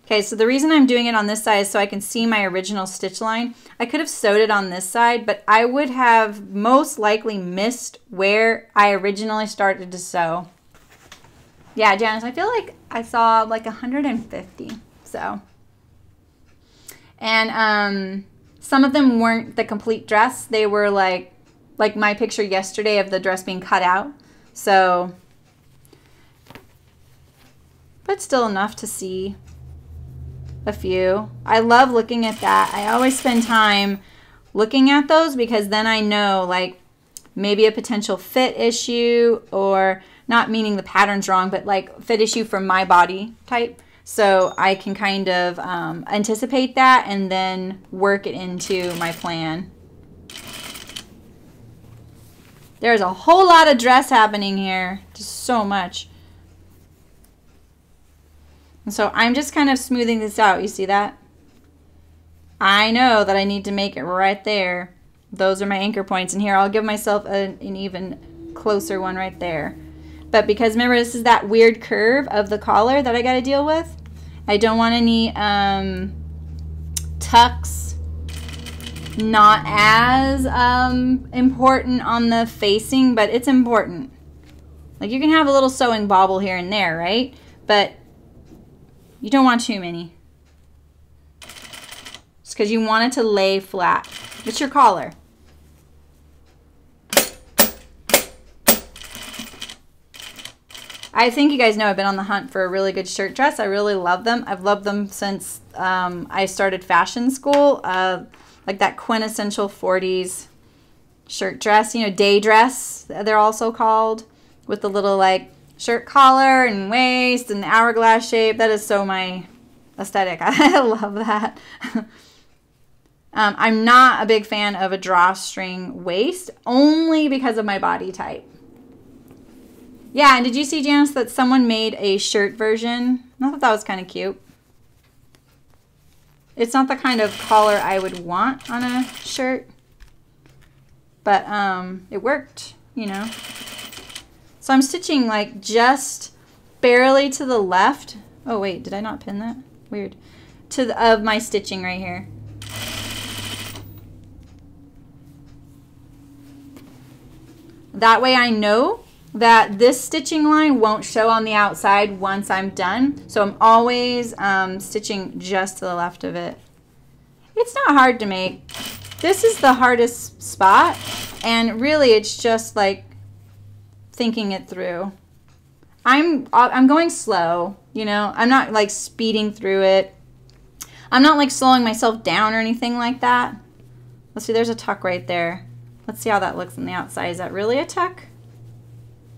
Okay, so the reason I'm doing it on this side is so I can see my original stitch line. I could have sewed it on this side, but I would have most likely missed where I originally started to sew. Yeah, Janice, I feel like I saw like 150, so. And some of them weren't the complete dress. They were like my picture yesterday of the dress being cut out. So, but still enough to see a few. I love looking at that. I always spend time looking at those because then I know like maybe a potential fit issue, or not meaning the pattern's wrong, but like fit issue for my body type. So I can kind of anticipate that and then work it into my plan. There's a whole lot of dress happening here. Just so much. And so I'm just kind of smoothing this out. You see that? I know that I need to make it right there. Those are my anchor points. And here I'll give myself an even closer one right there. But because remember, this is that weird curve of the collar that I got to deal with. I don't want any tucks. Not as important on the facing, but it's important. Like you can have a little sewing bobble here and there, right? But you don't want too many. Just because you want it to lay flat. It's your collar. I think you guys know I've been on the hunt for a really good shirt dress. I really love them. I've loved them since I started fashion school. Like that quintessential 40s shirt dress, you know, day dress, they're also called, with the little like shirt collar and waist and the hourglass shape. That is so my aesthetic. I love that. I'm not a big fan of a drawstring waist, only because of my body type. Yeah, and did you see, Janice, that someone made a shirt version? I thought that was kind of cute. It's not the kind of collar I would want on a shirt, but it worked, you know. So I'm stitching like just barely to the left. Oh wait, did I not pin that? Weird. Of my stitching right here. That way I know that this stitching line won't show on the outside once I'm done. So I'm always stitching just to the left of it. It's not hard to make. This is the hardest spot, and really it's just like thinking it through. I'm going slow, you know. I'm not like speeding through it. I'm not like slowing myself down or anything like that. Let's see, there's a tuck right there. Let's see how that looks on the outside. Is that really a tuck?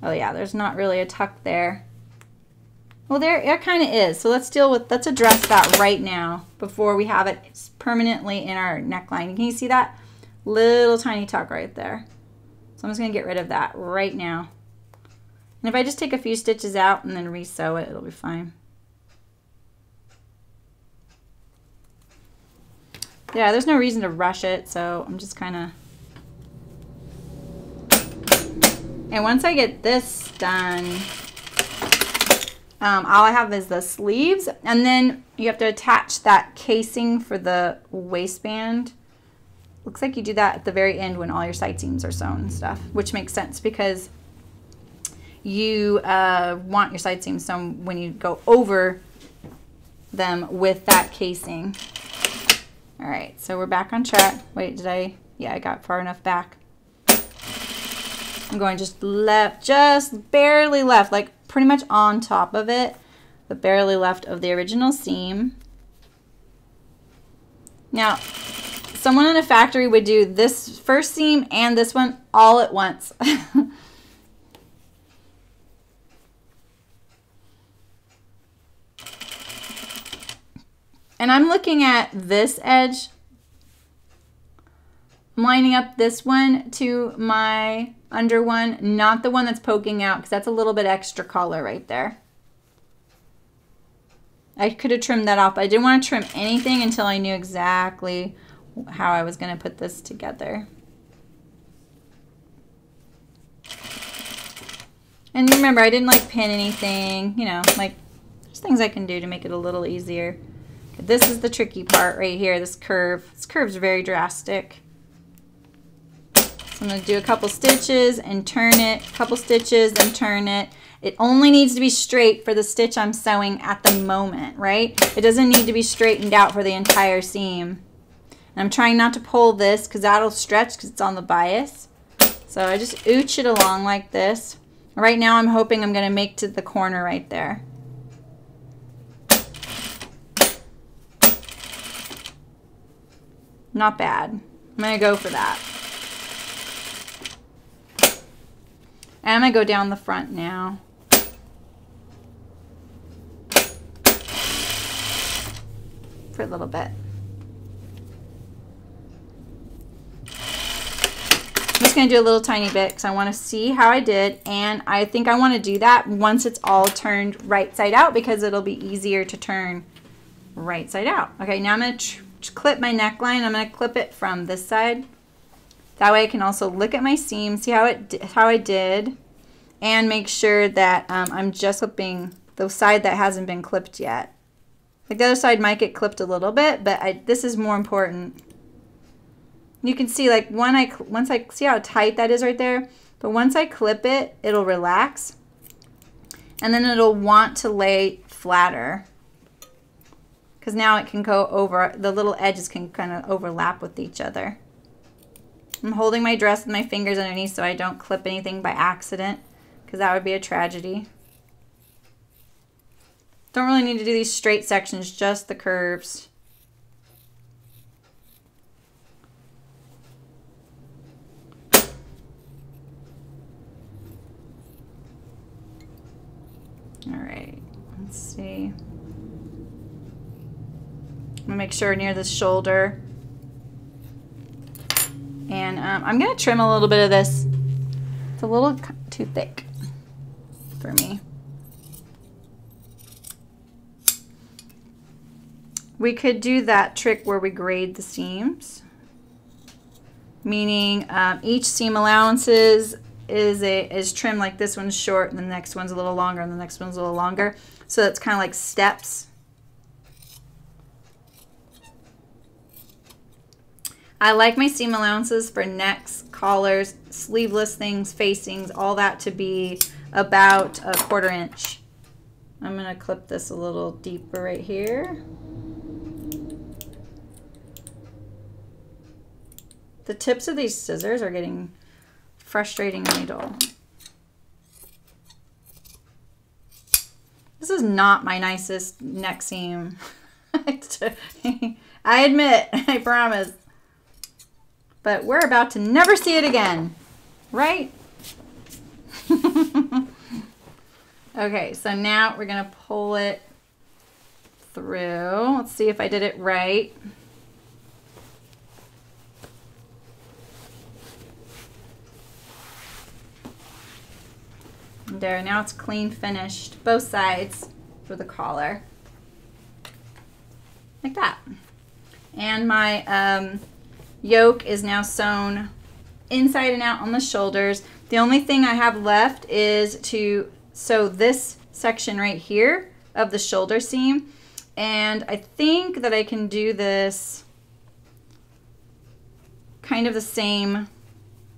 Oh yeah, there's not really a tuck there. Well, there it kind of is. So let's address that right now before we have it permanently in our neckline. Can you see that little tiny tuck right there? So I'm just gonna get rid of that right now. And if I just take a few stitches out and then re-sew it, it'll be fine. Yeah, there's no reason to rush it, so I'm just kind of... And once I get this done, all I have is the sleeves, and then you have to attach that casing for the waistband. Looks like you do that at the very end when all your side seams are sewn and stuff, which makes sense because you want your side seams sewn when you go over them with that casing. All right, so we're back on track. Wait, yeah, I got far enough back. I'm going just left, just barely left, like pretty much on top of it, but barely left of the original seam. Now, someone in a factory would do this first seam and this one all at once. And I'm looking at this edge. I'm lining up this one to my under one, not the one that's poking out, because that's a little bit extra color right there. I could have trimmed that off, but I didn't want to trim anything until I knew exactly how I was going to put this together. And remember, I didn't like pin anything, you know, like there's things I can do to make it a little easier. This is the tricky part right here, this curve. This curve's very drastic. I'm going to do a couple stitches and turn it, a couple stitches and turn it. It only needs to be straight for the stitch I'm sewing at the moment, right? It doesn't need to be straightened out for the entire seam. And I'm trying not to pull this because that'll stretch because it's on the bias. So I just ooch it along like this. Right now I'm hoping I'm going to make to the corner right there. Not bad. I'm going to go for that. And I'm going to go down the front now. For a little bit. just going to do a little tiny bit because I want to see how I did, and I think I want to do that once it's all turned right side out because it'll be easier to turn right side out. Okay, now I'm going to clip my neckline. I'm going to clip it from this side. That way I can also look at my seam, see how I did, and make sure that I'm just clipping the side that hasn't been clipped yet. Like the other side might get clipped a little bit, but this is more important. You can see like once I see how tight that is right there, but once I clip it, it'll relax and then it'll want to lay flatter because now it can go over, the little edges can kind of overlap with each other. I'm holding my dress with my fingers underneath so I don't clip anything by accident because that would be a tragedy. Don't really need to do these straight sections, just the curves. All right, let's see. I'm gonna make sure near the shoulder. And I'm gonna trim a little bit of this. It's a little too thick for me. We could do that trick where we grade the seams, meaning each seam allowances is trimmed, like this one's short and the next one's a little longer and the next one's a little longer. So it's kind of like steps. I like my seam allowances for necks, collars, sleeveless things, facings, all that to be about 1/4 inch. I'm gonna clip this a little deeper right here. The tips of these scissors are getting frustratingly dull. This is not my nicest neck seam. I admit, I promise. But we're about to never see it again, right? Okay, so now we're gonna pull it through. Let's see if I did it right. There, now it's clean finished, both sides for the collar. Like that. And my yoke is now sewn inside and out on the shoulders. The only thing I have left is to sew this section right here of the shoulder seam. And I think that I can do this kind of the same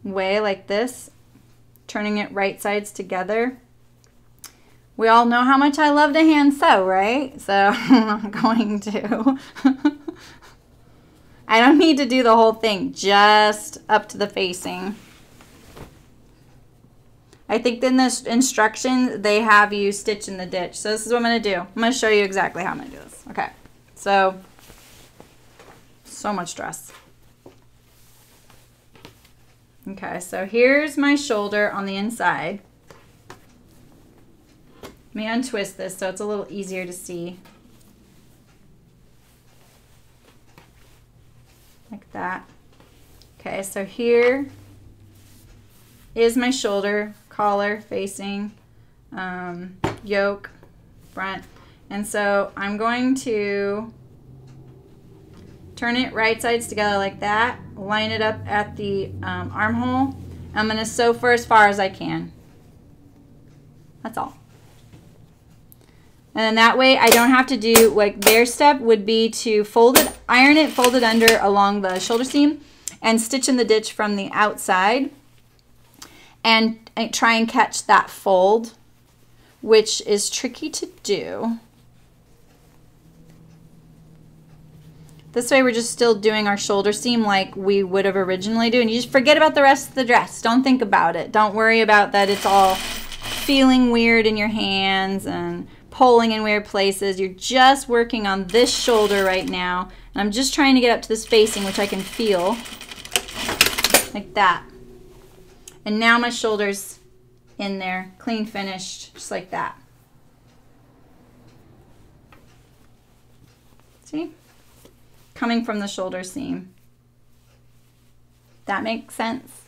way, like this, turning it right sides together. We all know how much I love to hand sew, right? So I'm going to. I don't need to do the whole thing, just up to the facing. I think in this instruction, they have you stitch in the ditch. So this is what I'm going to do. I'm going to show you exactly how I'm going to do this. Okay, so much dress. Okay, so here's my shoulder on the inside. Let me untwist this so it's a little easier to see. Like that. Okay, so here is my shoulder, collar, facing, yoke, front. And so I'm going to turn it right sides together like that, line it up at the armhole. I'm going to sew for as far as I can. That's all. And then that way I don't have to do, like their step would be to fold it, iron it, fold it under along the shoulder seam and stitch in the ditch from the outside and try and catch that fold, which is tricky to do. This way we're just still doing our shoulder seam like we would have originally do, and you just forget about the rest of the dress. Don't think about it. Don't worry about that it's all feeling weird in your hands and pulling in weird places. You're just working on this shoulder right now, and I'm just trying to get up to this facing, which I can feel like that. And now my shoulder's in there, clean finished, just like that. See? Coming from the shoulder seam. That makes sense?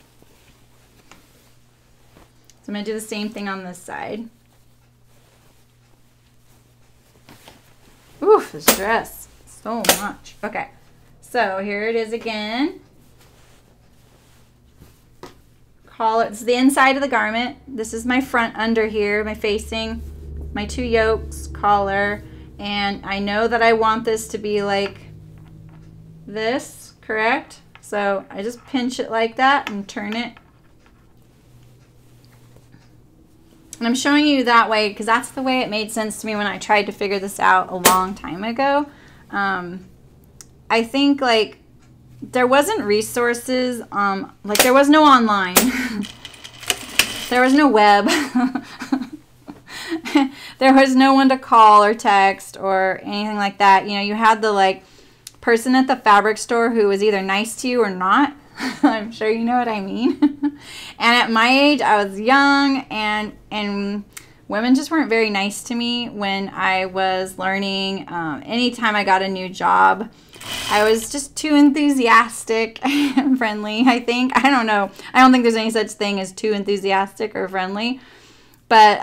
So I'm going to do the same thing on this side. Ooh, this dress. So much. Okay. So here it is again. Collar. It's the inside of the garment. This is my front under here, my facing, my 2 yokes, collar. And I know that I want this to be like this, correct? So I just pinch it like that and turn it. And I'm showing you that way because that's the way it made sense to me when I tried to figure this out a long time ago. I think like there wasn't resources, like there was no online. There was no web. There was no one to call or text or anything like that. You know, you had the like person at the fabric store who was either nice to you or not. I'm sure you know what I mean. And at my age, I was young, and women just weren't very nice to me when I was learning. Anytime I got a new job, I was just too enthusiastic and friendly, I think. I don't know. I don't think there's any such thing as too enthusiastic or friendly. But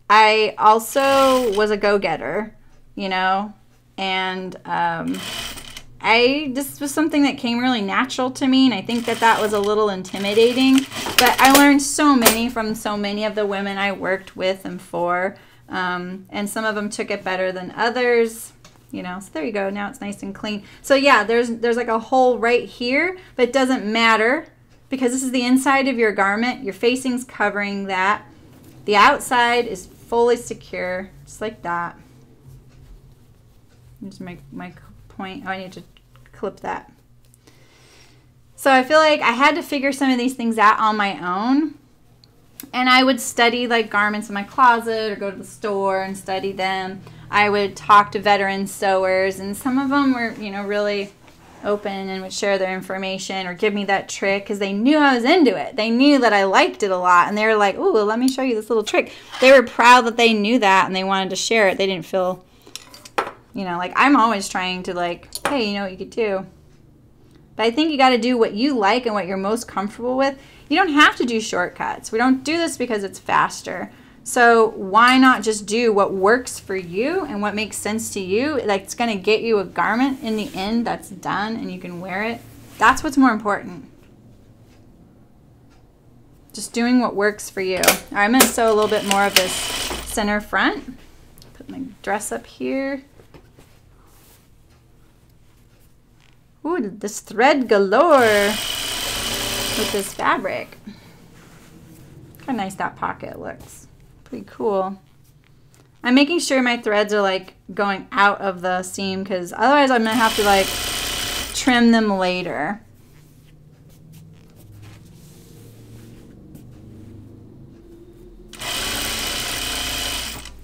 I also was a go-getter, you know, and this was something that came really natural to me, and I think that that was a little intimidating, but I learned so many from so many of the women I worked with and for, and some of them took it better than others, you know, so there you go. Now it's nice and clean. So yeah, there's like a hole right here, but it doesn't matter because this is the inside of your garment. Your facing's covering that. The outside is fully secure, just like that. Just my point. Oh, I need to clip that. So I feel like I had to figure some of these things out on my own. And I would study like garments in my closet or go to the store and study them. I would talk to veteran sewers, and some of them were, you know, really open and would share their information or give me that trick because they knew I was into it. They knew that I liked it a lot, and they were like, "Ooh, let me show you this little trick." They were proud that they knew that and they wanted to share it. They didn't feel, you know, like I'm always trying to like, hey, you know what you could do. But I think you got to do what you like and what you're most comfortable with. You don't have to do shortcuts. We don't do this because it's faster. So why not just do what works for you and what makes sense to you? That's going to get you a garment in the end that's done and you can wear it. That's what's more important. Just doing what works for you. All right, I'm going to sew a little bit more of this center front. Put my dress up here. Ooh, this thread galore with this fabric. Look how nice that pocket looks. Pretty cool. I'm making sure my threads are like going out of the seam because otherwise I'm gonna have to like trim them later.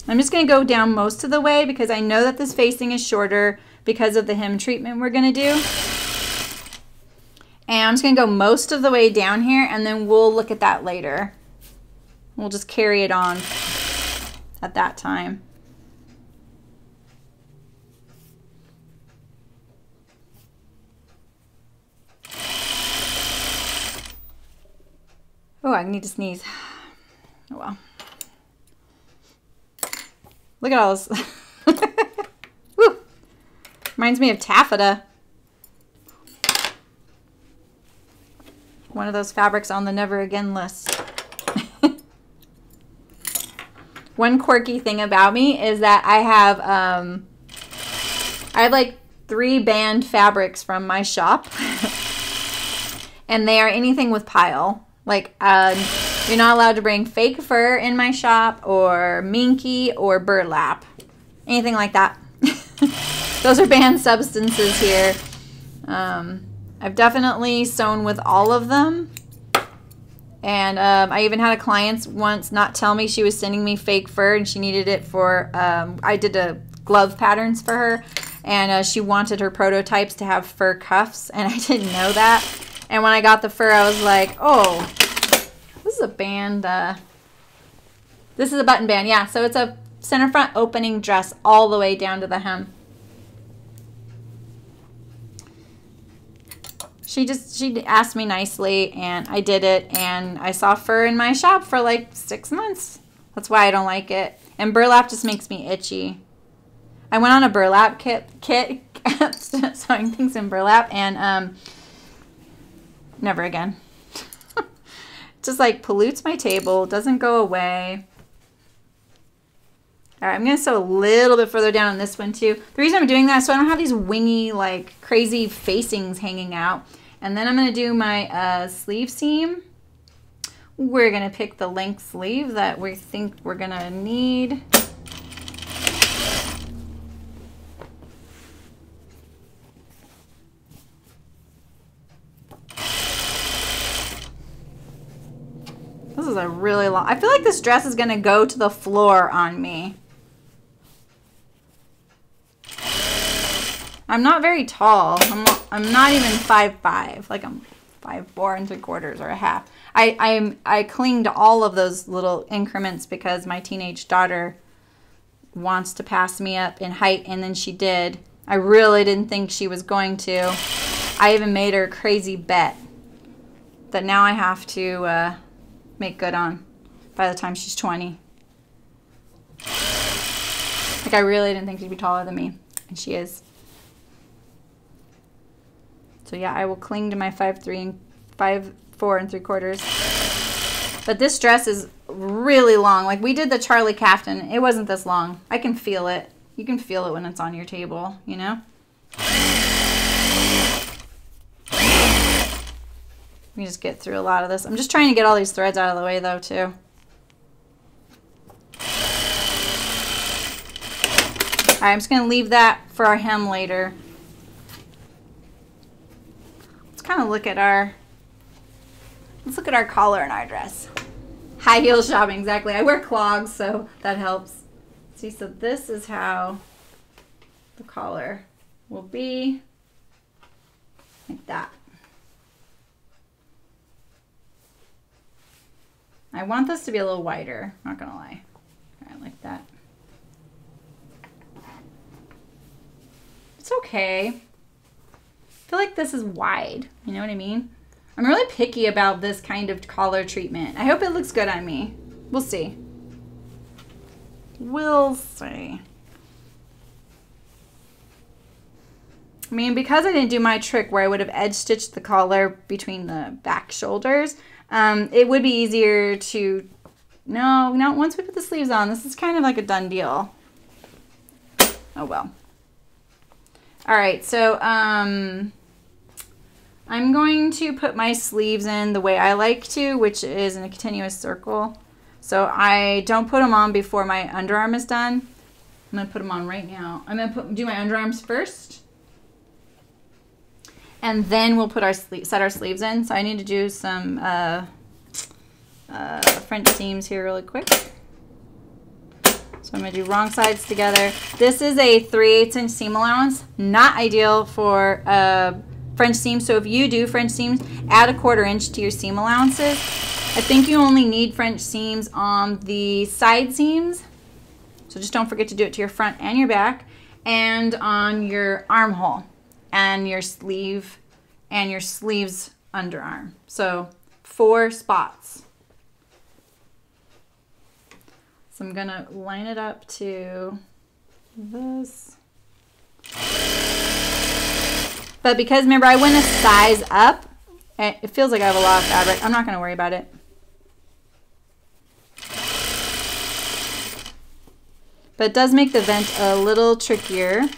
I'm just gonna go down most of the way because I know that this facing is shorter because of the hem treatment we're gonna do. And I'm just gonna go most of the way down here and then we'll look at that later. We'll just carry it on at that time. Oh, I need to sneeze. Oh well. Look at all this. Woo. Reminds me of taffeta. One of those fabrics on the never again list. One quirky thing about me is that I have like 3 banned fabrics from my shop. And they are anything with pile. Like you're not allowed to bring fake fur in my shop or minky or burlap. Anything like that. Those are banned substances here. I've definitely sewn with all of them. And I even had a client once not tell me she was sending me fake fur and she needed it for, I did a glove patterns for her. And she wanted her prototypes to have fur cuffs. And I didn't know that. And when I got the fur, I was like, oh, this is a band. This is a button band. Yeah, so it's a center front opening dress all the way down to the hem. She asked me nicely, and I did it, and I saw fur in my shop for like 6 months. That's why I don't like it. And burlap just makes me itchy. I went on a burlap kit sewing things in burlap, and never again. Just like pollutes my table, doesn't go away. All right, I'm going to sew a little bit further down on this one too. The reason I'm doing that is so I don't have these wingy, like crazy facings hanging out. And then I'm going to do my sleeve seam. We're going to pick the length sleeve that we think we're going to need. This is a really long, I feel like this dress is going to go to the floor on me. I'm not very tall. I'm not even 5'5". Like I'm 5'4 3/4 or a half. I cling to all of those little increments because my teenage daughter wants to pass me up in height, and then she did. I really didn't think she was going to. I even made her a crazy bet that now I have to make good on by the time she's 20. Like I really didn't think she'd be taller than me, and she is. So yeah, I will cling to my 5'3" and 5'4 3/4. But this dress is really long. Like we did the Charlie Kaftan. It wasn't this long. I can feel it. You can feel it when it's on your table, you know? Let me just get through a lot of this. I'm just trying to get all these threads out of the way though too. All right, I'm just gonna leave that for our hem later. Kind of look at our, let's look at our collar in our dress. High heel shopping, exactly. I wear clogs, so that helps. See, so this is how the collar will be, like that. I want this to be a little wider, not gonna lie. All right, like that. It's okay. I feel like this is wide, you know what I mean? I'm really picky about this kind of collar treatment. I hope it looks good on me. We'll see. We'll see. I mean, because I didn't do my trick where I would have edge stitched the collar between the back shoulders, it would be easier to, no, once we put the sleeves on, this is kind of like a done deal. Oh well. All right, so I'm going to put my sleeves in the way I like to, which is in a continuous circle. So I don't put them on before my underarm is done. I'm going to put them on right now. I'm going to do my underarms first. And then we'll put our set our sleeves in. So I need to do some French seams here really quick. So I'm going to do wrong sides together. This is a 3/8 inch seam allowance. Not ideal for French seams. So if you do French seams, add a 1/4 inch to your seam allowances. I think you only need French seams on the side seams. So just don't forget to do it to your front and your back, and on your armhole and your sleeve and your sleeves underarm. So 4 spots. So I'm gonna line it up to this. But because remember I went a size up, it feels like I have a lot of fabric. I'm not gonna worry about it. But it does make the vent a little trickier.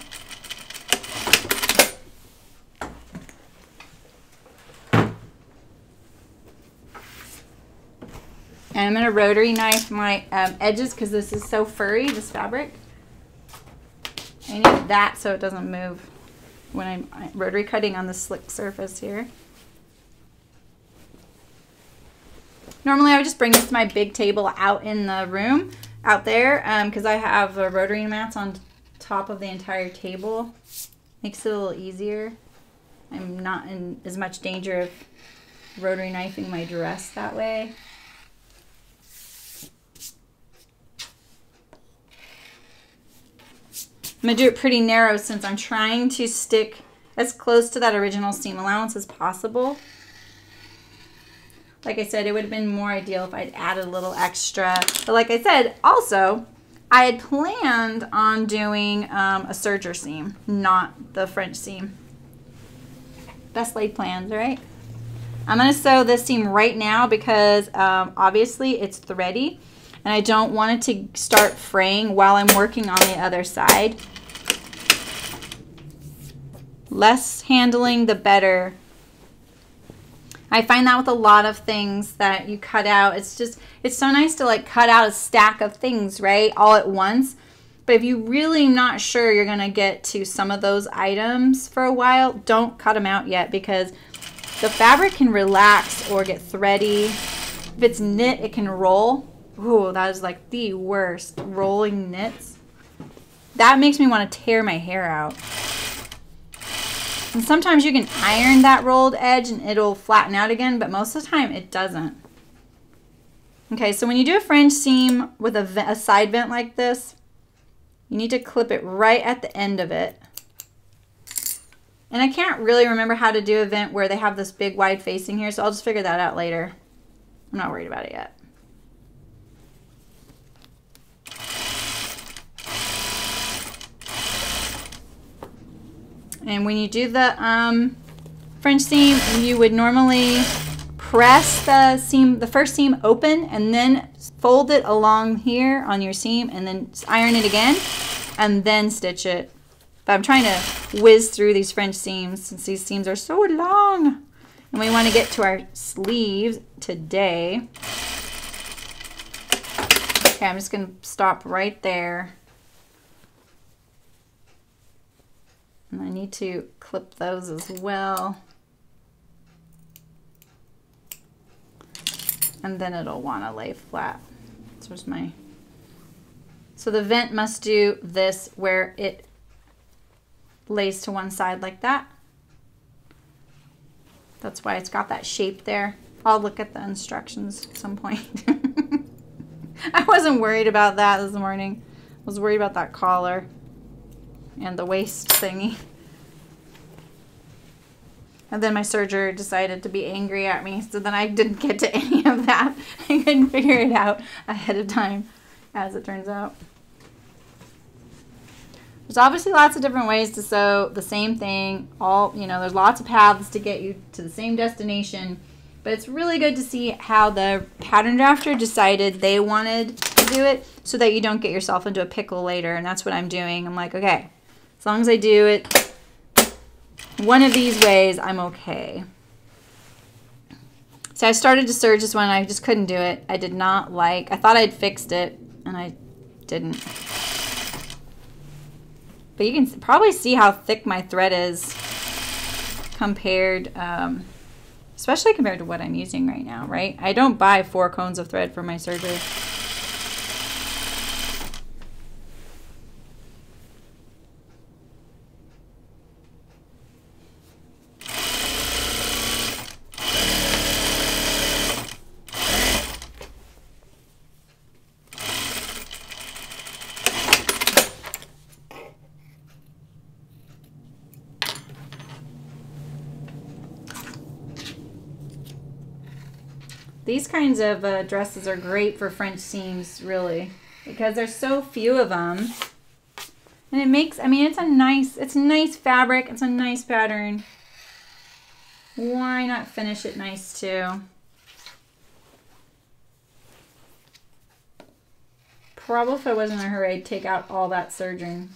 And I'm going to rotary knife my edges because this is so furry, this fabric. I need that so it doesn't move when I'm rotary cutting on the slick surface here. Normally I would just bring this to my big table out in the room, out there, because I have rotary mats on top of the entire table. Makes it a little easier. I'm not in as much danger of rotary knifing my dress that way. I'm going to do it pretty narrow since I'm trying to stick as close to that original seam allowance as possible. Like I said, it would have been more ideal if I'd added a little extra. But like I said, also, I had planned on doing a serger seam, not the French seam. Best laid plans, right? I'm going to sew this seam right now because obviously it's thready and I don't want it to start fraying while I'm working on the other side. Less handling, the better. I find that with a lot of things that you cut out. It's so nice to like cut out a stack of things, right? All at once. But if you're really not sure you're going to get to some of those items for a while, don't cut them out yet because the fabric can relax or get thready. If it's knit, it can roll. Ooh, that is like the worst. Rolling knits. That makes me want to tear my hair out. And sometimes you can iron that rolled edge and it'll flatten out again, but most of the time it doesn't. Okay, so when you do a French seam with a side vent like this, you need to clip it right at the end of it. And I can't really remember how to do a vent where they have this big wide facing here, so I'll just figure that out later. I'm not worried about it yet. And when you do the French seam, you would normally press the first seam open and then fold it along here on your seam and then iron it again and then stitch it. But I'm trying to whiz through these French seams since these seams are so long. And we want to get to our sleeves today. Okay, I'm just going to stop right there. And I need to clip those as well. And then it'll want to lay flat. So the vent must do this where it lays to one side like that. That's why it's got that shape there. I'll look at the instructions at some point. I wasn't worried about that this morning. I was worried about that collar and the waist thingy. And then my serger decided to be angry at me, so then I didn't get to any of that. I couldn't figure it out ahead of time, as it turns out. There's obviously lots of different ways to sew the same thing. There's lots of paths to get you to the same destination, but it's really good to see how the pattern drafter decided they wanted to do it so that you don't get yourself into a pickle later, and that's what I'm doing. I'm like, okay, as long as I do it one of these ways, I'm okay. So I started to serge this one, and I just couldn't do it. I did not like, I thought I'd fixed it, and I didn't. But you can probably see how thick my thread is compared, especially compared to what I'm using right now, right? I don't buy 4 cones of thread for my serger. These kinds of dresses are great for French seams, really, because there's so few of them. And it makes, it's a nice fabric. It's a nice pattern. Why not finish it nice too? Probably if I wasn't in a hurry, I'd take out all that serging.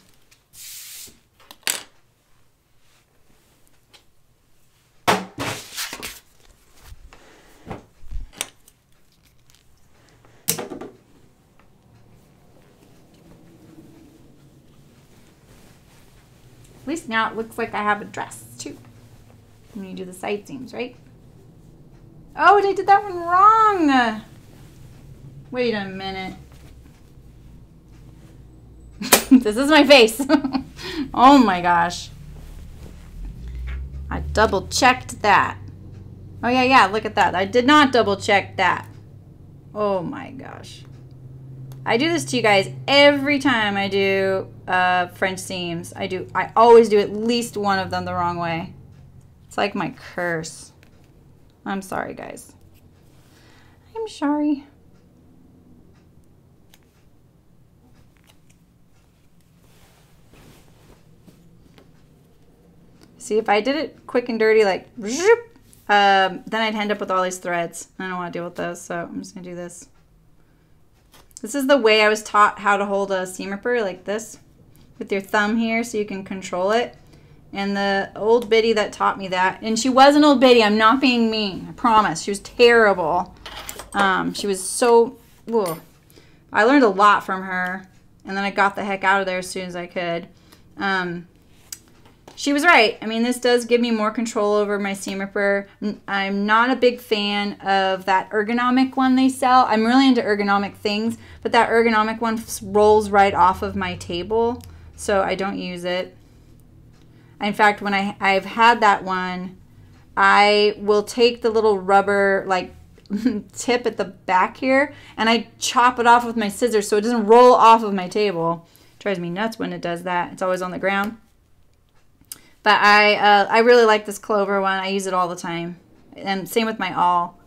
At least now it looks like I have a dress too. When you do the side seams, right? Oh, I did that one wrong. Wait a minute. This is my face. Oh my gosh. I double checked that. Oh yeah, look at that. I did not double check that. Oh my gosh. I do this to you guys every time I do French seams. I always do at least one of them the wrong way. It's like my curse. I'm sorry, guys. I'm sorry. See, if I did it quick and dirty, like, then I'd end up with all these threads. I don't want to deal with those, so I'm just going to do this. This is the way I was taught how to hold a seam ripper, like this, with your thumb here so you can control it. And the old biddy that taught me that, and she was an old biddy, I'm not being mean, I promise. She was terrible. She was so, ugh. I learned a lot from her, and then I got the heck out of there as soon as I could. She was right. I mean, this does give me more control over my seam ripper. I'm not a big fan of that ergonomic one they sell. I'm really into ergonomic things, but that ergonomic one rolls right off of my table, so I don't use it. In fact, when I've had that one, I will take the little rubber like tip at the back here, and I chop it off with my scissors so it doesn't roll off of my table. It drives me nuts when it does that. It's always on the ground. But I really like this clover one. I use it all the time. And same with my awl.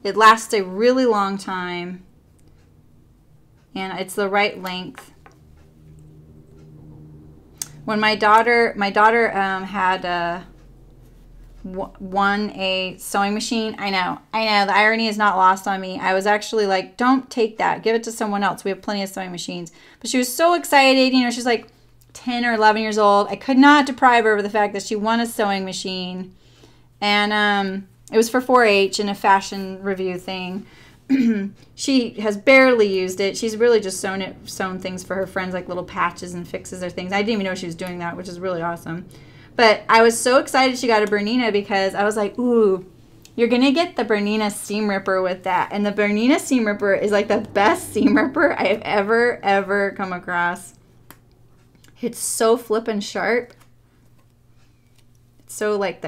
It lasts a really long time. And it's the right length. When my daughter had won a sewing machine, I know, the irony is not lost on me. I was actually like, don't take that. Give it to someone else. We have plenty of sewing machines. But she was so excited. You know, she's like 10 or 11 years old. I could not deprive her of the fact that she won a sewing machine. And it was for 4-H in a fashion review thing. She has barely used it. She's really just sewn things for her friends, like little patches and fixes or things. I didn't even know she was doing that, which is really awesome. But I was so excited she got a Bernina because I was like, ooh, you're going to get the Bernina seam ripper with that. And the Bernina seam ripper is like the best seam ripper I have ever come across. It's so flippin' sharp. It's so like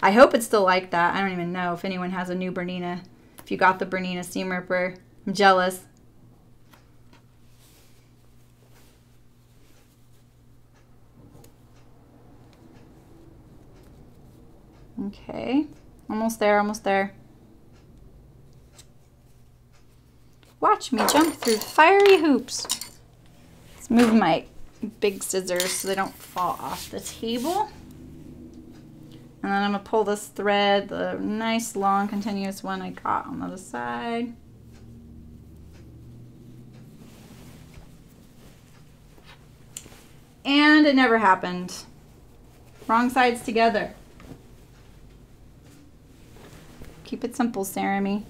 I hope it's still like that. I don't even know if anyone has a new Bernina. If you got the Bernina seam ripper, I'm jealous. Okay, almost there, almost there. Watch me jump through fiery hoops. Let's move my big scissors so they don't fall off the table. And then I'm going to pull this thread, the nice long continuous one I got on the other side. And it never happened. Wrong sides together. Keep it simple, Sarami.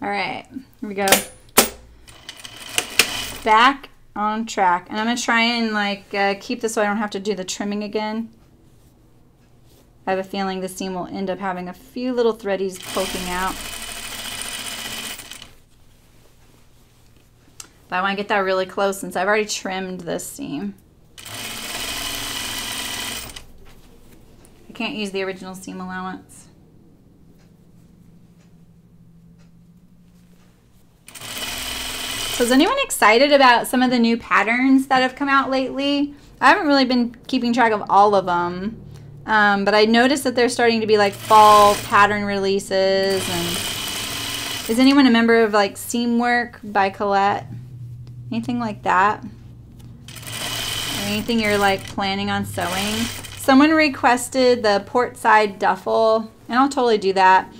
All right, here we go. Back on track. And I'm going to try and like keep this so I don't have to do the trimming again. I have a feeling the seam will end up having a few little threadies poking out. But I want to get that really close since I've already trimmed this seam. I can't use the original seam allowance. So is anyone excited about some of the new patterns that have come out lately? I haven't really been keeping track of all of them, but I noticed that they're starting to be like fall pattern releases. And is anyone a member of like Seam Work by Colette? Anything like that? Or anything you're like planning on sewing? Someone requested the port side duffel, and I'll totally do that.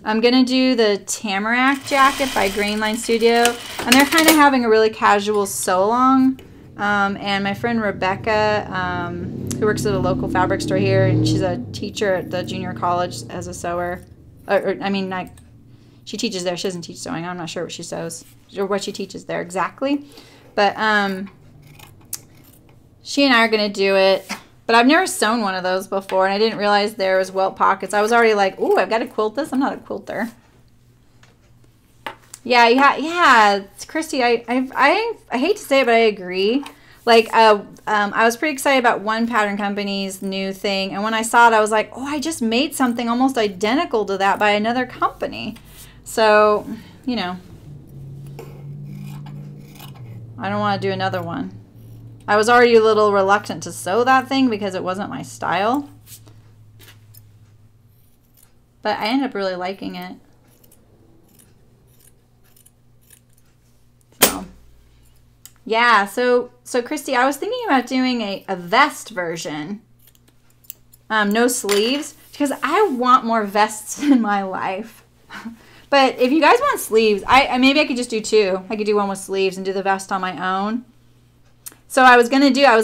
I'm going to do the Tamarack jacket by Grainline Studio, and they're kind of having a really casual sew-along. And my friend Rebecca, who works at a local fabric store here, and she's a teacher at the junior college as a sewer. I mean, like, she teaches there. She doesn't teach sewing. I'm not sure what she sews or what she teaches there exactly. But she and I are going to do it. But I've never sewn one of those before, and I didn't realize there was welt pockets. I was already like, ooh, I've got to quilt this. I'm not a quilter. Yeah, Christy, I hate to say it, but I agree. Like, I was pretty excited about one pattern company's new thing. And when I saw it, I was like, oh, I just made something almost identical to that by another company. So, you know, I don't want to do another one. I was already a little reluctant to sew that thing because it wasn't my style. But I ended up really liking it. So, yeah, so Christy, I was thinking about doing a vest version. No sleeves, because I want more vests in my life. But if you guys want sleeves, maybe I could just do two. I could do one with sleeves and do the vest on my own. So I was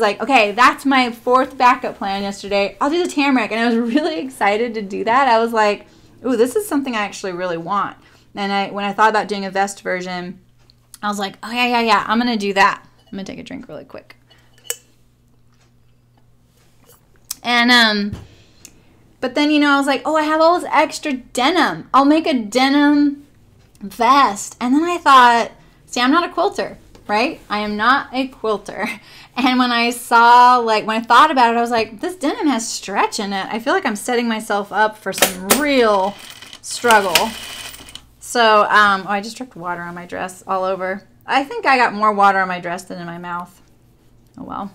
like, okay, that's my fourth backup plan yesterday. I'll do the tamarack. And I was really excited to do that. I was like, ooh, this is something I actually really want. And when I thought about doing a vest version, I was like, oh, yeah, I'm going to do that. I'm going to take a drink really quick. And, but then, you know, I was like, oh, I have all this extra denim. I'll make a denim vest. And then I thought, see, I'm not a quilter. Right? I am not a quilter. And when I thought about it, I was like, this denim has stretch in it. I feel like I'm setting myself up for some real struggle. So, oh, I just dripped water on my dress all over. I think I got more water on my dress than in my mouth. Oh, well.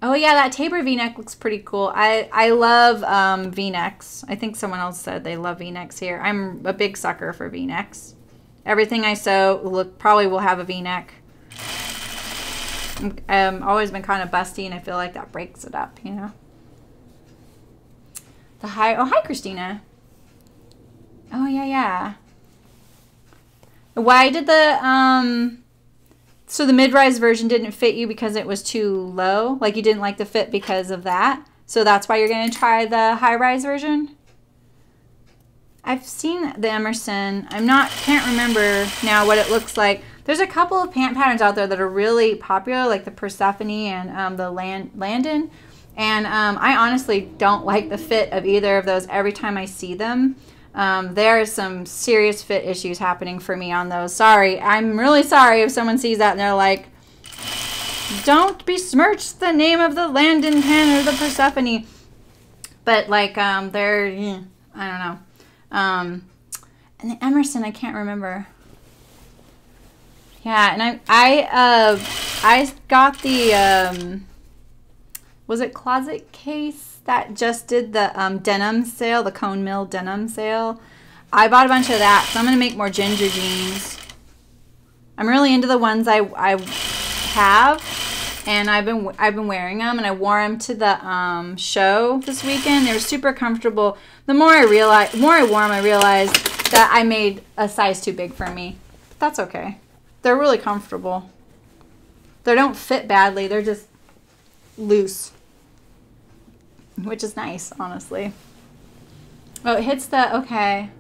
Oh, yeah, that taper V-neck looks pretty cool. I love V-necks. I think someone else said they love V-necks here. I'm a big sucker for V-necks. Everything I sew probably will have a V-neck. I've always been kind of busty, and I feel like that breaks it up, you know. Oh, hi, Christina. Oh, yeah. Why did so the mid-rise version didn't fit you because it was too low? Like you didn't like the fit because of that? So that's why you're going to try the high-rise version? I've seen the Emerson. Can't remember now what it looks like. There's a couple of pant patterns out there that are really popular, like the Persephone and the Landon. And I honestly don't like the fit of either of those every time I see them. There are some serious fit issues happening for me on those. Sorry. I'm really sorry if someone sees that and they're like, don't besmirch the name of the Landon pen or the Persephone. But like, they're, yeah, I don't know. And the Emerson, I can't remember. Yeah, and I got the was it Closet Case that just did the denim sale, the Cone Mill denim sale. I bought a bunch of that, so I'm gonna make more ginger jeans. I'm really into the ones I have, and I've been wearing them, and I wore them to the show this weekend. They were super comfortable. The more I wore them, I realized that I made a size too big for me. But that's okay. They're really comfortable. They don't fit badly. They're just loose, which is nice, honestly. Oh, it hits the, okay.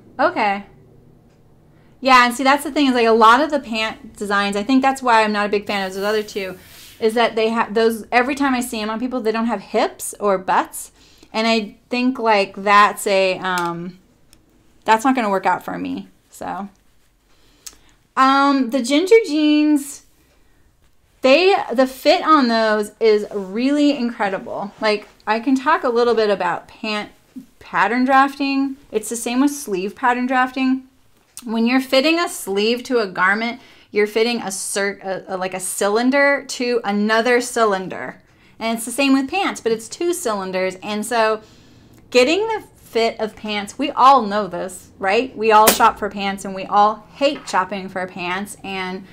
Yeah, and see, that's the thing is like a lot of the pant designs, I think that's why I'm not a big fan of those other two, is that they have those, every time I see them on people, they don't have hips or butts. And I think like that's not going to work out for me. So, the ginger jeans, the fit on those is really incredible. Like I can talk a little bit about pant pattern drafting. It's the same with sleeve pattern drafting. When you're fitting a sleeve to a garment, you're fitting like a cylinder to another cylinder. And it's the same with pants, but it's two cylinders. And so getting the fit of pants, we all know this, right? We all shop for pants and we all hate shopping for pants. And,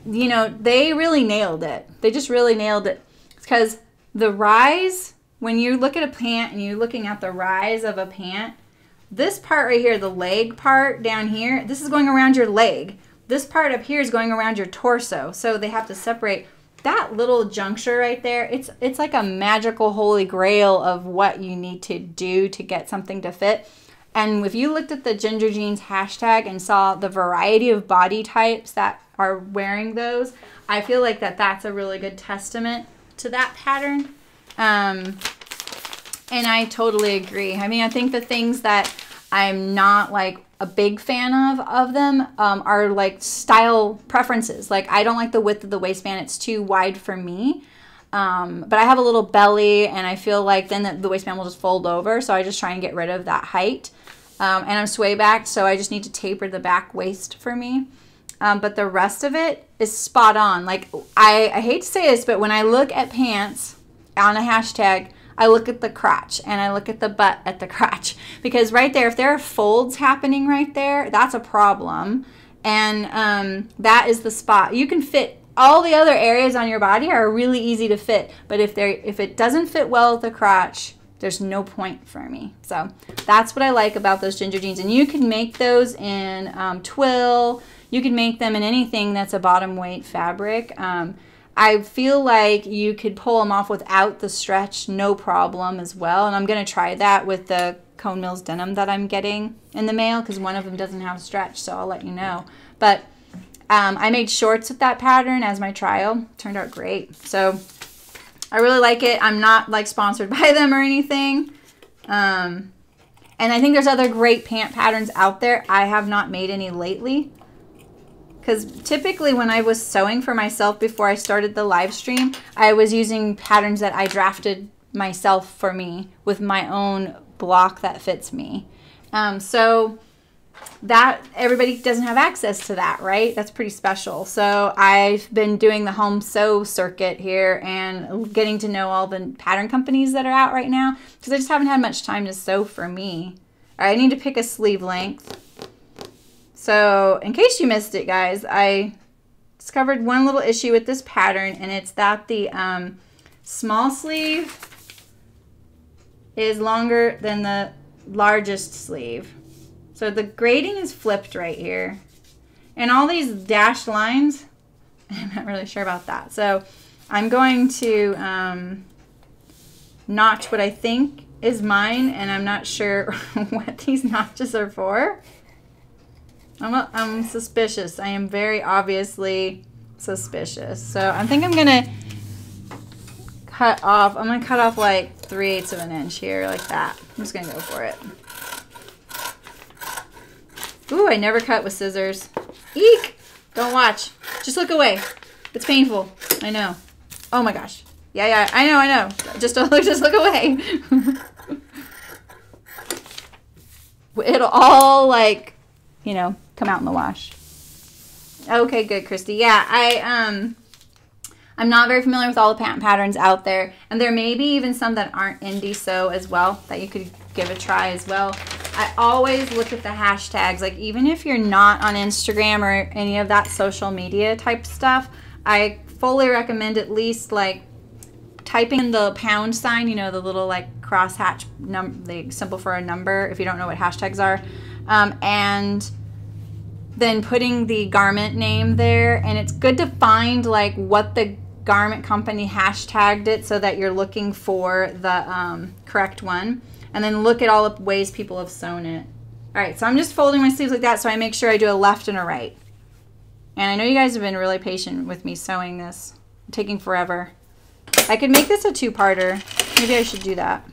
you know, they really nailed it. They just really nailed it. Because the rise, when you look at a pant and you're looking at the rise of a pant, this part right here, the leg part down here, this is going around your leg. This part up here is going around your torso. So they have to separate. That little juncture right there, it's like a magical holy grail of what you need to do to get something to fit. And if you looked at the Ginger Jeans hashtag and saw the variety of body types that are wearing those, I feel like that's a really good testament to that pattern. And I totally agree. I mean, I think the things that I'm not like a big fan of them, are like style preferences. Like I don't like the width of the waistband. It's too wide for me. But I have a little belly and I feel like then the waistband will just fold over. So I just try and get rid of that height. And I'm sway backed, so I just need to taper the back waist for me. But the rest of it is spot on. Like I hate to say this, but when I look at pants on a hashtag, I look at the crotch and I look at the butt at the crotch, because right there, if there are folds happening right there, that's a problem. And that is the spot. You can fit all the other areas on your body are really easy to fit, but if it doesn't fit well at the crotch, there's no point for me. So that's what I like about those ginger jeans. And you can make those in twill. You can make them in anything that's a bottom weight fabric. I feel like you could pull them off without the stretch, no problem as well. And I'm going to try that with the Cone Mills denim that I'm getting in the mail, because one of them doesn't have stretch, so I'll let you know. But I made shorts with that pattern as my trial. Turned out great. So I really like it. I'm not like sponsored by them or anything. And I think there's other great pant patterns out there. I have not made any lately, because typically when I was sewing for myself before I started the live stream, I was using patterns that I drafted myself for me with my own block that fits me. So that everybody doesn't have access to that, right? That's pretty special. So I've been doing the home sew circuit here and getting to know all the pattern companies that are out right now, because I just haven't had much time to sew for me. All right, I need to pick a sleeve length. So in case you missed it, guys, I discovered one little issue with this pattern, and it's that the small sleeve is longer than the largest sleeve. So the grading is flipped right here. And all these dashed lines, I'm not really sure about that. So I'm going to notch what I think is mine, and I'm not sure what these notches are for. I'm suspicious. I am very obviously suspicious. So I think I'm going to cut off. I'm going to cut off like 3/8 of an inch here, like that. I'm just going to go for it. Ooh, I never cut with scissors. Eek! Don't watch. Just look away. It's painful. I know. Oh my gosh. Yeah, I know. Just don't look, just look away. It'll all like, you know, come out in the wash. Okay, good, Christy. Yeah, I'm not very familiar with all the patent patterns out there, and there may be even some that aren't indie sew as well that you could give a try as well. I always look at the hashtags. Like even if you're not on Instagram or any of that social media type stuff, I fully recommend at least like typing in the pound sign, you know, the little like crosshatch the symbol for a number if you don't know what hashtags are, and then putting the garment name there. And it's good to find like what the garment company hashtagged it so that you're looking for the correct one, and then look at all the ways people have sewn it. All right, so I'm just folding my sleeves like that so I make sure I do a left and a right. And I know you guys have been really patient with me sewing this. It's taking forever. I could make this a two-parter. Maybe I should do that.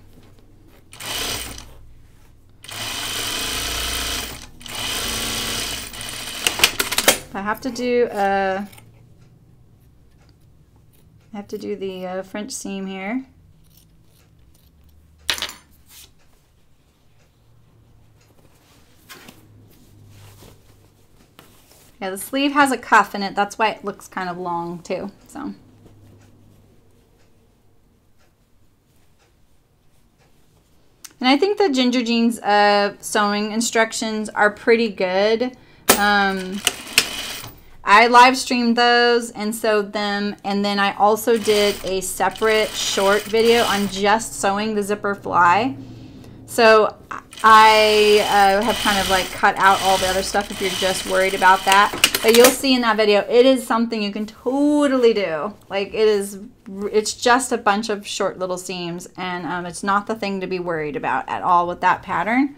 I have to do the French seam here. Yeah, the sleeve has a cuff in it. That's why it looks kind of long too. So. And I think the Ginger Jeans sewing instructions are pretty good. I live streamed those and sewed them, and then I also did a separate short video on just sewing the zipper fly. So I have kind of like cut out all the other stuff if you're just worried about that. But you'll see in that video, it is something you can totally do. Like it's just a bunch of short little seams, and it's not the thing to be worried about at all with that pattern.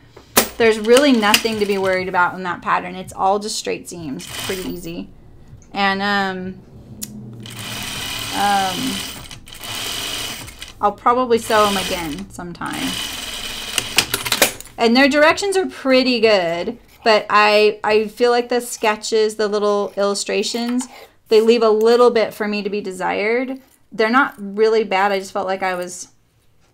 There's really nothing to be worried about in that pattern. It's all just straight seams. It's pretty easy. And I'll probably sew them again sometime. And their directions are pretty good, but I feel like the sketches, the little illustrations, they leave a little bit for me to be desired. They're not really bad. I just felt like I was,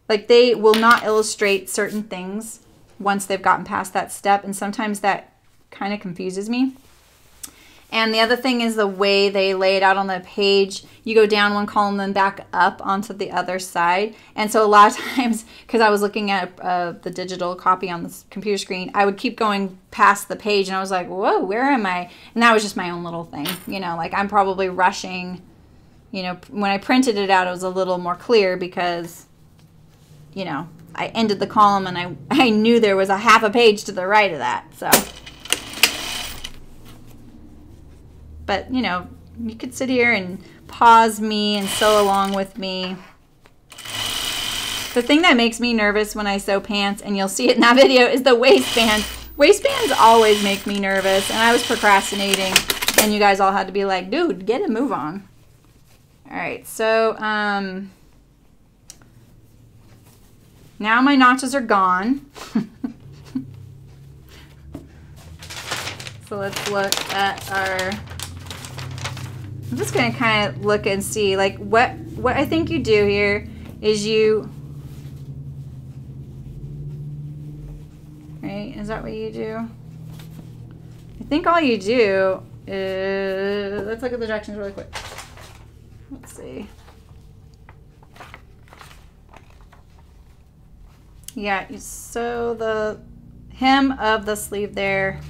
like, they will not illustrate certain things once they've gotten past that step. And sometimes that kind of confuses me. And the other thing is the way they lay it out on the page. You go down one column, then back up onto the other side. And so a lot of times, because I was looking at the digital copy on the computer screen, I would keep going past the page, and I was like, whoa, where am I? And that was just my own little thing. You know, like I'm probably rushing. You know, when I printed it out, it was a little more clear because, you know, I ended the column and I knew there was a half a page to the right of that. So. But, you know, you could sit here and pause me and sew along with me. The thing that makes me nervous when I sew pants, and you'll see it in that video, is the waistband. Waistbands always make me nervous, and I was procrastinating, and you guys all had to be like, dude, get a move on. All right, so now my notches are gone. So let's look at our... I'm just going to kind of look and see, like, what I think you do here is you, right? Is that what you do? I think all you do is, let's look at the directions really quick. Let's see. Yeah, you sew the hem of the sleeve there.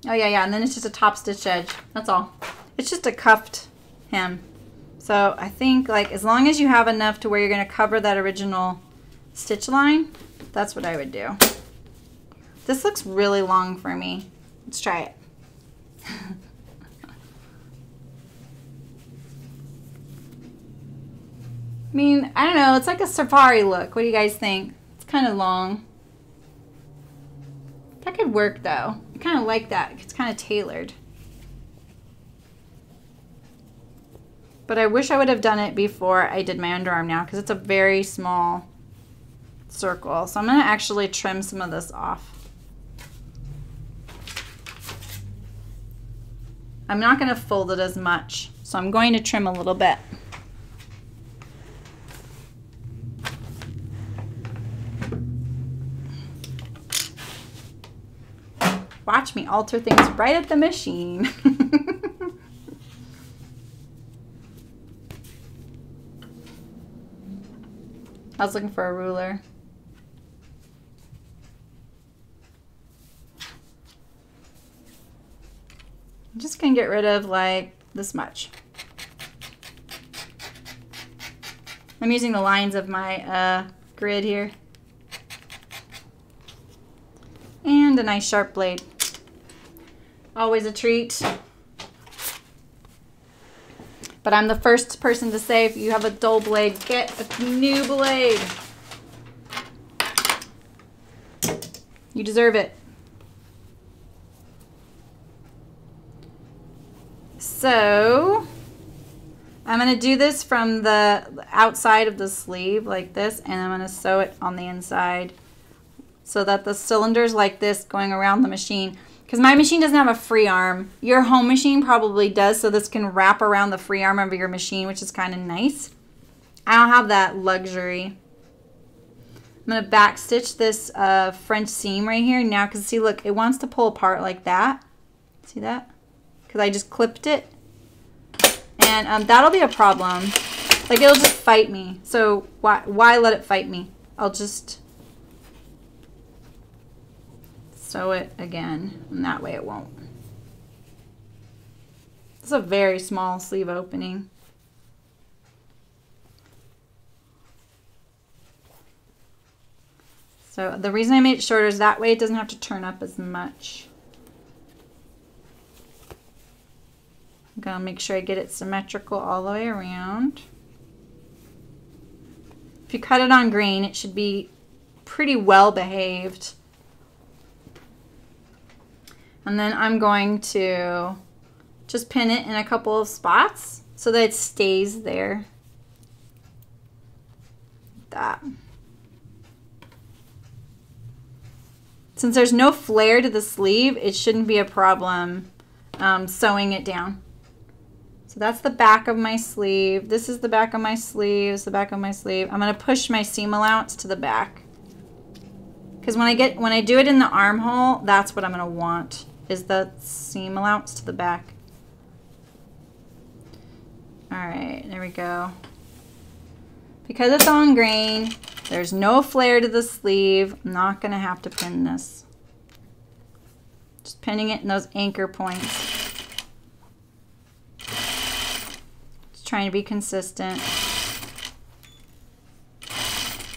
Oh, yeah, and then it's just a top stitch edge. That's all. It's just a cuffed hem. So I think, like, as long as you have enough to where you're going to cover that original stitch line, that's what I would do. This looks really long for me. Let's try it. I mean, I don't know. It's like a safari look. What do you guys think? It's kind of long. That could work, though. I kind of like that. It's kind of tailored. But I wish I would have done it before I did my underarm now, because it's a very small circle. So I'm going to actually trim some of this off. I'm not going to fold it as much, so I'm going to trim a little bit. Watch me alter things right at the machine. I was looking for a ruler. I'm just going to get rid of like this much. I'm using the lines of my grid here. And a nice sharp blade. Always a treat. But I'm the first person to say, if you have a dull blade, get a new blade. You deserve it. So I'm going to do this from the outside of the sleeve like this, and I'm going to sew it on the inside so that the cylinder's like this going around the machine. Because my machine doesn't have a free arm. Your home machine probably does, so this can wrap around the free arm of your machine, which is kind of nice. I don't have that luxury. I'm going to back stitch this French seam right here now, because see, look, it wants to pull apart like that. See that? Because I just clipped it. And that'll be a problem. Like, it'll just fight me. So why let it fight me? I'll just sew it again, and that way it won't. It's a very small sleeve opening. So the reason I made it shorter is that way it doesn't have to turn up as much. I'm gonna make sure I get it symmetrical all the way around. If you cut it on green, it should be pretty well behaved. And then I'm going to just pin it in a couple of spots so that it stays there. that. Since there's no flare to the sleeve, it shouldn't be a problem sewing it down. So that's the back of my sleeve. This is the back of my sleeve. This is the back of my sleeve. I'm going to push my seam allowance to the back. Because when I do it in the armhole, that's what I'm going to want, is the seam allowance to the back. All right, there we go. Because it's on grain, there's no flare to the sleeve. I'm not going to have to pin this. Just pinning it in those anchor points. Trying to be consistent.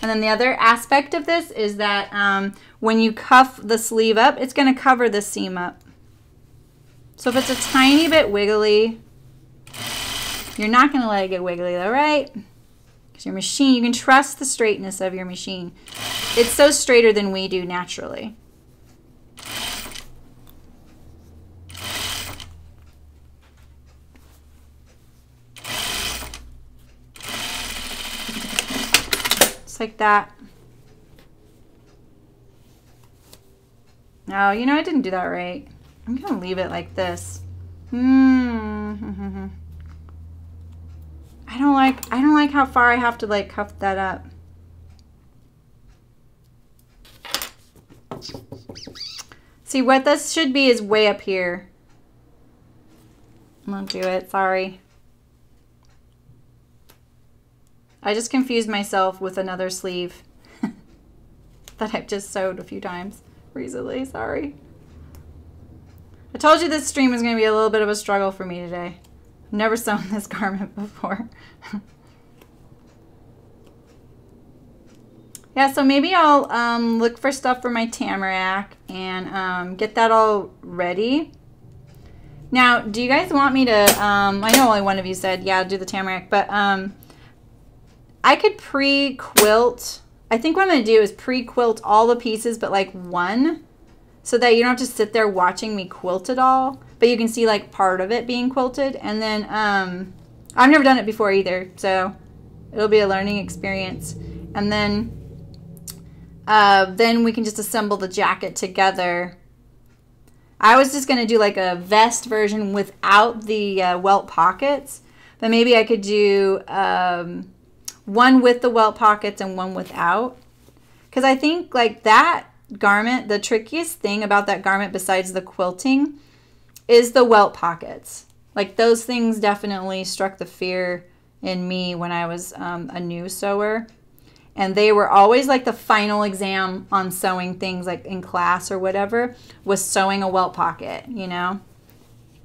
And then the other aspect of this is that when you cuff the sleeve up, it's going to cover the seam up. So if it's a tiny bit wiggly, you're not going to let it get wiggly though, right? Because your machine, you can trust the straightness of your machine. It's so straighter than we do naturally. Like that. No, you know, I didn't do that right. I'm gonna leave it like this. I don't like how far I have to like cuff that up. See, what this should be is way up here. I won't do it, sorry. I just confused myself with another sleeve that I've just sewed a few times recently, sorry. I told you this stream was going to be a little bit of a struggle for me today. I've never sewn this garment before. Yeah, so maybe I'll look for stuff for my tamarack and get that all ready. Now, do you guys want me to, I know only one of you said, yeah, do the tamarack, but I could pre-quilt. I think what I'm going to do is pre-quilt all the pieces but like one, so that you don't have to sit there watching me quilt it all, but you can see like part of it being quilted. And then I've never done it before either, so it'll be a learning experience. And then we can just assemble the jacket together. I was just going to do like a vest version without the welt pockets, but maybe I could do one with the welt pockets and one without. Because I think like that garment, the trickiest thing about that garment besides the quilting is the welt pockets. Like those things definitely struck the fear in me when I was a new sewer. And they were always like the final exam on sewing things like in class or whatever was sewing a welt pocket, you know?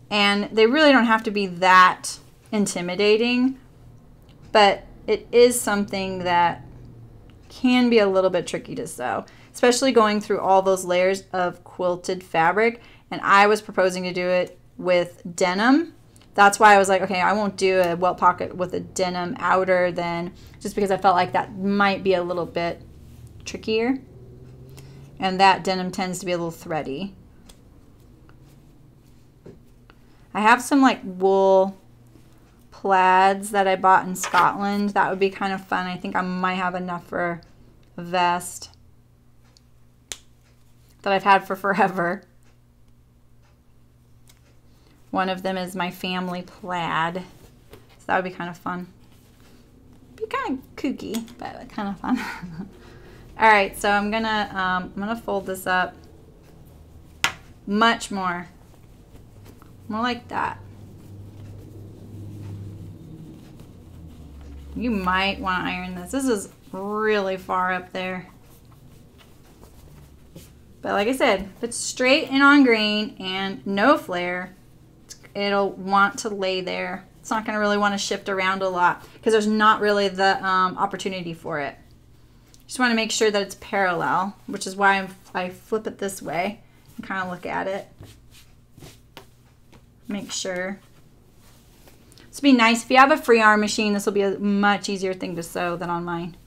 And they really don't have to be that intimidating, but it is something that can be a little bit tricky to sew, especially going through all those layers of quilted fabric. And I was proposing to do it with denim. That's why I was like, okay, I won't do a welt pocket with a denim outer then, just because I felt like that might be a little bit trickier. And that denim tends to be a little thready. I have some like wool plaids that I bought in Scotland. That would be kind of fun. I think I might have enough for a vest that I've had for forever. One of them is my family plaid, so that would be kind of fun. Be kind of kooky, but kind of fun. All right, so I'm gonna fold this up much more like that. You might want to iron this. This is really far up there. But like I said, if it's straight and on grain and no flare, it'll want to lay there. It's not going to really want to shift around a lot because there's not really the opportunity for it. Just want to make sure that it's parallel, which is why I flip it this way and kind of look at it. Make sure. This would be nice. If you have a free arm machine, this will be a much easier thing to sew than on mine.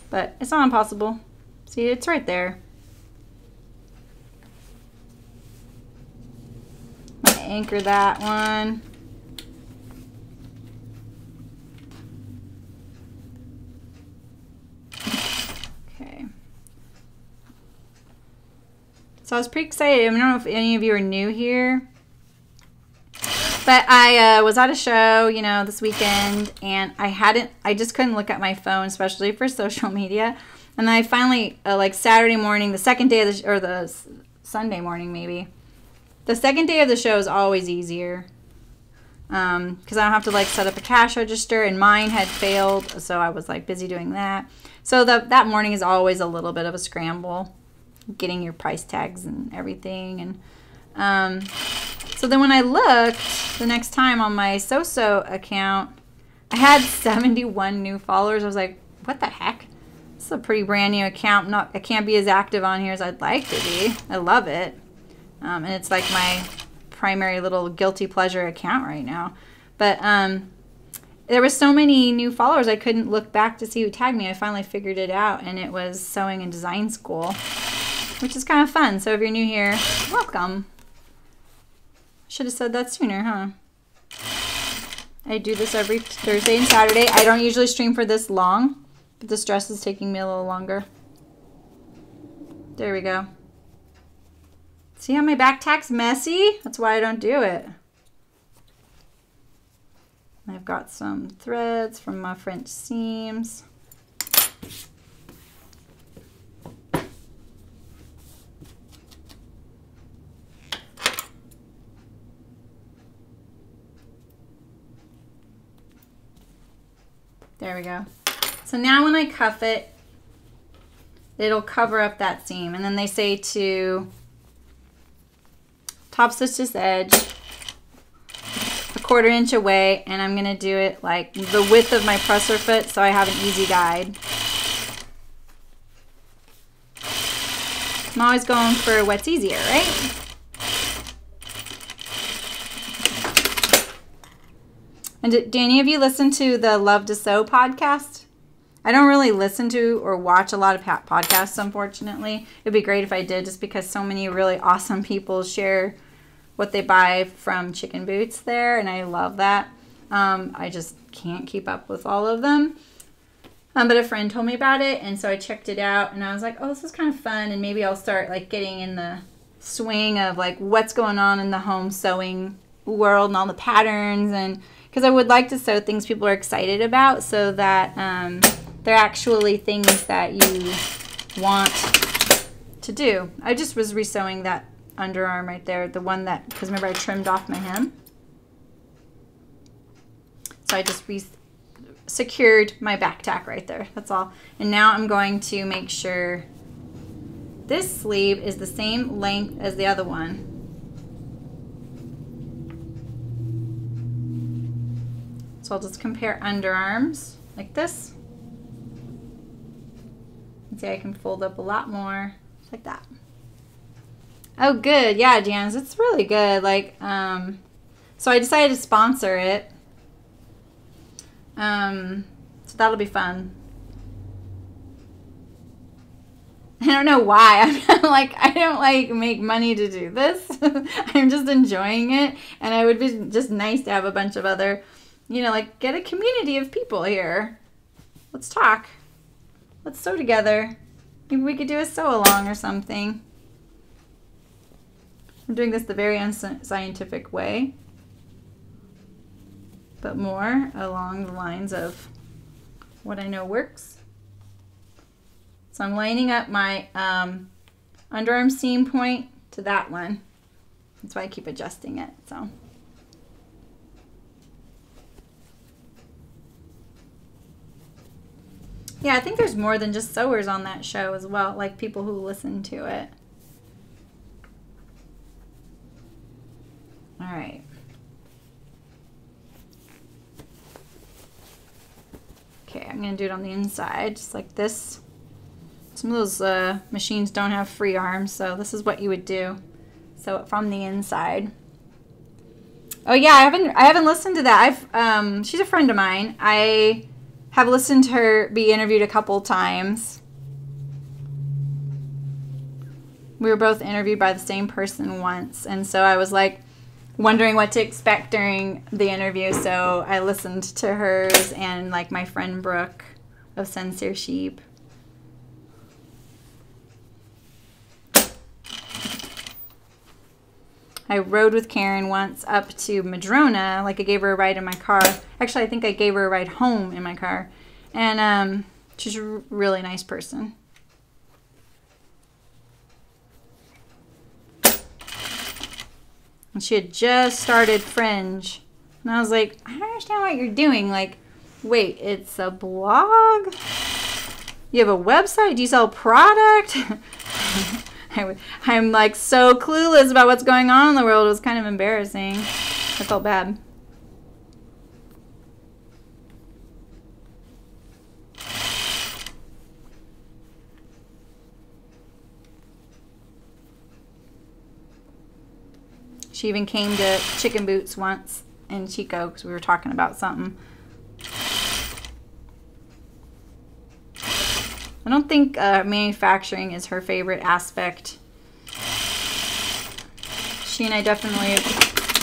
But it's not impossible. See, it's right there. I'm gonna anchor that one. So I was pretty excited. I don't know if any of you are new here, but I was at a show, you know, this weekend, and I just couldn't look at my phone, especially for social media. And then I finally, like Saturday morning, the second day of or the Sunday morning maybe. The second day of the show is always easier. Because I don't have to like set up a cash register, and mine had failed, so I was like busy doing that. So that morning is always a little bit of a scramble, getting your price tags and everything. And so then when I looked the next time on my So-So account, I had 71 new followers. I was like, what the heck? This is a pretty brand new account. I can't be as active on here as I'd like to be. I love it. And it's like my primary little guilty pleasure account right now. But there was so many new followers I couldn't look back to see who tagged me. I finally figured it out, and it was Sewing and Design School, which is kind of fun. So if you're new here, welcome. Should have said that sooner, huh? I do this every Thursday and Saturday. I don't usually stream for this long, but this dress is taking me a little longer. There we go. See how my back tack's messy? That's why I don't do it. I've got some threads from my French seams. There we go. So now when I cuff it, it'll cover up that seam. And then they say to top stitch this edge a 1/4 inch away, and I'm gonna do it like the width of my presser foot so I have an easy guide. I'm always going for what's easier, right? And do any of you listen to the Love to Sew podcast? I don't really listen to or watch a lot of podcasts, unfortunately. It'd be great if I did, just because so many really awesome people share what they buy from Chicken Boots there, and I love that. I just can't keep up with all of them. But a friend told me about it, and so I checked it out, and I was like, oh, this is kind of fun, and maybe I'll start like getting in the swing of like what's going on in the home sewing world and all the patterns, and because I would like to sew things people are excited about, so that they're actually things that you want to do. I just was resewing that underarm right there, the one that, because remember I trimmed off my hem. So I just secured my back tack right there, that's all. And now I'm going to make sure this sleeve is the same length as the other one. So I'll just compare underarms like this. And see, I can fold up a lot more, just like that. Oh, good. Yeah, Janice, it's really good. Like, so I decided to sponsor it. So that'll be fun. I don't know why. I'm like, I don't like make money to do this. I'm just enjoying it. And it would be just nice to have a bunch of other, you know, like get a community of people here. Let's talk. Let's sew together. Maybe we could do a sew along or something. I'm doing this the very unscientific way, but more along the lines of what I know works. So I'm lining up my underarm seam point to that one. That's why I keep adjusting it. So. Yeah, I think there's more than just sewers on that show as well, like people who listen to it. All right. Okay, I'm gonna do it on the inside, just like this. Some of those machines don't have free arms, so this is what you would do. Sew it from the inside. Oh yeah, I haven't listened to that. She's a friend of mine. I have listened to her be interviewed a couple times. We were both interviewed by the same person once, and so I was like wondering what to expect during the interview, so I listened to hers and like my friend Brooke of Sincere Sheep. I rode with Karen once up to Madrona. Like I gave her a ride in my car. Actually, I think I gave her a ride home in my car. And she's a really nice person. And she had just started Fringe. And I was like, I don't understand what you're doing. Like, wait, it's a blog? You have a website? Do you sell product? I'm like so clueless about what's going on in the world. It was kind of embarrassing. I felt bad. She even came to Chicken Boots once in Chico because we were talking about something. I don't think manufacturing is her favorite aspect. She and I definitely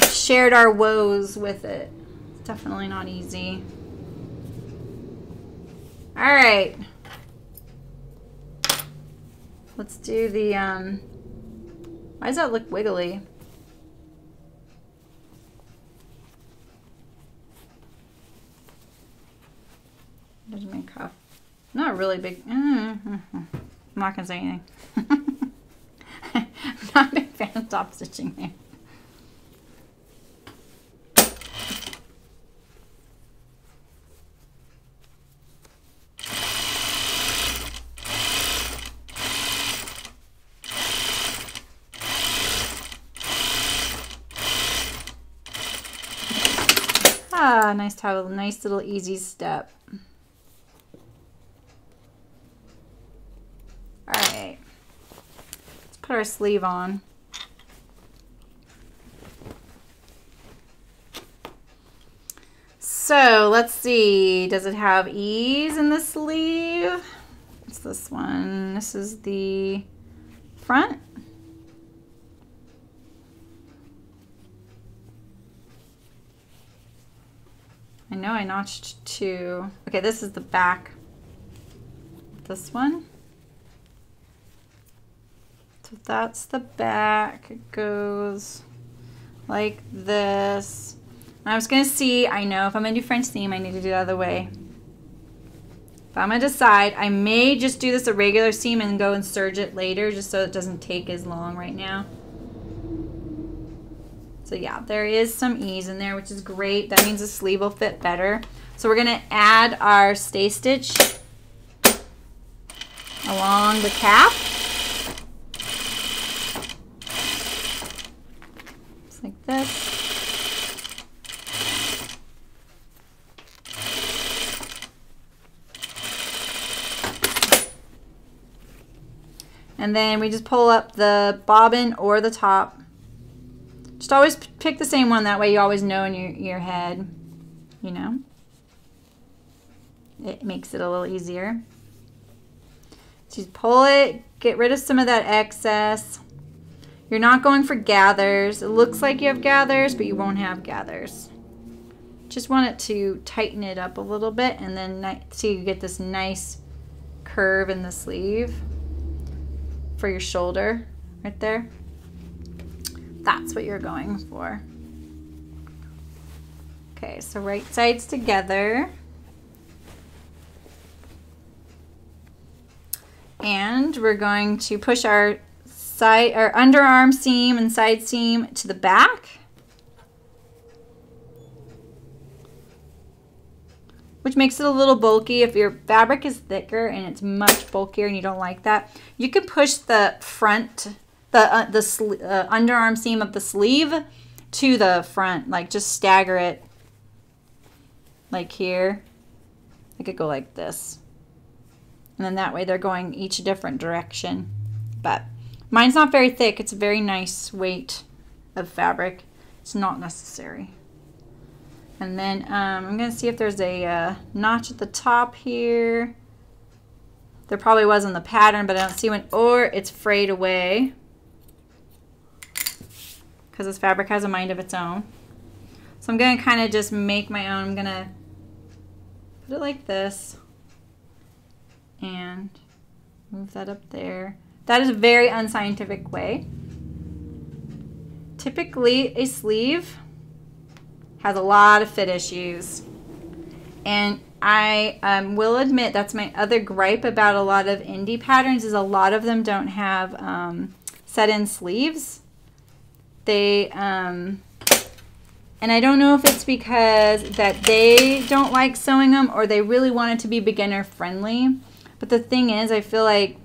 shared our woes with it. It's definitely not easy. All right. Let's do the, why does that look wiggly? There's my cuff. Not really big. I'm not going to say anything. I'm not a big fan of top stitching there. Ah, nice to have a nice little easy step. Alright, let's put our sleeve on. So let's see, does it have ease in the sleeve? What's this one? This is the front. I know I notched two. Okay, this is the back. This one. So that's the back. It goes like this. And I was gonna see, I know if I'm gonna do French seam, I need to do the other way. But I'm gonna decide, I may just do this a regular seam and go and serge it later just so it doesn't take as long right now. So yeah, there is some ease in there, which is great. That means the sleeve will fit better. So we're gonna add our stay stitch along the cap. Just like this. And then we just pull up the bobbin or the top. Just always pick the same one, that way you always know in your head, you know. It makes it a little easier. So you pull it, get rid of some of that excess. You're not going for gathers. It looks like you have gathers, but you won't have gathers. Just want it to tighten it up a little bit, and then so you get this nice curve in the sleeve for your shoulder right there. That's what you're going for. Okay, so right sides together. And we're going to push our underarm seam and side seam to the back, which makes it a little bulky. If your fabric is thicker and it's much bulkier and you don't like that, you can push the front, the underarm seam of the sleeve to the front, like just stagger it like here. It could go like this. And then that way they're going each different direction. But mine's not very thick. It's a very nice weight of fabric. It's not necessary. And then I'm going to see if there's a notch at the top here. There probably was in the pattern, but I don't see one. Or it's frayed away, because this fabric has a mind of its own. So I'm going to kind of just make my own. I'm going to put it like this and move that up there. That is a very unscientific way. typically a sleeve has a lot of fit issues. And I will admit that's my other gripe about a lot of indie patterns is a lot of them don't have set-in sleeves. They, and I don't know if it's because that they don't like sewing them or they really want it to be beginner friendly. But the thing is, I feel like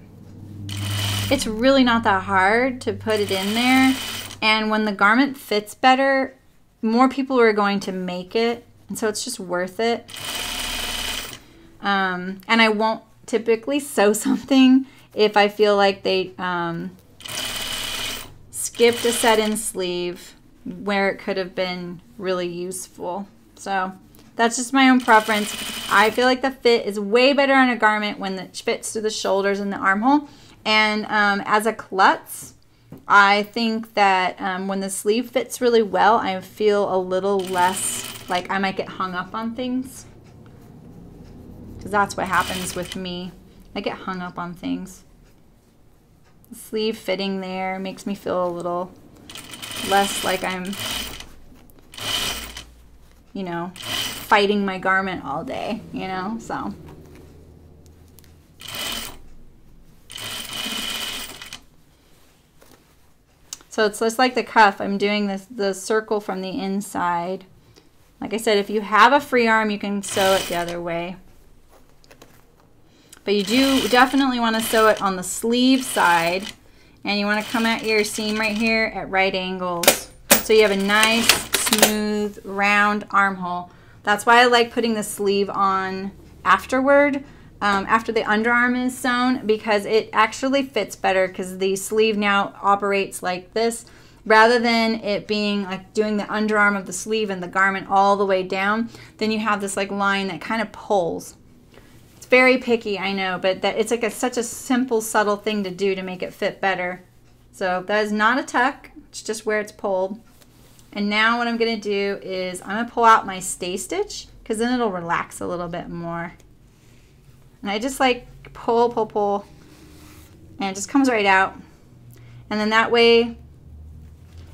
it's really not that hard to put it in there. And when the garment fits better, more people are going to make it. And so it's just worth it. And I won't typically sew something if I feel like they skipped a set-in sleeve where it could have been really useful. So that's just my own preference. I feel like the fit is way better on a garment when it fits to the shoulders and the armhole. And as a klutz, I think that when the sleeve fits really well, I feel a little less like I might get hung up on things. Because that's what happens with me. I get hung up on things. The sleeve fitting there makes me feel a little less like I'm, you know, fighting my garment all day, you know, so. So it's just like the cuff. I'm doing this, the circle from the inside. Like I said, if you have a free arm, you can sew it the other way. But you do definitely want to sew it on the sleeve side. And you want to come at your seam right here at right angles. So you have a nice, smooth, round armhole. That's why I like putting the sleeve on afterward, after the underarm is sewn, because it actually fits better because the sleeve now operates like this. Rather than it being like doing the underarm of the sleeve and the garment all the way down, then you have this like line that kind of pulls. Very picky, I know, but that it's like such a simple, subtle thing to do to make it fit better. So that is not a tuck, it's just where it's pulled. And now what I'm gonna do is I'm gonna pull out my stay stitch because then it'll relax a little bit more. And I just like pull, pull, pull, and it just comes right out. And then that way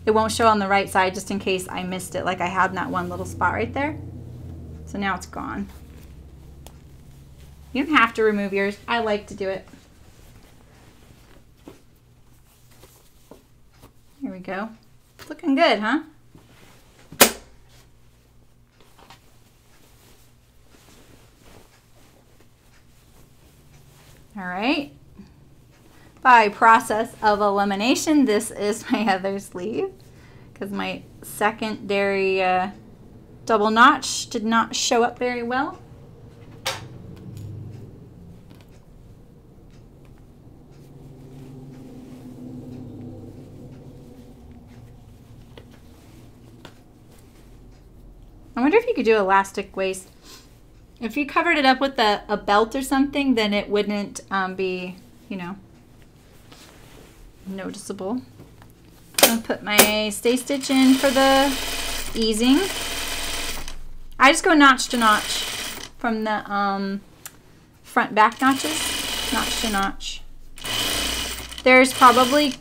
it won't show on the right side just in case I missed it like I had in that one little spot right there. So now it's gone. You don't have to remove yours. I like to do it. Here we go. Looking good, huh? All right. By process of elimination, this is my other sleeve because my secondary double notch did not show up very well. I wonder if you could do elastic waist. If you covered it up with a belt or something, then it wouldn't be, you know, noticeable. I'm gonna put my stay stitch in for the easing. I just go notch to notch from the front back notches, notch to notch. There's probably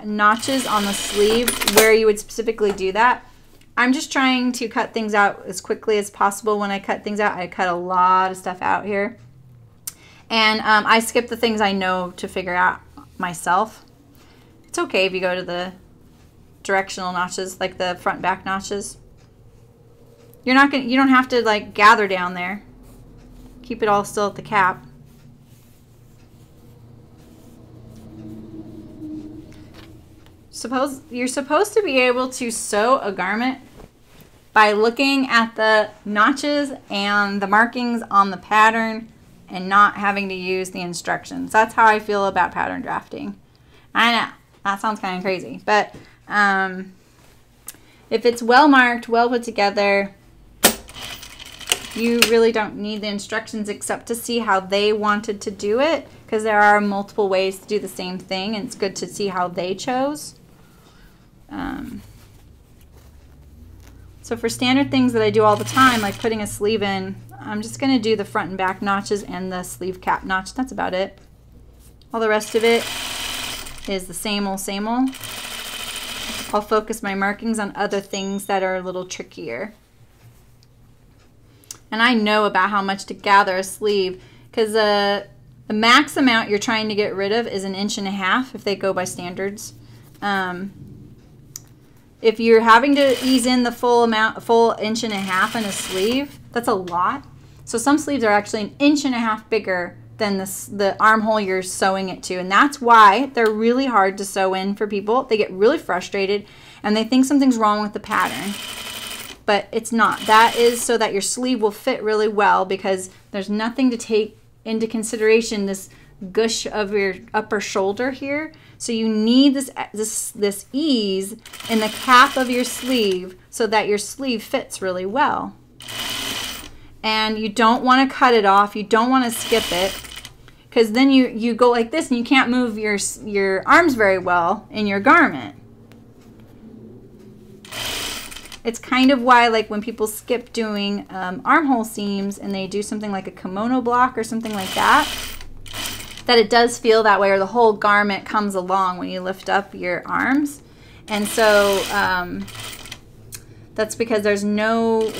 notches on the sleeve where you would specifically do that. I'm just trying to cut things out as quickly as possible. When I cut things out, I cut a lot of stuff out here. And I skip the things I know to figure out myself. It's okay if you go to the directional notches, like the front back notches. You don't have to like gather down there. Keep it all still at the cap. You're supposed to be able to sew a garment by looking at the notches and the markings on the pattern and not having to use the instructions. That's how I feel about pattern drafting. I know, that sounds kind of crazy, but if it's well marked, well put together, you really don't need the instructions except to see how they wanted to do it, because there are multiple ways to do the same thing, and it's good to see how they chose. So for standard things that I do all the time, like putting a sleeve in, I'm just going to do the front and back notches and the sleeve cap notch. That's about it. All the rest of it is the same old, same old. I'll focus my markings on other things that are a little trickier. And I know about how much to gather a sleeve, because the max amount you're trying to get rid of is 1.5 inches if they go by standards. If you're having to ease in the full 1.5 inches in a sleeve, that's a lot. So some sleeves are actually 1.5 inches bigger than the armhole you're sewing it to. And that's why they're really hard to sew in for people. They get really frustrated and they think something's wrong with the pattern. But it's not. That is so that your sleeve will fit really well, because there's nothing to take into consideration this gush of your upper shoulder here. So you need this ease in the cap of your sleeve so that your sleeve fits really well. And you don't want to cut it off. You don't want to skip it, because then you go like this and you can't move your arms very well in your garment. It's kind of why, like, when people skip doing armhole seams and they do something like a kimono block or something like that, that it does feel that way, or the whole garment comes along when you lift up your arms. And so that's because there's no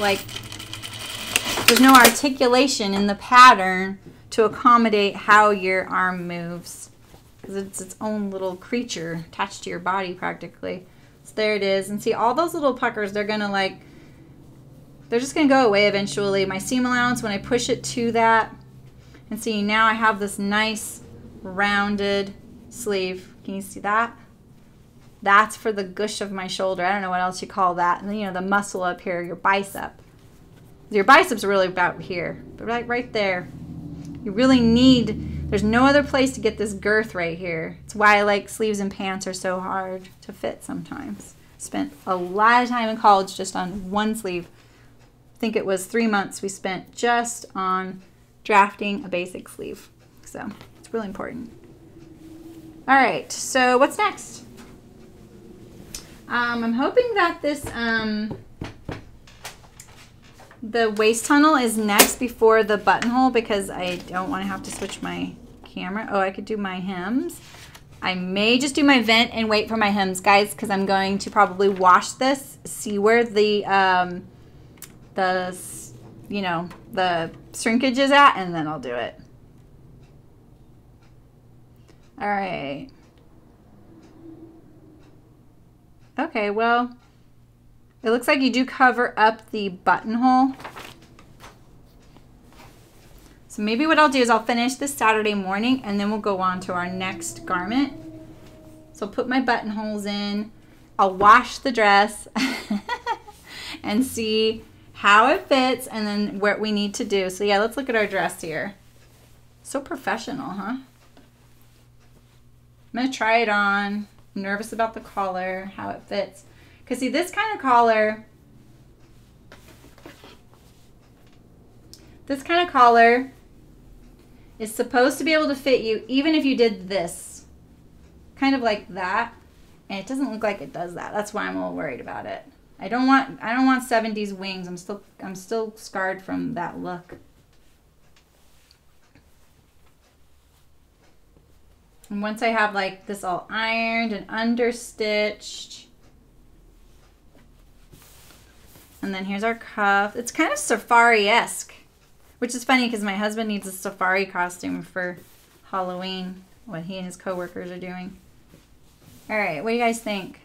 articulation in the pattern to accommodate how your arm moves, because it's its own little creature attached to your body practically. So there it is. And see, all those little puckers, they're just gonna go away eventually. My seam allowance, when I push it to that, and see, now I have this nice rounded sleeve. Can you see that? That's for the gush of my shoulder. I don't know what else you call that. And then, you know, the muscle up here, your bicep. Your biceps are really about here, but right there. You really need, there's no other place to get this girth right here. It's why I like sleeves and pants are so hard to fit sometimes. Spent a lot of time in college just on one sleeve. I think it was 3 months we spent just on drafting a basic sleeve. So it's really important. All right, so what's next? I'm hoping that this, the waist tunnel is next before the buttonhole, because I don't want to have to switch my camera. Oh, I could do my hems. I may just do my vent and wait for my hems, guys, because I'm going to probably wash this, see where the you know, the shrinkage is at, and then I'll do it. All right. Okay, well, it looks like you do cover up the buttonhole. So maybe what I'll do is I'll finish this Saturday morning, and then we'll go on to our next garment. So I'll put my buttonholes in. I'll wash the dress and see how it fits, and then what we need to do. So yeah, let's look at our dress here. So professional, huh? I'm gonna try it on. I'm nervous about the collar, how it fits. Because see, this kind of collar is supposed to be able to fit you even if you did this. Kind of like that. And it doesn't look like it does that. That's why I'm a little worried about it. I don't want 70s wings. I'm still scarred from that look. And once I have like this all ironed and understitched, and then here's our cuff. It's kind of safari-esque, which is funny because my husband needs a safari costume for Halloween, what he and his coworkers are doing. All right, what do you guys think?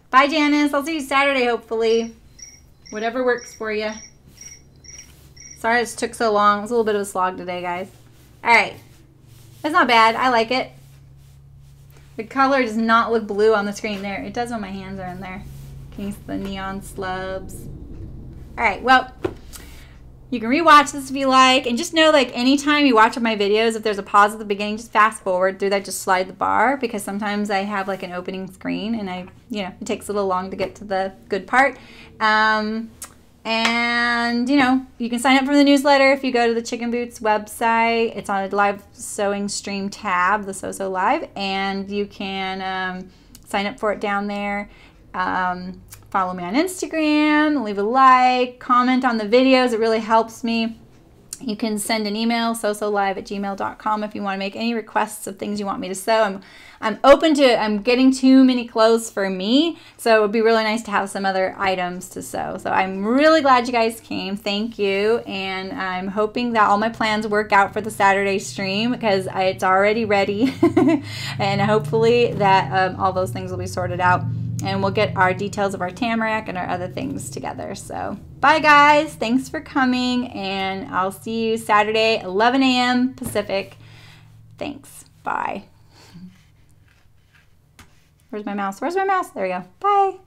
Bye, Janice. I'll see you Saturday, hopefully. Whatever works for you. Sorry this took so long. It was a little bit of a slog today, guys. All right. It's not bad. I like it. The color does not look blue on the screen there. It does when my hands are in there. Can you see the neon slubs? All right. Well, you can rewatch this if you like. And just know, like, anytime you watch my videos, if there's a pause at the beginning, just fast forward through that. Just slide the bar, because sometimes I have like an opening screen and it takes a little long to get to the good part. And, you know, you can sign up for the newsletter if you go to the Chicken Boots website. It's on a live sewing stream tab, the So Live, and you can sign up for it down there. Follow me on Instagram, leave a like, comment on the videos. It really helps me. You can send an email, sosolive@gmail.com, if you want to make any requests of things you want me to sew. I'm open to it. I'm getting too many clothes for me, so it would be really nice to have some other items to sew. So I'm really glad you guys came. Thank you. And I'm hoping that all my plans work out for the Saturday stream, because it's already ready. And hopefully that all those things will be sorted out. And we'll get our details of our tamarack and our other things together. So bye guys. Thanks for coming. And I'll see you Saturday, 11 a.m. Pacific. Thanks. Bye. Where's my mouse? Where's my mouse? There we go. Bye.